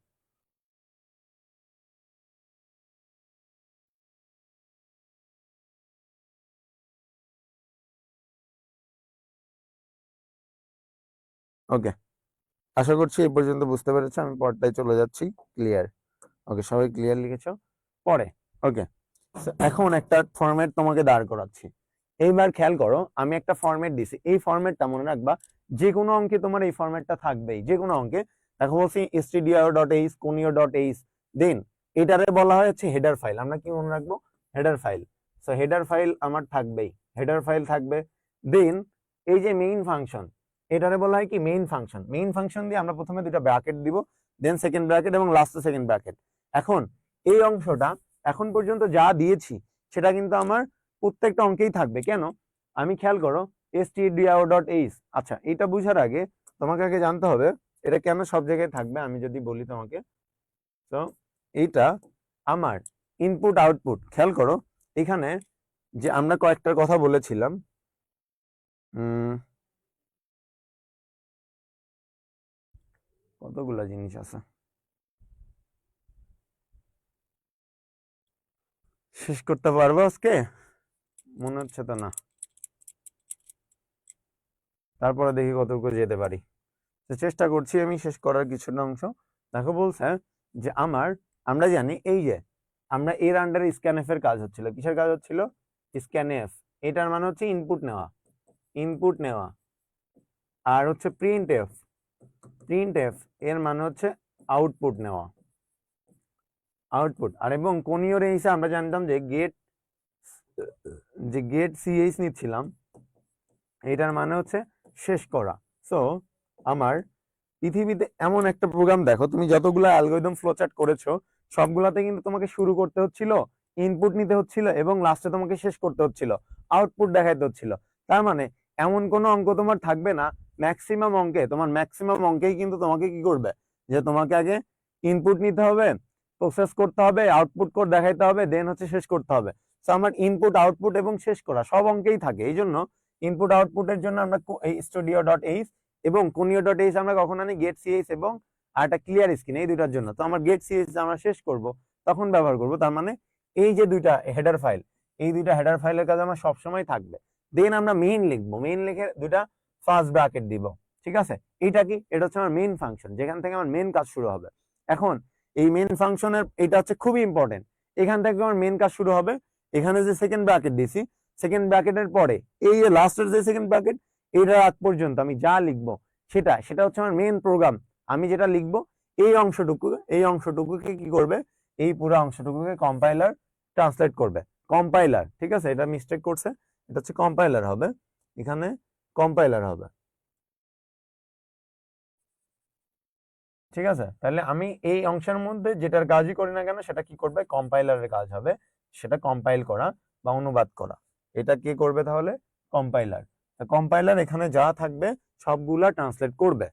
ওকে, আশা করছি এই পর্যন্ত বুঝতে পেরেছো, আমি পরটায় চলে যাচ্ছি। ক্লিয়ার? ওকে, সবাই ক্লিয়ার লিখেছো পরে? ওকে, এখন একটা ফরম্যাট তোমাকে দাঁড় করাচ্ছি। এইবার খেয়াল করো, আমি একটা ফরম্যাট দিছি, এই ফরম্যাটটা মনে রাখবা, যে কোনো অঙ্কে তোমার এই ফরম্যাটটা থাকবেই, যে কোনো অঙ্কে। দেখো বলছি stdio dot h, conio dot h, then এটারে বলা হয় হচ্ছে হেডার ফাইল। আমরা কি মনে রাখবো, header file. So header file আমার থাকবেই, হেডার ফাইল থাকবে। দেন এই যে মেইন ফাংশন, এটারে বলা হয় কি মেইন ফাংশন। মেইন ফাংশন দিয়ে আমরা প্রথমে দুটো ব্র্যাকেট দিব, দেন সেকেন্ড ব্র্যাকেট এবং লাস্টে সেকেন্ড ব্র্যাকেট। এখন এই অংশটা এখন পর্যন্ত যা দিয়েছি সেটা কিন্তু আমার প্রত্যেকটা অঙ্কেই থাকবে। কেন, আমি খেয়াল করো stdio ডট এইচ, আচ্ছা এটা বুঝার আগে তোমাকে আগে জানতে হবে এটা কেন সব জায়গায় থাকবে। আমি যদি বলি তোমাকে, তো এইটা আমার ইনপুট আউটপুট। খেয়াল করো এখানে যে আমরা কয়েকটার কথা বলেছিলাম, কতগুলা জিনিস আছে, শেষ করতে পারবো আজকে? মনে হচ্ছে তো না, তারপরে দেখি কতটুকু যেতে পারি। তো চেষ্টা করছি আমি শেষ করার কিছুটা অংশ। দেখো বলছে যে আমরা জানি এই যে আমরা এর আন্ডারে স্ক্যানএফ এর কাজ হচ্ছিল, কিসের কাজ হচ্ছিল, স্ক্যানএফ। এটার মানে হচ্ছে ইনপুট নেওয়া, ইনপুট নেওয়া। আর হচ্ছে প্রিন্ট এফ, প্রিন্ট এফ এর মানে হচ্ছে আউটপুট নেওয়া, আউটপুট। আর এবং কোনিও রে হিসেবে আমরা জানতাম যে গেট যে গেট সিএইচ নিচ্ছিলাম, এটার মানে হচ্ছে শেষ করা। সো আমার পৃথিবীতে এমন একটা প্রোগ্রাম দেখো, তুমি যতগুলো অ্যালগরিদম ফ্লোচার্ট করেছো সবগুলাতে কিন্তু তোমাকে শুরু করতে হচ্ছিল, ইনপুট নিতে হচ্ছিল এবং লাস্টে তোমাকে শেষ করতে হচ্ছিল, আউটপুট দেখাইতে হচ্ছিল। তার মানে এমন কোনো অঙ্ক তোমার থাকবে না, ম্যাক্সিমাম অঙ্কেই কিন্তু তোমাকে কি করবে, যে তোমাকে আগে ইনপুট নিতে হবে, প্রসেস করতে হবে, আউটপুট কোড দেখাইতে হবে, দেন হচ্ছে শেষ করতে হবে। তো আমার ইনপুট আউটপুট এবং শেষ করা সব অঙ্কেই থাকে। এই জন্য ইনপুট আউটপুটের জন্য আমরা এই studio.h এবং conio.h আমরা কখন আনি, গেট সিএইচ এবং আর একটা ক্লিয়ার স্ক্রিন, এই দুইটার জন্য। তো আমার গেট সিএইচ আমরা শেষ করব তখন ব্যবহার করব। তার মানে এই যে দুইটা হেডার ফাইল, এই দুইটা হেডার ফাইলের কাজ আমার সবসময় থাকবে। দেন আমরা মেইন লিখবো, মেইন লিখে দুইটা ফার্স্ট ব্র্যাকেট দিব, ঠিক আছে। এটা কি, এটা হচ্ছে আমার মেইন ফাংশন, যেখান থেকে আমার মেইন কাজ শুরু হবে। এখন এই মেইন ফাংশনের এটা হচ্ছে খুবই ইম্পর্টেন্ট, এখান থেকে আমার মেইন কাজ শুরু হবে। এখানে যে সেকেন্ড ব্র্যাকেট দিছি, সেকেন্ড ব্র্যাকেটের পরে এই যে লাস্টের যে সেকেন্ড ব্র্যাকেট, এটার আগ পর্যন্ত আমি যা লিখবো সেটা হচ্ছে আমার মেইন প্রোগ্রাম। আমি যেটা লিখবো এই অংশটুকুকে কি করবে, এই পুরো অংশটুকুকে কম্পাইলার ট্রান্সলেট করবে। কম্পাইলার, ঠিক আছে, এটা মিস্টেক করছে, এটা হচ্ছে কম্পাইলার হবে, এখানে কম্পাইলার হবে, ঠিক আছে। তাহলে আমি এই অংশের মধ্যে যেটার কাজই করি না কেন সেটা কি করবে, কম্পাইলারের কাজ হবে, সেটা কম্পাইল করা বা অনুবাদ করা। এটা কে করবে তাহলে, কম্পাইলার। কম্পাইলার এখানে যা থাকবে সবগুলা ট্রান্সলেট করবে,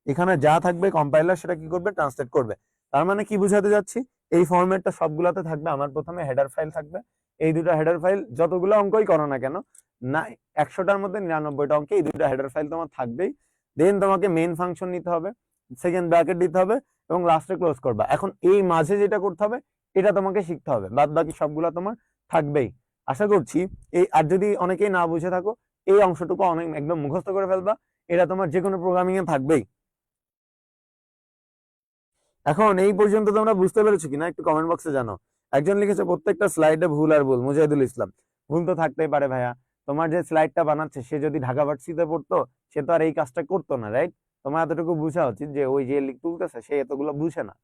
এখানে যা থাকবে কম্পাইলার সেটা কি করবে, ট্রান্সলেট করবে। তার মানে কি বুঝাতে যাচ্ছি, এই ফরম্যাটটা সবগুলাতে থাকবে। আমার প্রথমে হেডার ফাইল থাকবে, এই দুটো হেডার ফাইল যতগুলো অঙ্কই করো না কেন, না 100টার মধ্যে 99টা অঙ্কে এই দুটো হেডার ফাইল তোমার থাকবেই। দেন তোমাকে মেইন ফাংশন নিতে হবে, সেকেন্ড ব্র্যাকেট দিতে হবে এবং লাস্টে ক্লোজ করবা। এখন এই মাঝে যেটা করতে হবে এটা তোমাকে শিখতে হবে, বাদ বাকি সবগুলা তোমার থাকবেই। আশা করছি এই, আর যদি অনেকেই না বুঝে থাকো এই অংশটুকু অনেক একদম মুখস্থ করে ফেলবা, এটা তোমার যে কোনো প্রোগ্রামিং এ থাকবেই। এখন এই পর্যন্ত তোমরা বুঝতে পেরেছো কিনা একটু কমেন্ট বক্সে জানো। একজন লিখেছে প্রত্যেকটা স্লাইডে ভুল আর ভুল, মুজাহিদুল ইসলাম। ভুল তো থাকতেই পারে ভাইয়া, তোমার যে স্লাইডটা বানাচ্ছে সে যদি ঢাকা ভার্সিটিতে পড়তো সে তো আর এই কাজটা করতো না, রাইট? তোমার এতটুকু বুঝা উচিত যে ওই যে তুলতেছে সে এতগুলো বুঝে না,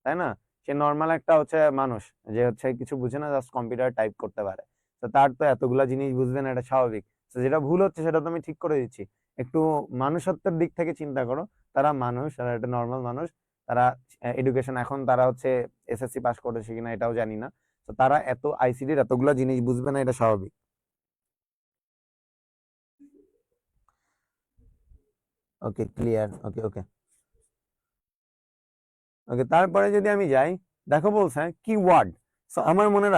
তাই না? সে নর্মাল একটা হচ্ছে মানুষ, যে হচ্ছে কিছু বুঝে না, জাস্ট কম্পিউটার টাইপ করতে পারে। তো তার তো এতগুলা জিনিস বুঝবে না, এটা স্বাভাবিক। তো যেটা ভুল হচ্ছে সেটা তো আমি ঠিক করে দিচ্ছি। একটু মানুষত্বের দিক থেকে চিন্তা করো, তারা মানুষ, তারা একটা নর্মাল মানুষ, তারা এডুকেশন, এখন তারা হচ্ছে এসএসসি পাস করেছে কিনা এটাও জানি না। তো তারা এত আইসিডির এতগুলা জিনিস বুঝবে না, এটা স্বাভাবিক। ওকে, ক্লিয়ার, ওকে ওকে ওকে। তারপরে যদি আমি যাই, দেখো বলছে কিওয়ার্ড। সো আমার মনে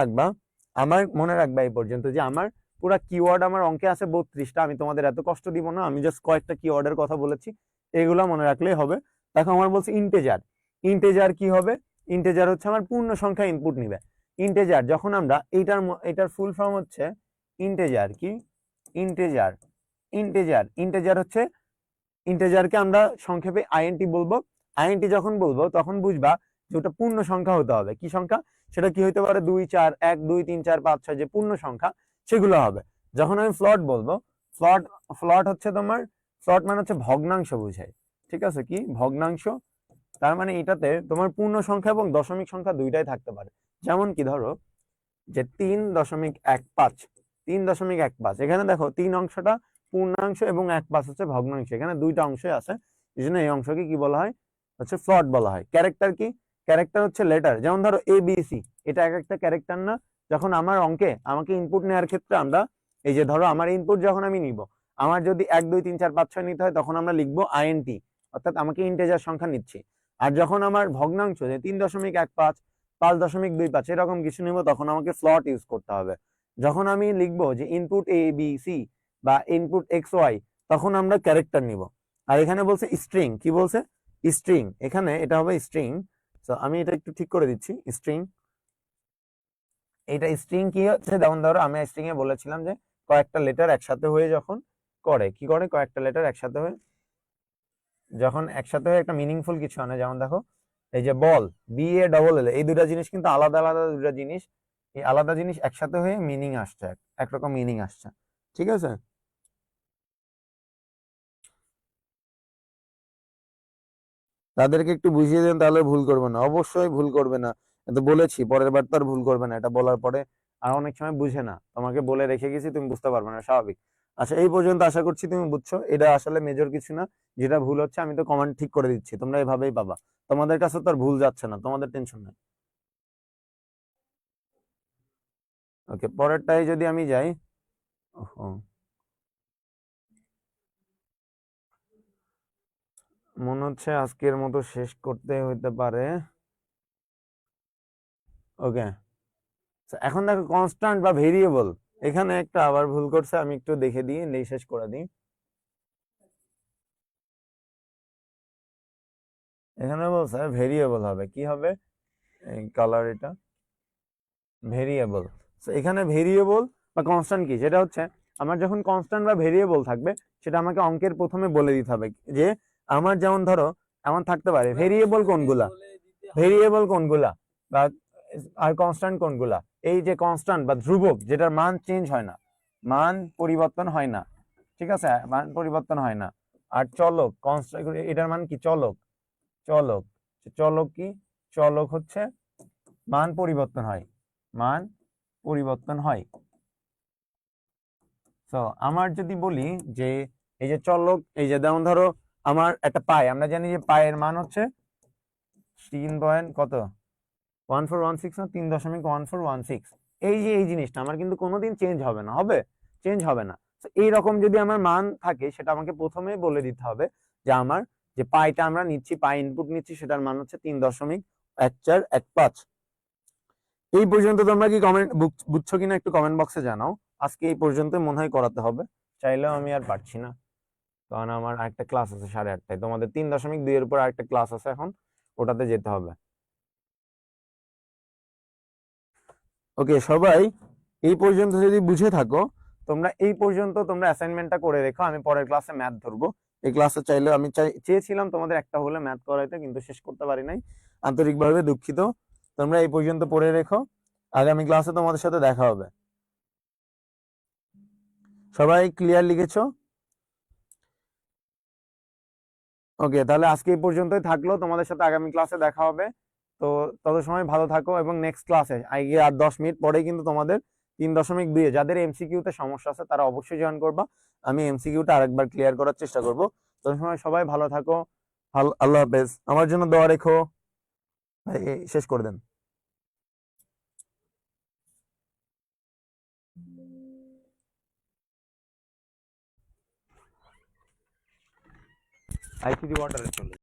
রাখবা এই পর্যন্ত যে আমার পুরা কিওয়ার্ড আমার অঙ্কে আছে 32টা। আমি তোমাদের এত কষ্ট দিব না, আমি জাস্ট কয়েকটা কিওয়ার্ডের কথা বলেছি, এগুলা মনে রাখলেই হবে। দেখো আমার বলছে ইন্টেজার। ইন্টেজার কি হবে, ইন্টেজার হচ্ছে আমার পূর্ণ সংখ্যা ইনপুট নিবে। ইন্টেজার যখন আমরা এটার ফুল ফর্ম হচ্ছে ইন্টেজার, কি ইন্টেজার, ইন্টেজার হচ্ছে, ইন্টেজারকে আমরা সংক্ষেপে আইএনটি বলবো। আইএনটি যখন বলবো তখন বুঝবা যে ওটা পূর্ণ সংখ্যা হতে হবে। কি সংখ্যা, সেটা কি হতে পারে, 2 4 1 2 3 4 5 6 যে পূর্ণ সংখ্যা সেগুলো হবে। যখন আমি ফ্লট বলবো, ফ্লট ফ্লট হচ্ছে তোমার, ফ্লট মানে হচ্ছে ভগ্নাংশ বুঝায়, ঠিক আছে, কি ভগ্নাংশ। তার মানে এটাতে তোমার পূর্ণ সংখ্যা এবং দশমিক সংখ্যা দুইটাই থাকতে পারে। যেমন কি ধরো যে 3.15, 3.15, এখানে দেখো 3 অংশটা পূর্ণাংশ এবং 1/5 হচ্ছে ভগ্নাংশ, এখানে দুইটা অংশই আছে, এই জন্য এই অংশকে কি বলা হয়, হচ্ছে ফ্লট বলা হয়। ক্যারেক্টার কি, ক্যারেক্টার হচ্ছে লেটার। যেমন ধরো ABC, এটা এক একটা ক্যারেক্টার না? যখন আমার অঙ্কে আমাকে ইনপুট নেওয়ার ক্ষেত্রে আমরা, এই যে ধরো আমার ইনপুট যখন আমি নিব, আমার যদি 1 2 3 4 5 6 নিতে হয় তখন আমরা লিখবো আইএনটি, অর্থাৎ আমাকে ইন্টেজার সংখ্যা নিচ্ছি। আর যখন আমার ভগ্নাংশ যে 3.15 5.25 এরকম কিছু নিব তখন আমাকে ফ্লট ইউজ করতে হবে। যখন আমি লিখবো যে ইনপুট ABC বা ইনপুট XY তখন আমরা ক্যারেক্টার নিব। আর এখানে বলছে স্ট্রিং, কি বলছে, স্ট্রিং, এখানে এটা হবে স্ট্রিং। তো আমি এটা একটু ঠিক করে দিচ্ছি, স্ট্রিং। এটা স্ট্রিং কি হচ্ছে, যেমন ধরো আমি স্ট্রিং এ বলেছিলাম যে কয়েকটা লেটার একসাথে হয়ে যখন করে, কি করে, কয়েকটা লেটার একসাথে হয়ে যখন একসাথে হয়ে একটা মিনিংফুল কিছু আনে। যেমন দেখো এই যে বল, BALL, এই দুটা জিনিস কিন্তু আলাদা আলাদা দুটা জিনিস, এই আলাদা জিনিস একসাথে হয়ে মিনিং আসছে, একরকম মিনিং আসছে, ঠিক আছে। তাদেরকে একটু বুঝিয়ে দেন, তাহলে ভুল করবে না, অবশ্যই ভুল করবে না। এটা বলেছি, পরের বার তো আর ভুল করবে না, এটা বলার পরে আর অনেক সময় বুঝে না, তোমাকে বলে রেখে গেছি, তুমি বুঝতে পারবে না, স্বাভাবিক। আচ্ছা, এই পর্যন্ত আশা করছি তুমি বুঝছো। এটা আসলে মেজর কিছু না, যেটা ভুল হচ্ছে আমি তো কমেন্ট ঠিক করে দিচ্ছি, তোমরা এভাবেই পাবা, তোমাদের কাছে তো আর ভুল যাচ্ছে না, তোমাদের টেনশন নেই। ওকে, পরেরটাই যদি আমি যাই। ওহো, মনে হচ্ছে আজকের মতো শেষ করতে হইতে পারে। ওকে, এখন দেখো কনস্ট্যান্ট বা ভেরিয়েবল, এখানে একটা আবার ভুল করছে, আমি একটু দেখে দিই, শেষ করে দিই। এখানে বলছে ভেরিয়েবল হবে, কি হবে, এই কালার এটা ভেরিয়েবল। এখানে ভেরিয়েবল বা কনস্ট্যান্ট কি, সেটা হচ্ছে আমার যখন কনস্ট্যান্ট বা ভেরিয়েবল থাকবে, সেটা আমাকে অঙ্কের প্রথমে বলে দিতে হবে যে আমার যেমন ধরো এমন থাকতে পারে ভেরিয়েবল কোনগুলা, ভেরিয়েবল কোনগুলা বা আর কনস্ট্যান্ট কোনগুলা। এই যে কনস্ট্যান্ট বা ধ্রুবক, যেটার মান চেঞ্জ হয় না, মান পরিবর্তন হয় না, ঠিক আছে, মান পরিবর্তন হয় না। আর চলক, কনস্ট্যান্ট, এটার মান কি, চলক, চলক, চলক কি, চলক হচ্ছে মান পরিবর্তন হয়, মান পরিবর্তন হয়। তো আমার যদি বলি যে এই যে চলক, এই যে যেমন ধরো আমার একটা পাই, আমরা জানি যে পায়ের মান হচ্ছে 3.1416 না 3.1416। এই যে এই জিনিসটা আমার কিন্তু কোনোদিন চেঞ্জ হবে না, হবে, চেঞ্জ হবে না। তো এইরকম যদি আমার মান থাকে, সেটা আমাকে প্রথমে বলে দিতে হবে যে আমার যে পাইটা আমরা নিচ্ছি, পাই ইনপুট নিচ্ছি, সেটার মান হচ্ছে 3.1415। এই পর্যন্ত তোমরা কি কমেন্ট বুঝছো কিনা একটু কমেন্ট বক্সে জানাও। আজকে এই পর্যন্ত মনে হয় করাতে হবে, চাইলেও আমি আর পারছি না, কারণ আমার আরেকটা ক্লাস আছে 8:30টায়, তোমাদের 3.2 এর উপর আরেকটা ক্লাস আছে এখন, ওটাতে যেতে হবে। ওকে সবাই, এই পর্যন্ত যদি বুঝে থাকো, তোমরা এই পর্যন্ত তোমরা অ্যাসাইনমেন্টটা করে রেখো, আমি পরের ক্লাসে ম্যাথ ধরবো। এই ক্লাসে চাইলে আমি চেয়েছিলাম তোমাদের একটা হলে ম্যাথ করাইতে, কিন্তু শেষ করতে পারি নাই, আন্তরিকভাবে দুঃখিত। তোমরা এই পর্যন্ত পড়ে রেখো, আগামী ক্লাসে তোমাদের সাথে দেখা হবে। সবাই ক্লিয়ার লিখেছো? ওকে, তাহলে আজকে এই পর্যন্তই থাকলো, তোমাদের সাথে আগামী ক্লাসে দেখা হবে। তো তত সময় ভালো থাকো, এবং নেক্সট ক্লাসে আগে আর 10 মিনিট পরেই কিন্তু তোমাদের 3.2, যাদের এমসিকিউতে সমস্যা আছে তারা অবশ্যই জয়েন করবা। আমি এমসিকিউটা আরেকবার ক্লিয়ার করার চেষ্টা করব। তত সময় সবাই ভালো থাকো, আল্লাহ হাফেজ, আমার জন্য দোয়া রেখো। ভাই, শেষ করে দেন। আইসিডি ওয়াটারে চলে